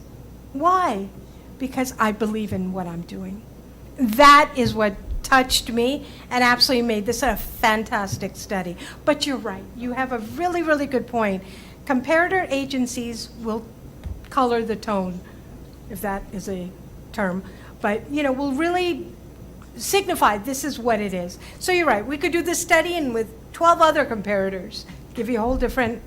Why? Because I believe in what I'm doing. That is what touched me and absolutely made this a fantastic study. But you're right. You have a really, really good point. Comparator agencies will color the tone if that is a term, but, will really signify this is what it is. So you're right, we could do this study and with 12 other comparators, give you a whole different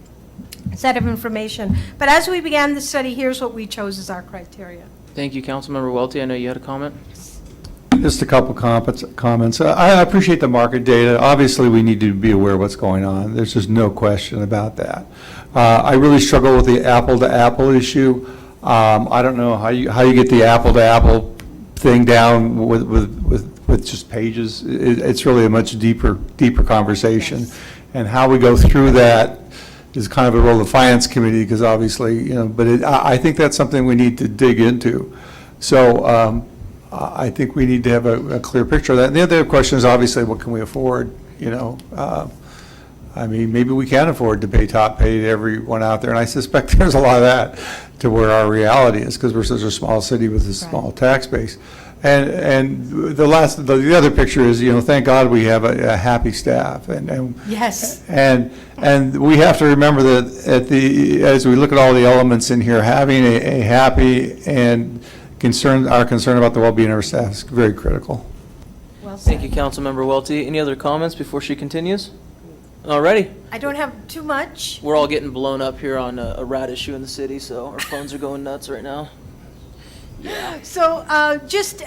set of information. But as we began the study, here's what we chose as our criteria. Thank you, Councilmember Welty. I know you had a comment. Just a couple comments. I appreciate the market data. Obviously, we need to be aware of what's going on. There's just no question about that. I really struggle with the apple-to-apple issue. I don't know how you get the apple-to-apple thing down with just pages. It's really a much deeper conversation. And how we go through that is kind of a role of the Finance Committee, because obviously, but I think that's something we need to dig into. So I think we need to have a clear picture of that. And the other question is obviously, what can we afford? I mean, maybe we can afford to pay top pay to everyone out there, and I suspect there's a lot of that to where our reality is, because we're such a small city with a small tax base. And the other picture is, thank God we have a happy staff, and Yes. and we have to remember that as we look at all the elements in here, having a happy and our concern about the well-being of our staff is very critical. Well said. Thank you, Councilmember Welty. Any other comments before she continues? Alrighty. I don't have too much. We're all getting blown up here on a rat issue in the city, so our phones are going nuts right now. So just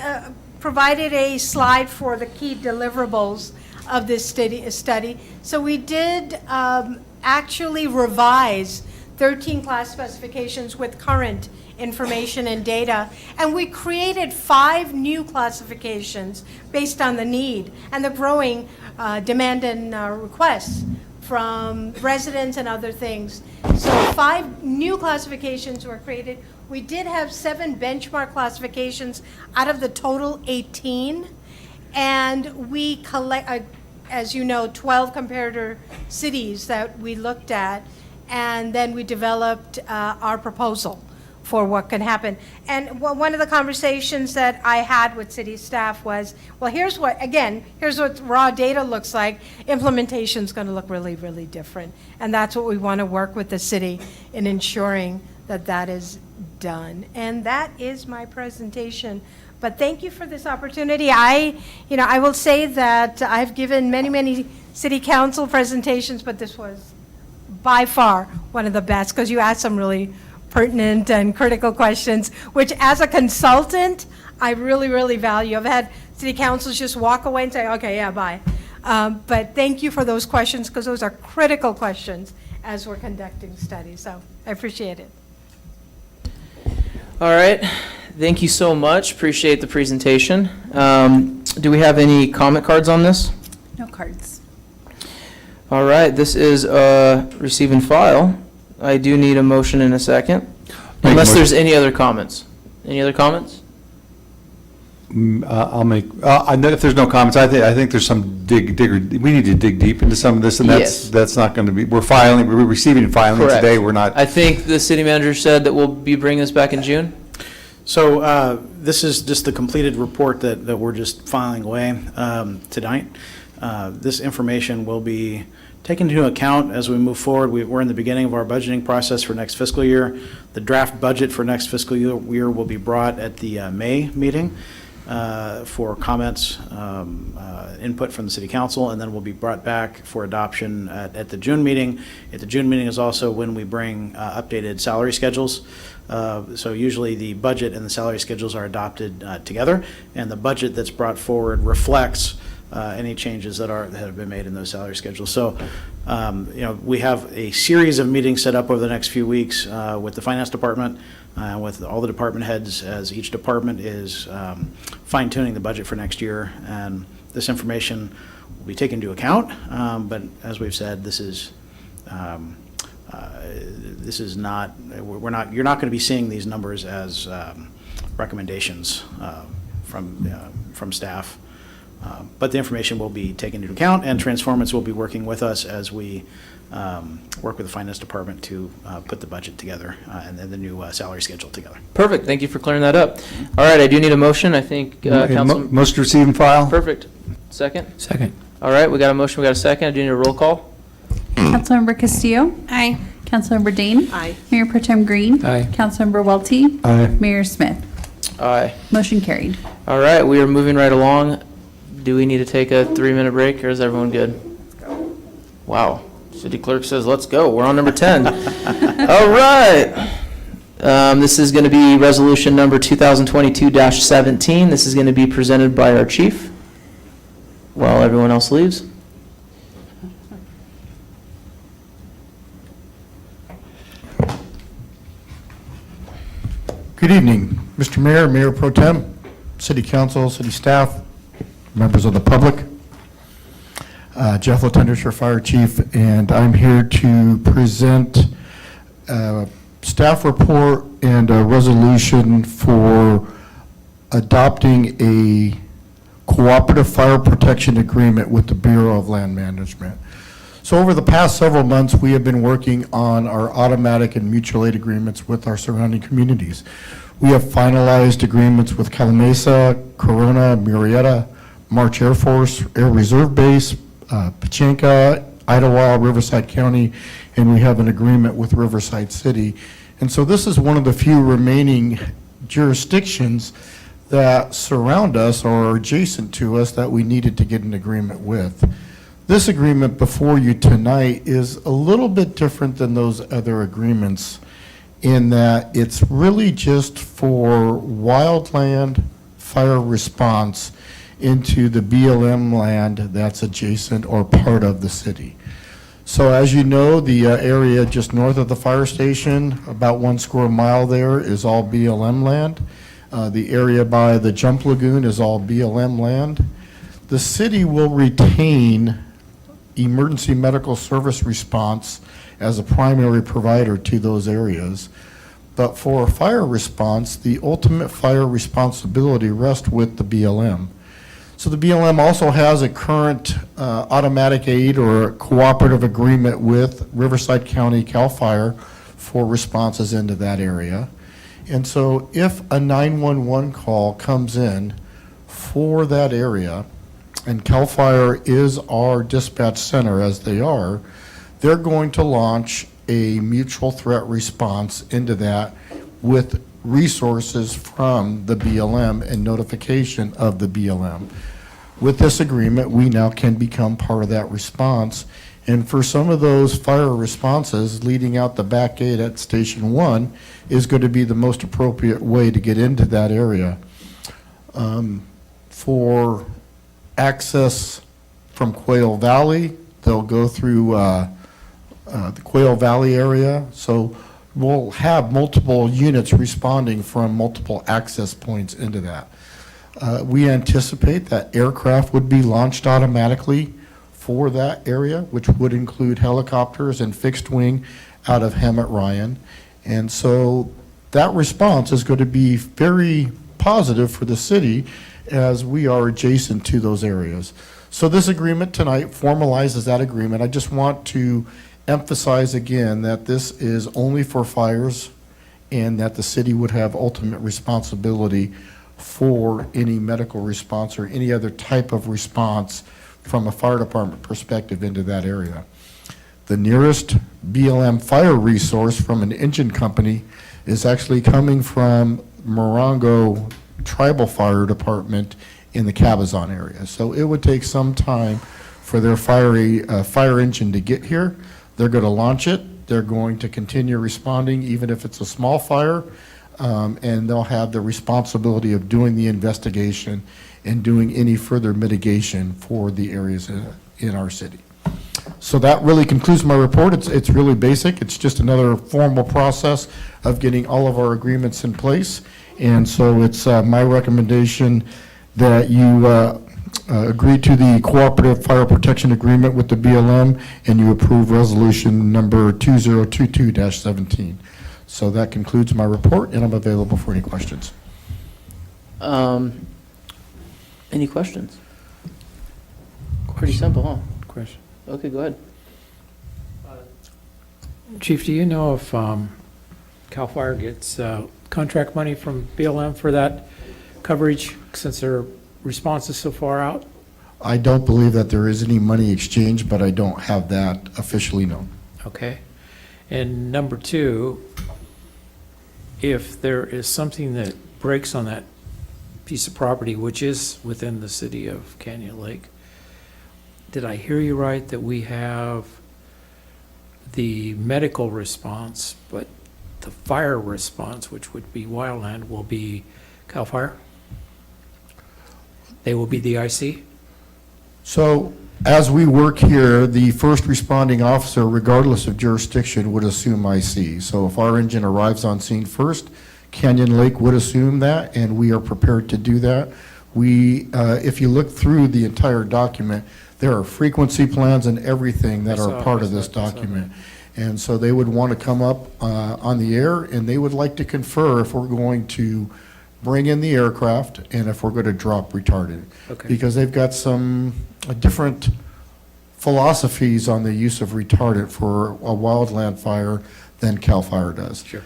provided a slide for the key deliverables of this study. So we did actually revise 13 class specifications with current information and data, and we created 5 new classifications based on the need and the growing demand and requests from residents and other things. So 5 new classifications were created. We did have 7 benchmark classifications out of the total 18, and we collect, as you know, 12 comparator cities that we looked at, and then we developed our proposal for what can happen. And one of the conversations that I had with city staff was, well, here's what raw data looks like. Implementation's going to look really, really different. And that's what we want to work with the city in ensuring that that is done. And that is my presentation. But thank you for this opportunity. I will say that I've given many, many city council presentations, but this was by far one of the best, because you asked some really pertinent and critical questions, which as a consultant, I really, really value. I've had city councils just walk away and say, okay, yeah, bye. But thank you for those questions, because those are critical questions as we're conducting studies. So I appreciate it. All right. Thank you so much. Appreciate the presentation. Do we have any comment cards on this? No cards. All right. This is receive and file. I do need a motion in a second. Unless there's any other comments. Any other comments? I'll make, if there's no comments, I think there's some we need to dig deep into some of this, and that's not going to be, we're receiving and filing Correct. today, we're not. I think the city manager said that we'll be bringing this back in June. So this is just the completed report that we're just filing away tonight. This information will be taken into account as we move forward. We're in the beginning of our budgeting process for next fiscal year. The draft budget for next fiscal year will be brought at the May meeting for comments, input from the city council, and then will be brought back for adoption at the June meeting. At the June meeting is also when we bring updated salary schedules. So usually the budget and the salary schedules are adopted together, and the budget that's brought forward reflects any changes that have been made in those salary schedules. So, we have a series of meetings set up over the next few weeks with the finance department, with all the department heads, as each department is fine-tuning the budget for next year. And this information will be taken into account. But as we've said, this is not. You're not going to be seeing these numbers as recommendations from staff. But the information will be taken into account, and Transformance will be working with us as we work with the finance department to put the budget together and then the new salary schedule together. Perfect. Thank you for clearing that up. All right, I do need a motion. I think Council. Most receive and file. Perfect. Second? Second. All right, we got a motion, we got a second. I do need a roll call. Councilmember Castillo? Aye. Councilmember Dane. Aye. Mayor Pro Tem Green. Aye. Councilmember Welty. Aye. Mayor Smith. Aye. Motion carried. All right, we are moving right along. Do we need to take a 3-minute break, or is everyone good? Wow. City clerk says, let's go. We're on number 10. All right. This is going to be resolution number 2022-17. This is going to be presented by our chief while everyone else leaves. Good evening, Mr. Mayor, Mayor Pro Tem, City Council, City staff, members of the public. Jeff Latenders, your Fire Chief, and I'm here to present a staff report and a resolution for adopting a cooperative fire protection agreement with the Bureau of Land Management. So over the past several months, we have been working on our automatic and mutual aid agreements with our surrounding communities. We have finalized agreements with Calamasa, Corona, Murrieta, March Air Force, Air Reserve Base, Pachinka, Idlewild, Riverside County, and we have an agreement with Riverside City. And so this is one of the few remaining jurisdictions that surround us or are adjacent to us that we needed to get an agreement with. This agreement before you tonight is a little bit different than those other agreements in that it's really just for wildland fire response into the BLM land that's adjacent or part of the city. So as you know, the area just north of the fire station, about 1 square mile there, is all BLM land. The area by the Jump Lagoon is all BLM land. The city will retain emergency medical service response as a primary provider to those areas. But for fire response, the ultimate fire responsibility rests with the BLM. So the BLM also has a current automatic aid or a cooperative agreement with Riverside County CAL FIRE for responses into that area. And so if a 911 call comes in for that area, and CAL FIRE is our dispatch center as they are, they're going to launch a mutual threat response into that with resources from the BLM and notification of the BLM. With this agreement, we now can become part of that response. And for some of those fire responses, leading out the back gate at Station 1 is going to be the most appropriate way to get into that area. For access from Quail Valley, they'll go through the Quail Valley area. So we'll have multiple units responding from multiple access points into that. We anticipate that aircraft would be launched automatically for that area, which would include helicopters and fixed wing out of Hemet Ryan. And so that response is going to be very positive for the city as we are adjacent to those areas. So this agreement tonight formalizes that agreement. I just want to emphasize again that this is only for fires and that the city would have ultimate responsibility for any medical response or any other type of response from a fire department perspective into that area. The nearest BLM fire resource from an engine company is actually coming from Morongo Tribal Fire Department in the Cabazon area. So it would take some time for their fire engine to get here. They're going to launch it. They're going to continue responding even if it's a small fire. And they'll have the responsibility of doing the investigation and doing any further mitigation for the areas in our city. So that really concludes my report. It's really basic. It's just another formal process of getting all of our agreements in place. And so it's my recommendation that you agree to the cooperative fire protection agreement with the BLM and you approve resolution number 2022-17. So that concludes my report, and I'm available for any questions. Any questions? Pretty simple, huh? Question. Okay, go ahead. Chief, do you know if CAL FIRE gets contract money from BLM for that coverage since their response is so far out? I don't believe that there is any money exchange, but I don't have that officially known. Okay. And number two, if there is something that breaks on that piece of property, which is within the city of Canyon Lake, did I hear you right that we have the medical response, but the fire response, which would be Wildland, will be CAL FIRE? They will be the IC? So as we work here, the first responding officer, regardless of jurisdiction, would assume IC. So if our engine arrives on scene first, Canyon Lake would assume that, and we are prepared to do that. We, if you look through the entire document, there are frequency plans and everything that are part of this document. And so they would want to come up on the air, and they would like to confer if we're going to bring in the aircraft and if we're going to drop retardant. Okay. Because they've got some different philosophies on the use of retardant for a wildland fire than CAL FIRE does. Sure.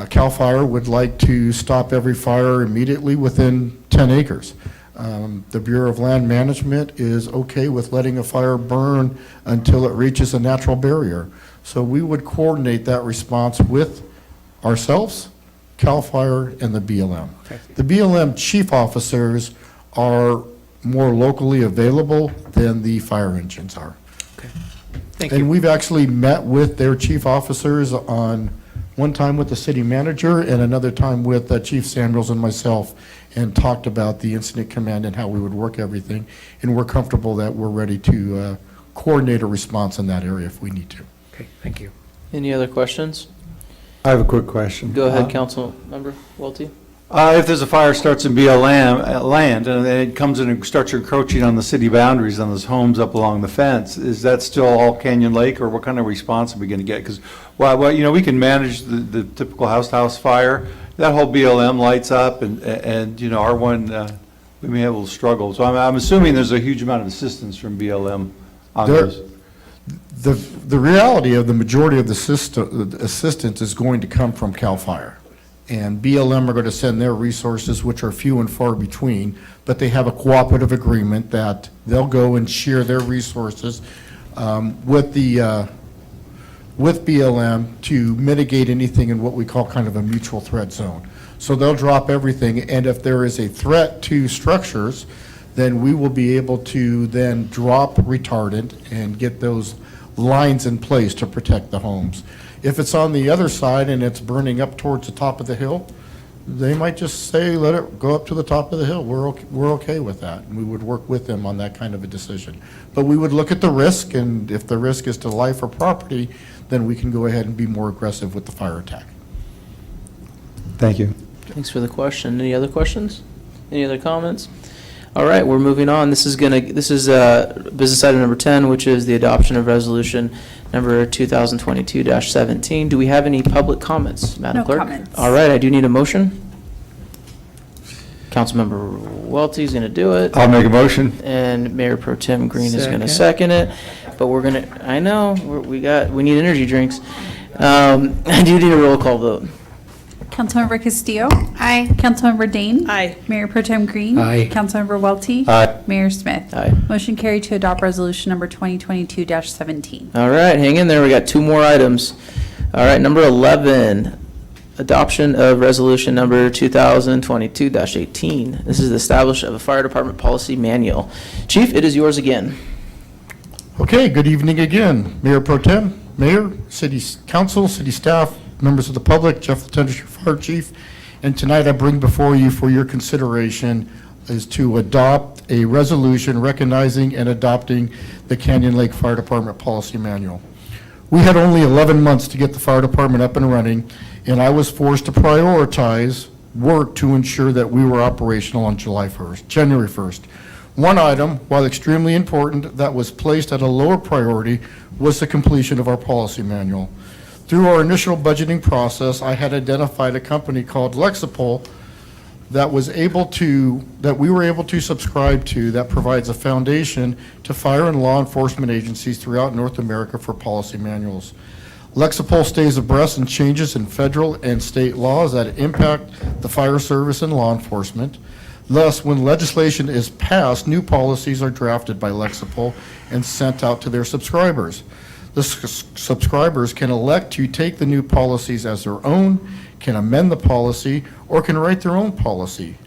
CAL FIRE would like to stop every fire immediately within 10 acres. The Bureau of Land Management is okay with letting a fire burn until it reaches a natural barrier. So we would coordinate that response with ourselves, CAL FIRE, and the BLM. Okay. The BLM chief officers are more locally available than the fire engines are. Okay. Thank And you. we've actually met with their chief officers on, one time with the city manager and another time with Chief Samuels and myself, and talked about the incident command and how we would work everything. And we're comfortable that we're ready to coordinate a response in that area if we need to. Okay, thank you. Any other questions? I have a quick question. Go ahead, Councilmember Welty. If there's a fire starts in BLM land and then it comes in and starts encroaching on the city boundaries on those homes up along the fence, is that still all Canyon Lake, or what kind of response are we going to get? Because, well, you know, we can manage the typical house-to-house fire. That whole BLM lights up, and you know, our one, we may have a little struggle. So I'm assuming there's a huge amount of assistance from BLM on There- this. The reality of the majority of the assistance is going to come from CAL FIRE. And BLM are going to send their resources, which are few and far between, but they have a cooperative agreement that they'll go and share their resources with BLM to mitigate anything in what we call kind of a mutual threat zone. So they'll drop everything, and if there is a threat to structures, then we will be able to then drop retardant and get those lines in place to protect the homes. If it's on the other side and it's burning up towards the top of the hill, they might just say, let it go up to the top of the hill. We're okay with that, and we would work with them on that kind of a decision. But we would look at the risk, and if the risk is to life or property, then we can go ahead and be more aggressive with the fire attack. Thank you. Thanks for the question. Any other questions? Any other comments? All right, we're moving on. This is business item number 10, which is the adoption of resolution number 2022-17. Do we have any public comments, Madam No Clerk? comments. All right, I do need a motion. Councilmember Welty's going to do it. I'll make a motion. And Mayor Pro Tem Green is going to second it. But we're going to, I know, we need energy drinks. I do need a roll call vote. Councilmember Castillo? Aye. Councilmember Dane? Aye. Mayor Pro Tem Green? Aye. Councilmember Welty? Aye. Mayor Smith? Aye. Motion carried to adopt resolution number 2022-17. All right, hang in there. We got two more items. All right, number 11, adoption of resolution number 2022-18. This is the establishment of a fire department policy manual. Chief, it is yours again. Okay, good evening again. Mayor Pro Tem, Mayor, City Council, City staff, members of the public, Jeff Lieutenant, your Fire Chief. And tonight I bring before you for your consideration is to adopt a resolution recognizing and adopting the Canyon Lake Fire Department Policy Manual. We had only 11 months to get the fire department up and running, and I was forced to prioritize work to ensure that we were operational on January 1st. One item, while extremely important, that was placed at a lower priority was the completion of our policy manual. Through our initial budgeting process, I had identified a company called Lexipol that we were able to subscribe to, that provides a foundation to fire and law enforcement agencies throughout North America for policy manuals. Lexipol stays abreast in changes in federal and state laws that impact the fire service and law enforcement. Thus, when legislation is passed, new policies are drafted by Lexipol and sent out to their subscribers. The subscribers can elect to take the new policies as their own, can amend the policy, or can write their own policy.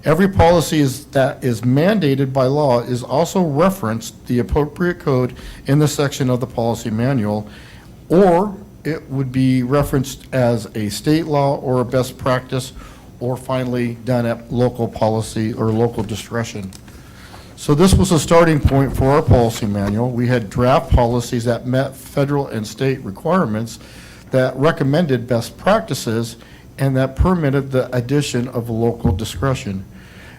Every policy that is mandated by law is also referenced the appropriate code in the section of the policy manual, or it would be referenced as a state law or a best practice, or finally done at local policy or local discretion. So this was a starting point for our policy manual. We had draft policies that met federal and state requirements that recommended best practices and that permitted the addition of local discretion.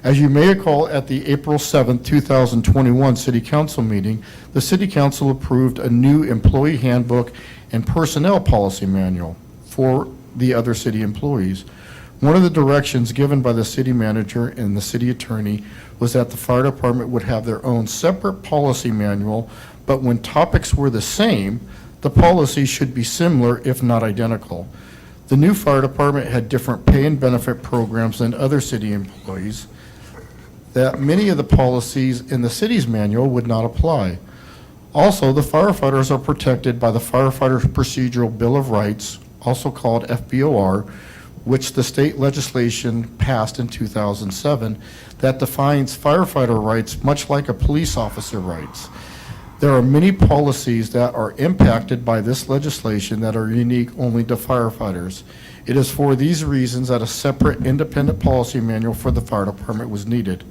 As you may recall, at the April 7th, 2021 City Council meeting, the City Council approved a new employee handbook and personnel policy manual for the other city employees. One of the directions given by the city manager and the city attorney was that the fire department would have their own separate policy manual, but when topics were the same, the policy should be similar if not identical. The new fire department had different pay and benefit programs than other city employees, that many of the policies in the city's manual would not apply. Also, the firefighters are protected by the Firefighters Procedural Bill of Rights, also called FBOR, which the state legislation passed in 2007 that defines firefighter rights much like a police officer rights. There are many policies that are impacted by this legislation that are unique only to firefighters. It is for these reasons that a separate independent policy manual for the fire department was needed.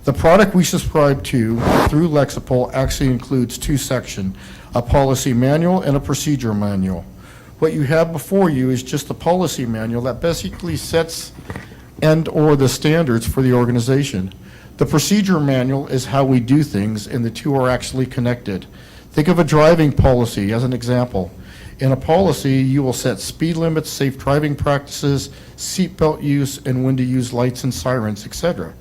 The product we subscribe to through Lexipol actually includes two sections, a policy manual and a procedure manual. What you have before you is just a policy manual that basically sets and/or the standards for the organization. The procedure manual is how we do things, and the two are actually connected. Think of a driving policy as an example. In a policy, you will set speed limits, safe driving practices, seatbelt use, and when to use lights and sirens, etc.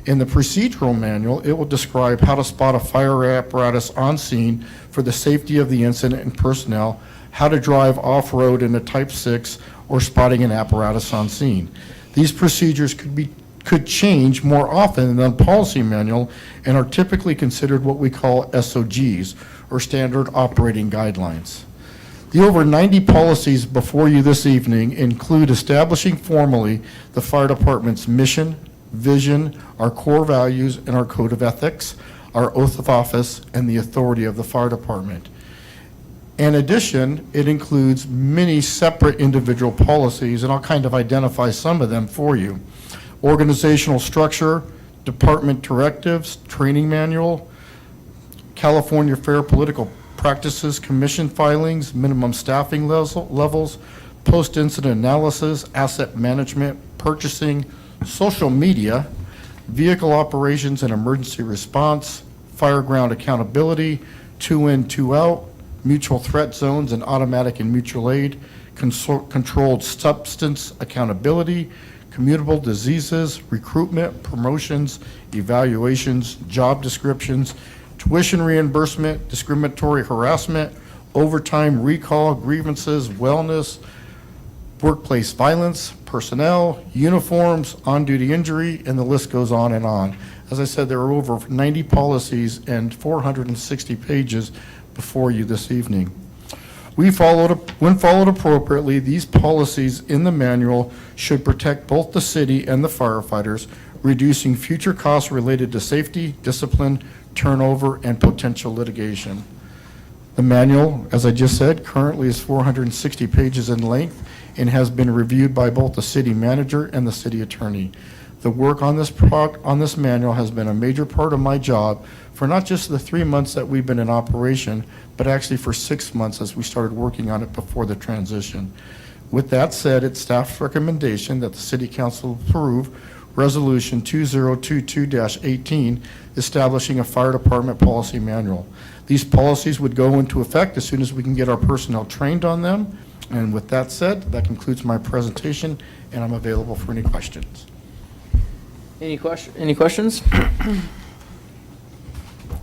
In the procedural manual, it will describe how to spot a fire apparatus on scene for the safety of the incident and personnel, how to drive off-road in a Type 6, or spotting an apparatus on scene. These procedures could change more often than the policy manual and are typically considered what we call SOGs, or Standard Operating Guidelines. The over 90 policies before you this evening include establishing formally the fire department's mission, vision, our core values, and our code of ethics, our oath of office, and the authority of the fire department. In addition, it includes many separate individual policies, and I'll kind of identify some of them for you. Organizational structure, department directives, training manual, California Fair Political Practices Commission filings, minimum staffing levels, post-incident analysis, asset management, purchasing, social media, vehicle operations and emergency response, fire ground accountability, two in, two out, mutual threat zones and automatic and mutual aid, controlled substance accountability, communicable diseases, recruitment, promotions, evaluations, job descriptions, tuition reimbursement, discriminatory harassment, overtime recall, grievances, wellness, workplace violence, personnel, uniforms, on-duty injury, and the list goes on and on. As I said, there are over 90 policies and 460 pages before you this evening. When followed appropriately, these policies in the manual should protect both the city and the firefighters, reducing future costs related to safety, discipline, turnover, and potential litigation. The manual, as I just said, currently is 460 pages in length and has been reviewed by both the city manager and the city attorney. The work on this manual has been a major part of my job for not just the 3 months that we've been in operation, but actually for 6 months as we started working on it before the transition. With that said, it's staff's recommendation that the City Council approve Resolution 2022-18 establishing a fire department policy manual. These policies would go into effect as soon as we can get our personnel trained on them. And with that said, that concludes my presentation, and I'm available for any questions. Any questions?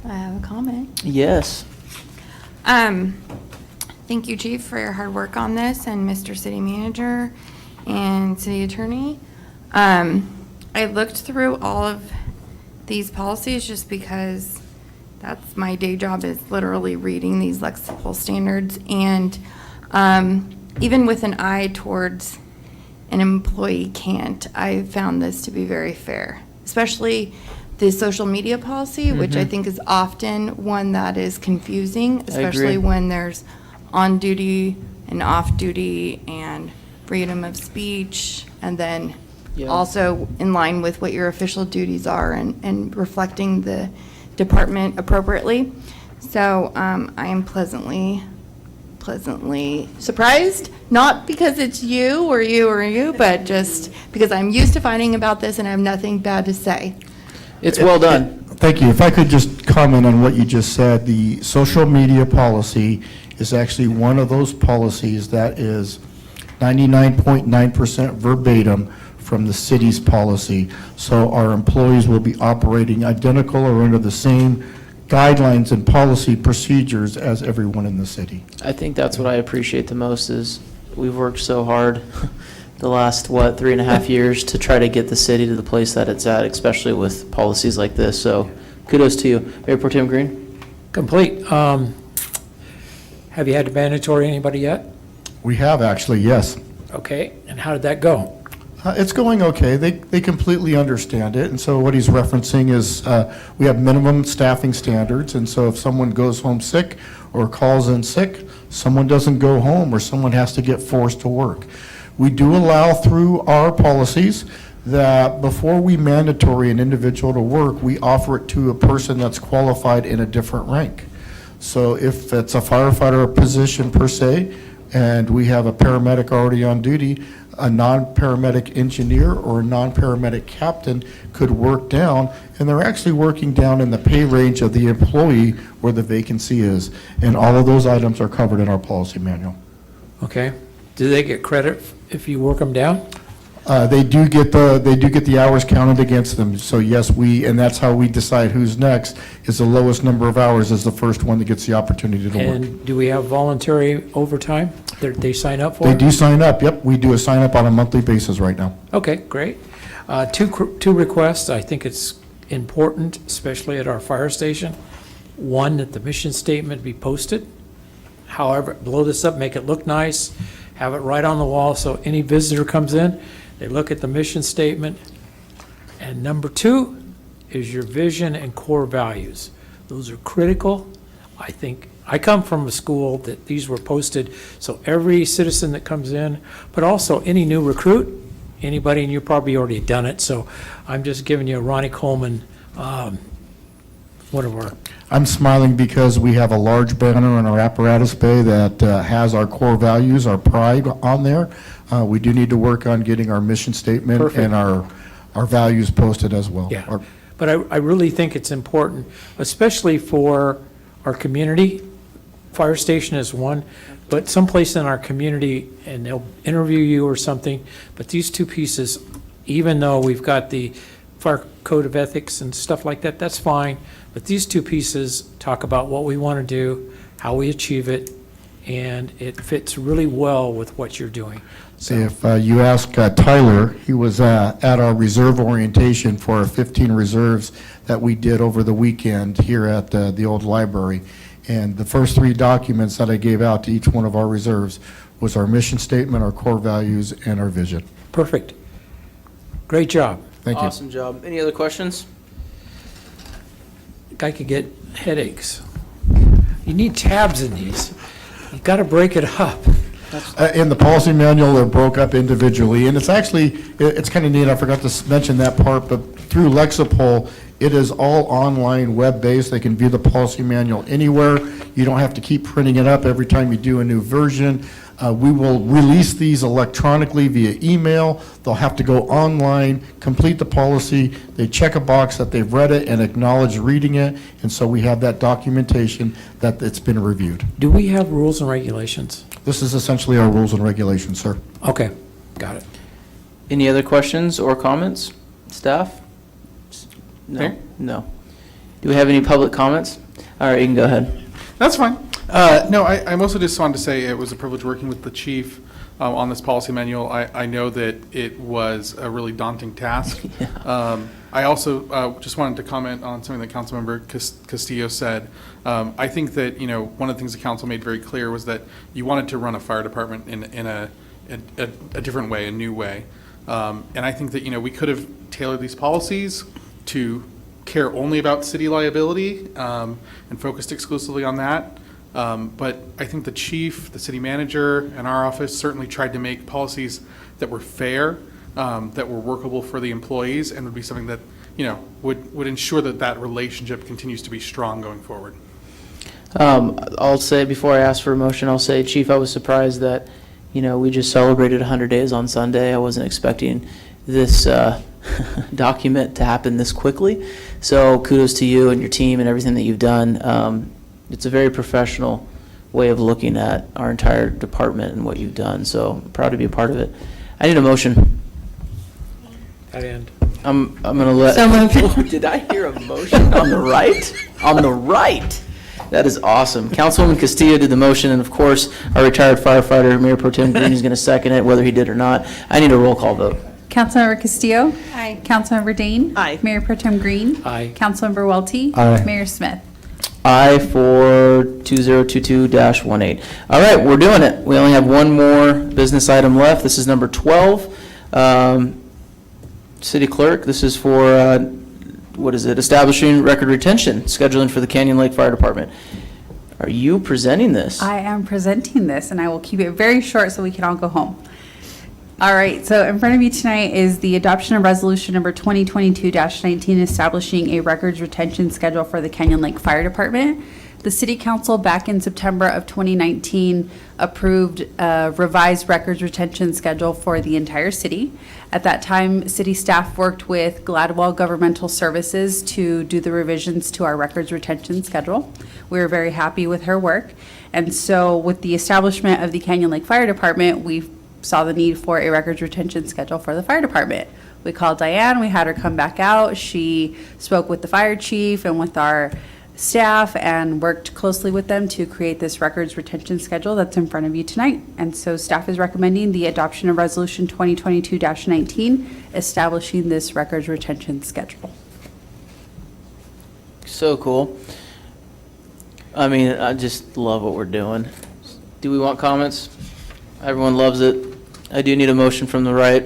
I have a comment. Yes. Thank you, Chief, for your hard work on this, and Mr. City Manager and City Attorney. I looked through all of these policies just because That's my day job, is literally reading these lexical standards. And even with an eye towards an employee can't, I found this to be very fair, especially the social media policy, which I think is often one that is confusing, especially when there's on duty and off duty and freedom of speech, and then also in line with what your official duties are and reflecting the department appropriately. So I am pleasantly surprised, not because it's you or you or you, but just because I'm used to finding about this and I have nothing bad to say. It's well done. Thank you. If I could just comment on what you just said, the social media policy is actually one of those policies that is 99.9% verbatim from the city's policy. So our employees will be operating identical or under the same guidelines and policy procedures as everyone in the city. I think that's what I appreciate the most is we've worked so hard the last, 3.5 years to try to get the city to the place that it's at, especially with policies like this. So kudos to you. Mayor Pro Tem Green? Complete. Have you had to mandatory anybody yet? We have actually, yes. Okay, and how did that go? It's going okay. They completely understand it. And so what he's referencing is we have minimum staffing standards. And so if someone goes home sick or calls in sick, someone doesn't go home or someone has to get forced to work. We do allow through our policies that before we mandatory an individual to work, we offer it to a person that's qualified in a different rank. So if it's a firefighter position per se, and we have a paramedic already on duty, a non-paramedic engineer or a non-paramedic captain could work down, and they're actually working down in the pay range of the employee where the vacancy is. And all of those items are covered in our policy manual. Okay. Do they get credit if you work them down? They do get the hours counted against them. So yes, and that's how we decide who's next, is the lowest number of hours is the first one that gets the opportunity to work. And do we have voluntary overtime that they sign up for? They do sign up, yep. We do a sign up on a monthly basis right now. Okay, great. Two requests. I think it's important, especially at our fire station. One, that the mission statement be posted. However, blow this up, make it look nice, have it right on the wall so any visitor comes in, they look at the mission statement. And number two is your vision and core values. Those are critical. I think, I come from a school that these were posted, so every citizen that comes in, but also any new recruit, anybody, and you probably already done it, so I'm just giving you a Ronnie Coleman, one of our. I'm smiling because we have a large banner in our apparatus bay that has our core values, our pride on there. We do need to work on getting our mission statement Perfect. and our values posted as well. Yeah, but I really think it's important, especially for our community. Fire station is one, but someplace in our community, and they'll interview you or something, but these two pieces, even though we've got the fire code of ethics and stuff like that, that's fine, but these two pieces talk about what we want to do, how we achieve it, and it fits really well with what you're doing. So, If you ask Tyler, he was at our reserve orientation for our 15 reserves that we did over the weekend here at the old library. And the first three documents that I gave out to each one of our reserves was our mission statement, our core values, and our vision. perfect. Great job. Thank you. Awesome job. Any other questions? Guy could get headaches. You need tabs in these. You got to break it up. In the policy manual, they're broke up individually, and it's actually, it's kind of neat, I forgot to mention that part, but through Lexipol, it is all online, web-based. They can view the policy manual anywhere. You don't have to keep printing it up every time you do a new version. We will release these electronically via email. They'll have to go online, complete the policy. They check a box that they've read it and acknowledge reading it, and so we have that documentation that it's been reviewed. Do we have rules and regulations? This is essentially our rules and regulations, sir. Okay, got it. Any other questions or comments? Staff? No? Mayor? No. Do we have any public comments? All right, you can go ahead. That's fine. No, I mostly just wanted to say it was a privilege working with the chief on this policy manual. I know that it was a really daunting task. I also just wanted to comment on something that Councilmember Castillo said. I think that, one of the things the council made very clear was that you wanted to run a fire department in a different way, a new way. And I think that, we could have tailored these policies to care only about city liability and focused exclusively on that. But I think the chief, the city manager, and our office certainly tried to make policies that were fair, that were workable for the employees, and would be something that, would ensure that that relationship continues to be strong going forward. I'll say, before I ask for a motion, I'll say, Chief, I was surprised that, we just celebrated 100 days on Sunday. I wasn't expecting this document to happen this quickly. So kudos to you and your team and everything that you've done. It's a very professional way of looking at our entire department and what you've done. So I'm proud to be a part of it. I need a motion. At end. I'm gonna let. So moved. Oh, did I hear a motion on the right? On the right. That is awesome. Councilwoman Castillo did the motion, and of course, our retired firefighter, Mayor Pro Tem Green, is going to second it, whether he did or not. I need a roll call vote. Councilmember Castillo? Aye. Councilmember Dane? Aye. Mayor Pro Tem Green? Aye. Councilmember Welty? Aye. Mayor Smith? Aye for 2022-18. All right, we're doing it. We only have one more business item left. This is number 12. City Clerk, this is for, what is it? Establishing record retention, scheduling for the Canyon Lake Fire Department. Are you presenting this? I am presenting this, and I will keep it very short so we can all go home. All right, so in front of you tonight is the adoption of resolution number 2022-19, establishing a records retention schedule for the Canyon Lake Fire Department. The City Council back in September of 2019 approved a revised records retention schedule for the entire city. At that time, city staff worked with Gladwell Governmental Services to do the revisions to our records retention schedule. We were very happy with her work. And so with the establishment of the Canyon Lake Fire Department, we saw the need for a records retention schedule for the fire department. We called Diane, we had her come back out. She spoke with the fire chief and with our staff and worked closely with them to create this records retention schedule that's in front of you tonight. And so staff is recommending the adoption of resolution 2022-19, establishing this records retention schedule. So cool. I mean, I just love what we're doing. Do we want comments? Everyone loves it. I do need a motion from the right.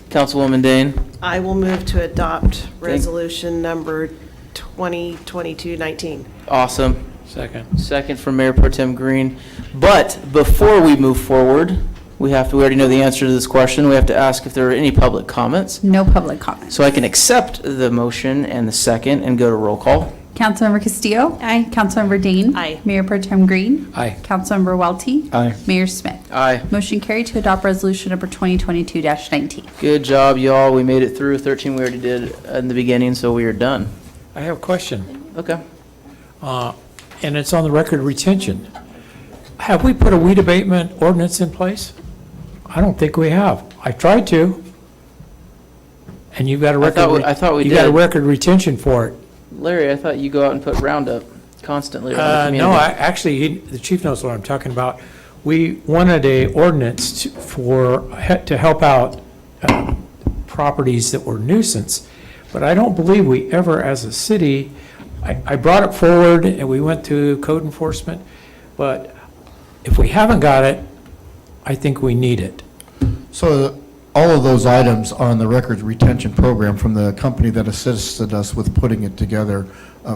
Councilwoman Dane. I will move to adopt resolution number 2022-19. Awesome. Second. Second from Mayor Pro Tem Green. But before we move forward, we already know the answer to this question. We have to ask if there are any public comments. No public comments. So I can accept the motion and the second and go to roll call. Councilmember Castillo? Aye. Councilmember Dane? Aye. Mayor Pro Tem Green? Aye. Councilmember Welty? Aye. Mayor Smith? Aye. Motion carried to adopt resolution number 2022-19. Good job, y'all. We made it through. 13 we already did in the beginning, so we are done. I have a question, Okay. and it's on the record retention. Have we put a weed abatement ordinance in place? I don't think we have. I tried to. And you've got a record. I thought we You got a did. record retention for it. Larry, I thought you go out and put Roundup constantly around the No, community. actually, the chief knows what I'm talking about. We wanted a ordinance to help out properties that were nuisance, but I don't believe we ever, as a city, I brought it forward and we went to code enforcement, but if we haven't got it, I think we need it. So all of those items are in the records retention program from the company that assisted us with putting it together,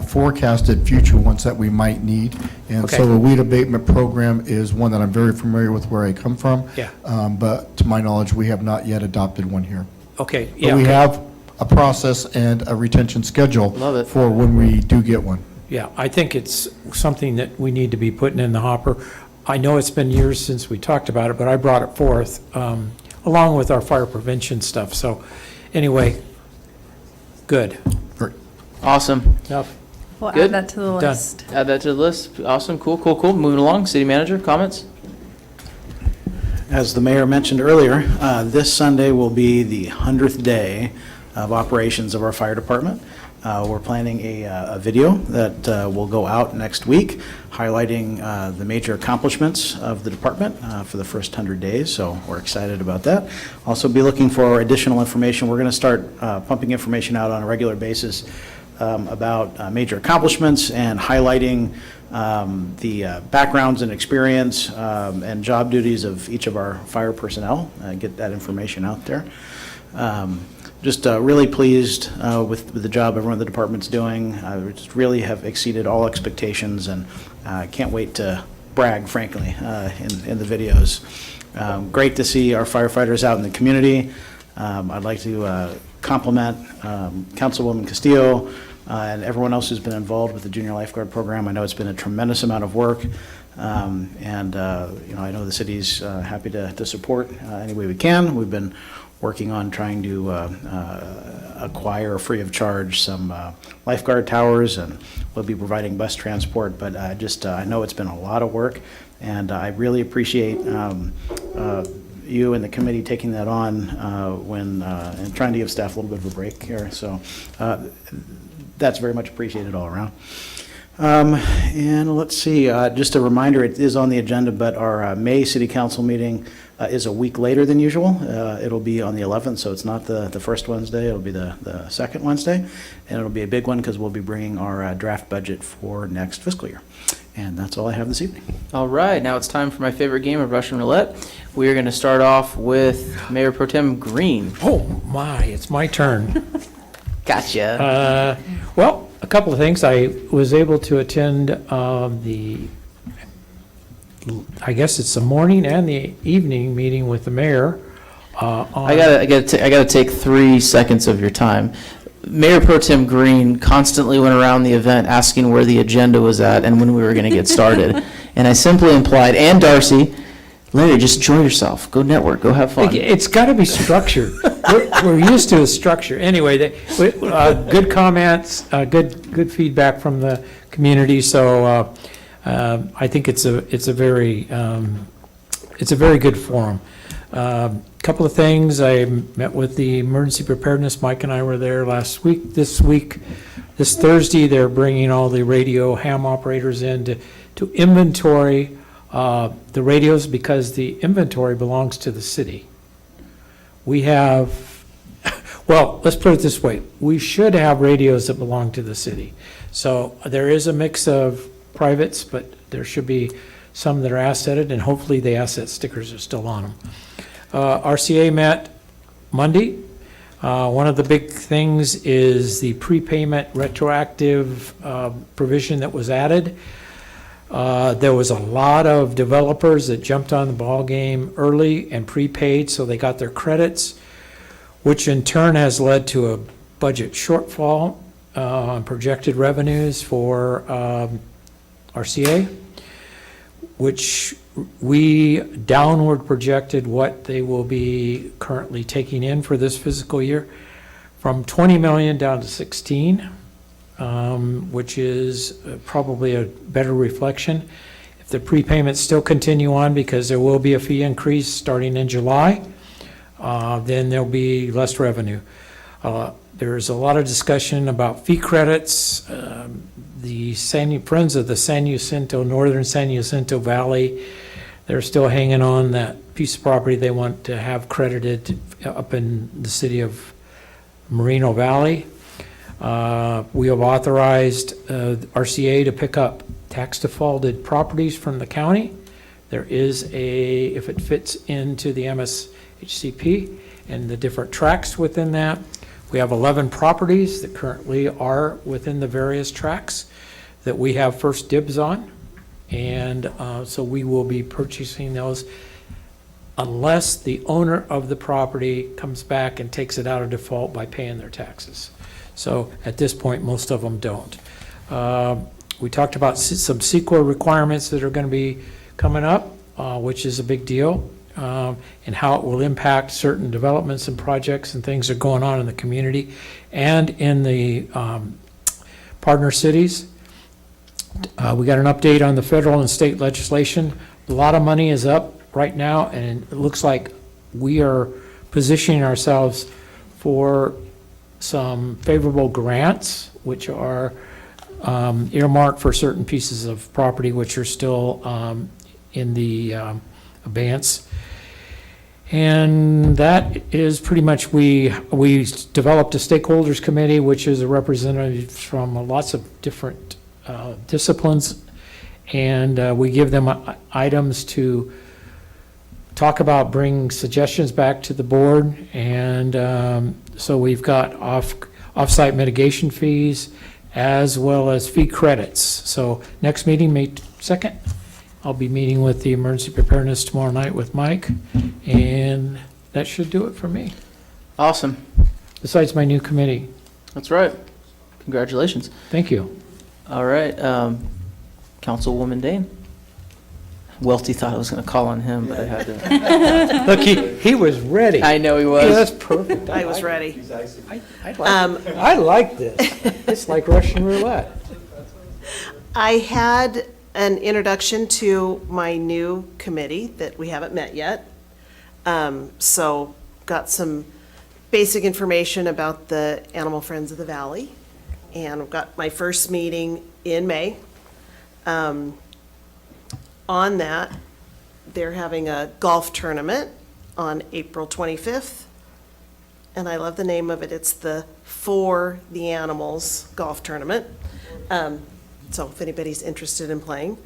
forecasted future ones that we might need. And so Okay. the weed abatement program is one that I'm very familiar with where I come from. Yeah. But to my knowledge, we have not yet adopted one here. Okay, yeah. But we okay. have a process and a retention schedule Love it. for when we do get one. Yeah, I think it's something that we need to be putting in the hopper. I know it's been years since we talked about it, but I brought it forth, along with our fire prevention stuff. So anyway, good. Awesome. Enough. We'll Good. add that to the Done. list. Add that to the list. Awesome. Cool, cool, cool. Moving along. City manager, comments? As the mayor mentioned earlier, this Sunday will be the 100th day of operations of our fire department. we're planning a video that will go out next week highlighting the major accomplishments of the department for the first 100 days, so we're excited about that. Also be looking for additional information. We're going to start pumping information out on a regular basis about major accomplishments and highlighting the backgrounds and experience and job duties of each of our fire personnel, get that information out there. Just really pleased with the job everyone in the department's doing. We just really have exceeded all expectations, and can't wait to brag, frankly, in the videos. Great to see our firefighters out in the community. I'd like to compliment Councilwoman Castillo and everyone else who's been involved with the Junior Lifeguard Program. I know it's been a tremendous amount of work, and I know the city's happy to support any way we can. We've been working on trying to acquire free of charge some lifeguard towers, and we'll be providing bus transport, but I know it's been a lot of work, and I really appreciate you and the committee taking that on and trying to give staff a little bit of a break here, so that's very much appreciated all around. And let's see, just a reminder, it is on the agenda, but our May City Council meeting is a week later than usual. It'll be on the 11th, so it's not the first Wednesday, it'll be the second Wednesday, and it'll be a big one because we'll be bringing our draft budget for next fiscal year. And that's all I have this evening. All right, now it's time for my favorite game of Russian roulette. We are going to start off with Mayor Pro Tem Green. Oh, my, it's my turn. Gotcha. Well, a couple of things. I was able to attend I guess it's the morning and the evening meeting with the mayor. I gotta take 3 seconds of your time. Mayor Pro Tem Green constantly went around the event asking where the agenda was at and when we were going to get started. And I simply implied, and Darcy, Larry, just enjoy yourself. Go network. Go have fun. It's got to be structured. We're used to a structure. Anyway, good comments, good feedback from the community. So I think it's a very good forum. Couple of things. I met with the emergency preparedness. Mike and I were there last week. This Thursday, they're bringing all the radio ham operators in to inventory the radios, because the inventory belongs to the city. We have, well, let's put it this way. We should have radios that belong to the city. So there is a mix of privates, but there should be some that are assetted, and hopefully the asset stickers are still on them. RCA met Monday. One of the big things is the prepayment retroactive provision that was added. There was a lot of developers that jumped on the ball game early and prepaid, so they got their credits, which in turn has led to a budget shortfall on projected revenues for RCA, which we downward projected what they will be currently taking in for this fiscal year from 20 million down to 16, which is probably a better reflection. If the prepayments still continue on, because there will be a fee increase starting in July, then there'll be less revenue. There's a lot of discussion about fee credits. The Friends of the Northern San Jacinto Valley, they're still hanging on that piece of property they want to have credited up in the city of Moreno Valley. We have authorized RCA to pick up tax defaulted properties from the county. There is if it fits into the MSHCP and the different tracks within that. We have 11 properties that currently are within the various tracks that we have first dibs on. And so we will be purchasing those unless the owner of the property comes back and takes it out of default by paying their taxes. So at this point, most of them don't. We talked about some CEQA requirements that are going to be coming up, which is a big deal, and how it will impact certain developments and projects and things that are going on in the community and in the partner cities. We got an update on the federal and state legislation. A lot of money is up right now, and it looks like we are positioning ourselves for some favorable grants which are earmarked for certain pieces of property which are still in the abeyance. And that is pretty much, we developed a stakeholders committee, which is a representative from lots of different disciplines, and we give them items to talk about, bring suggestions back to the board, and so we've got off-site mitigation fees as well as fee credits. So next meeting, May 2nd, I'll be meeting with the emergency preparedness tomorrow night with Mike, and that should do it for me, Awesome. besides my new committee. That's right. Congratulations. Thank you. All right, Councilwoman Dane. Welty thought I was going to call on him, but I had to. Look, he was ready. I know he was. Yeah, that's perfect. I was ready. I like this. It's like Russian roulette. I had an introduction to my new committee that we haven't met yet. So got some basic information about the Animal Friends of the Valley. And I've got my first meeting in May. On that, they're having a golf tournament on April 25th. And I love the name of it. It's the For the Animals Golf Tournament. So if anybody's interested in playing.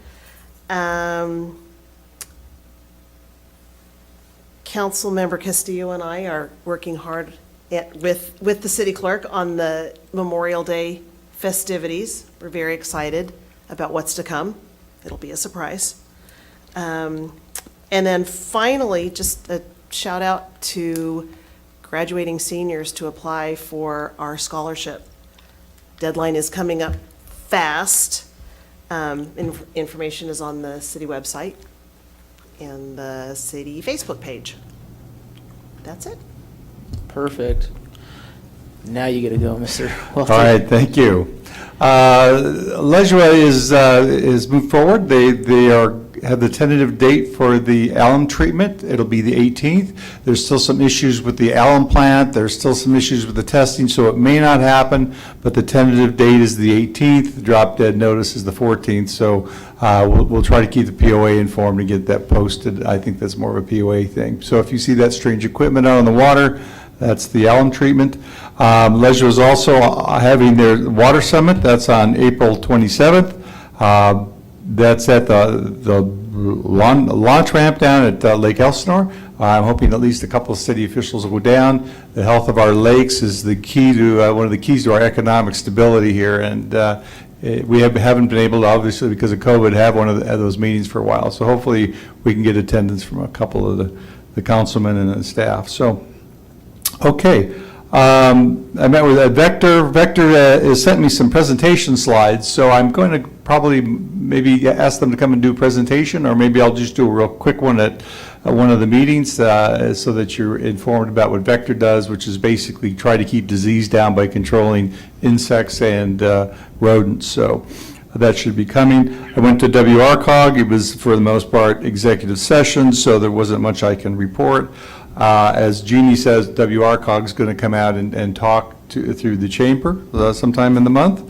Councilmember Castillo and I are working hard with the city clerk on the Memorial Day festivities. We're very excited about what's to come. It'll be a surprise. And then finally, just a shout out to graduating seniors to apply for our scholarship. Deadline is coming up fast. Information is on the city website and the city Facebook page. That's it. Perfect. Now you get to go, Mr. Welty. All right, thank you. Leisure is moved forward. They have the tentative date for the alum treatment. It'll be the 18th. There's still some issues with the alum plant. There's still some issues with the testing, so it may not happen, but the tentative date is the 18th. The drop dead notice is the 14th, so we'll try to keep the POA informed and get that posted. I think that's more of a POA thing. So if you see that strange equipment out on the water, that's the alum treatment. Leisure is also having their water summit. That's on April 27th. That's at the launch ramp down at Lake Elsinore. I'm hoping at least a couple of city officials will go down. The health of our lakes is the key to one of the keys to our economic stability here, and we haven't been able to, obviously because of COVID, have one of those meetings for a while. So hopefully we can get attendance from a couple of the councilmen and the staff. So, okay. I met with Vector. Vector has sent me some presentation slides, so I'm going to probably maybe ask them to come and do a presentation, or maybe I'll just do a real quick one at one of the meetings so that you're informed about what Vector does, which is basically try to keep disease down by controlling insects and rodents. So that should be coming. I went to WRCOG. It was, for the most part, executive session, so there wasn't much I can report. As Jeannie says, WRCOG is going to come out and talk through the chamber sometime in the month.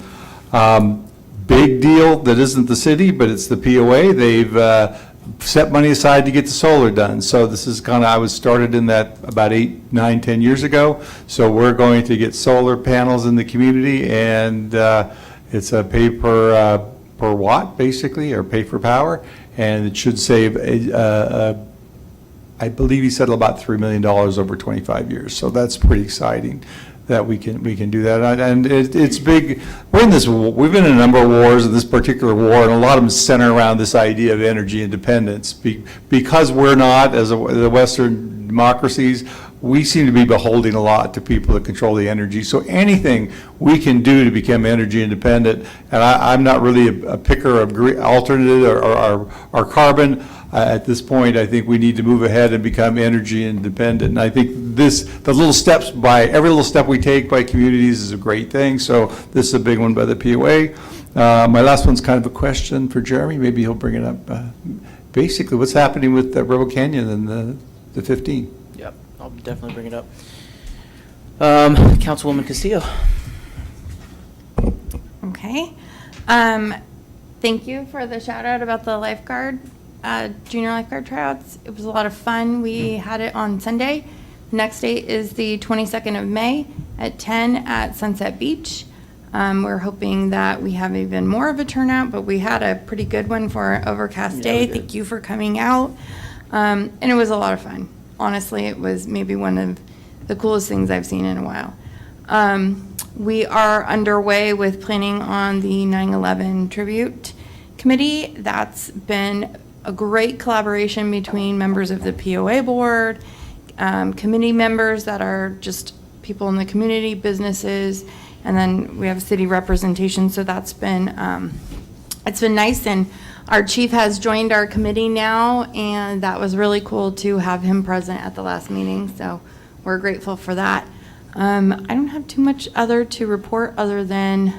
Big deal that isn't the city, but it's the POA. They've set money aside to get the solar done. So this is kind of, I was started in that about 8, 9, 10 years ago. So we're going to get solar panels in the community, and it's a pay per watt, basically, or pay for power, and it should save I believe he said about $3 million over 25 years. So that's pretty exciting that we can do that. And it's big. We've been in a number of wars, in this particular war, and a lot of them center around this idea of energy independence. Because we're not, as the Western democracies, we seem to be beholding a lot to people that control the energy. So anything we can do to become energy independent, and I'm not really a picker of alternative or carbon. At this point, I think we need to move ahead and become energy independent. And I think every little step we take by communities is a great thing. So this is a big one by the POA. My last one's kind of a question for Jeremy. Maybe he'll bring it up. Basically, what's happening with Rebel Canyon and the 15? Yep, I'll definitely bring it up. Councilwoman Castillo. Okay. Thank you for the shout out about the lifeguard, junior lifeguard tryouts. It was a lot of fun. We had it on Sunday. Next date is the 22nd of May at 10 at Sunset Beach. We're hoping that we have even more of a turnout, but we had a pretty good one for an overcast day. Thank you for coming out. And it was a lot of fun. Honestly, it was maybe one of the coolest things I've seen in a while. We are underway with planning on the 9/11 tribute committee. That's been a great collaboration between members of the POA board, committee members that are just people in the community, businesses, and then we have city representation. So that's been it's been nice, and our chief has joined our committee now, and that was really cool to have him present at the last meeting. So we're grateful for that. I don't have too much other to report other than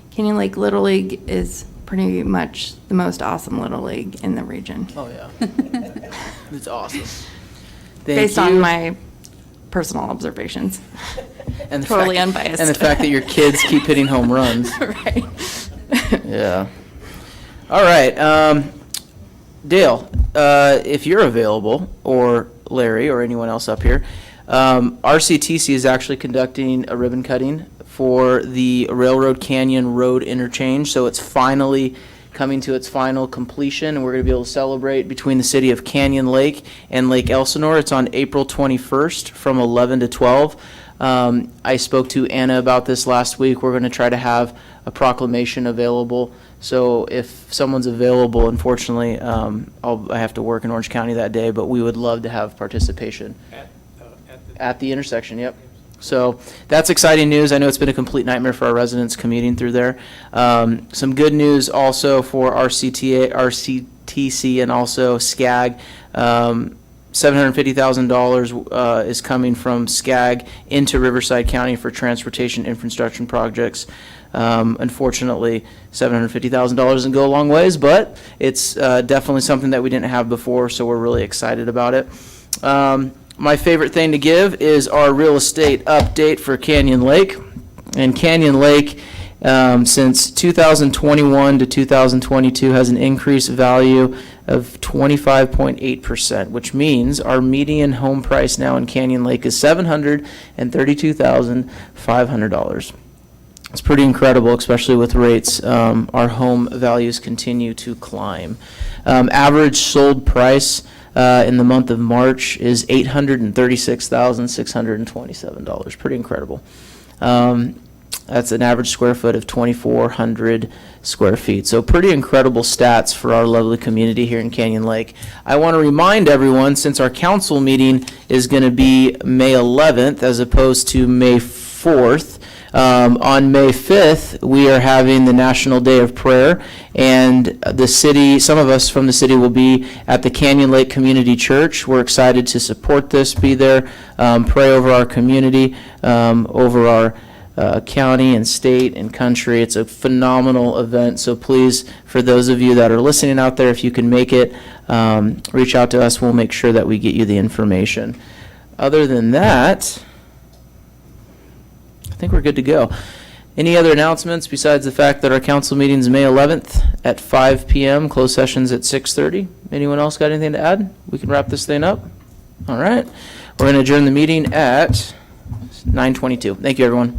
Canyon Lake Little League is pretty much the most awesome Little League in the region. Oh, yeah. It's awesome. Based on my personal observations. And the Totally fact, unbiased. And the fact that your kids keep hitting home runs. Right. Yeah. All right. Dale, if you're available, or Larry, or anyone else up here, RCTC is actually conducting a ribbon cutting for the Railroad Canyon Road interchange. So it's finally coming to its final completion, and we're going to be able to celebrate between the city of Canyon Lake and Lake Elsinore. It's on April 21st from 11 to 12. I spoke to Anna about this last week. We're going to try to have a proclamation available. So if someone's available, unfortunately, I have to work in Orange County that day, but we would love to have participation. At the intersection, yep. So that's exciting news. I know it's been a complete nightmare for our residents commuting through there. Some good news also for RCTC and also SCAG. $750,000 is coming from SCAG into Riverside County for transportation infrastructure projects. Unfortunately, $750,000 doesn't go a long ways, but it's definitely something that we didn't have before, so we're really excited about it. My favorite thing to give is our real estate update for Canyon Lake. And Canyon Lake, since 2021 to 2022, has an increased value of 25.8%, which means our median home price now in Canyon Lake is $732,500. It's pretty incredible, especially with rates. Our home values continue to climb. Average sold price in the month of March is $836,627. Pretty incredible. That's an average square foot of 2,400 square feet. So pretty incredible stats for our lovely community here in Canyon Lake. I want to remind everyone, since our council meeting is going to be May 11th as opposed to May 4th, on May 5th, we are having the National Day of Prayer, and the city, some of us from the city will be at the Canyon Lake Community Church. We're excited to support this, be there, pray over our community, over our county and state and country. It's a phenomenal event, so please, for those of you that are listening out there, if you can make it, reach out to us. We'll make sure that we get you the information. Other than that, I think we're good to go. Any other announcements besides the fact that our council meeting is May 11th at 5 p.m., closed sessions at 6:30? Anyone else got anything to add? We can wrap this thing up. All right. We're going to adjourn the meeting at 9:22. Thank you, everyone.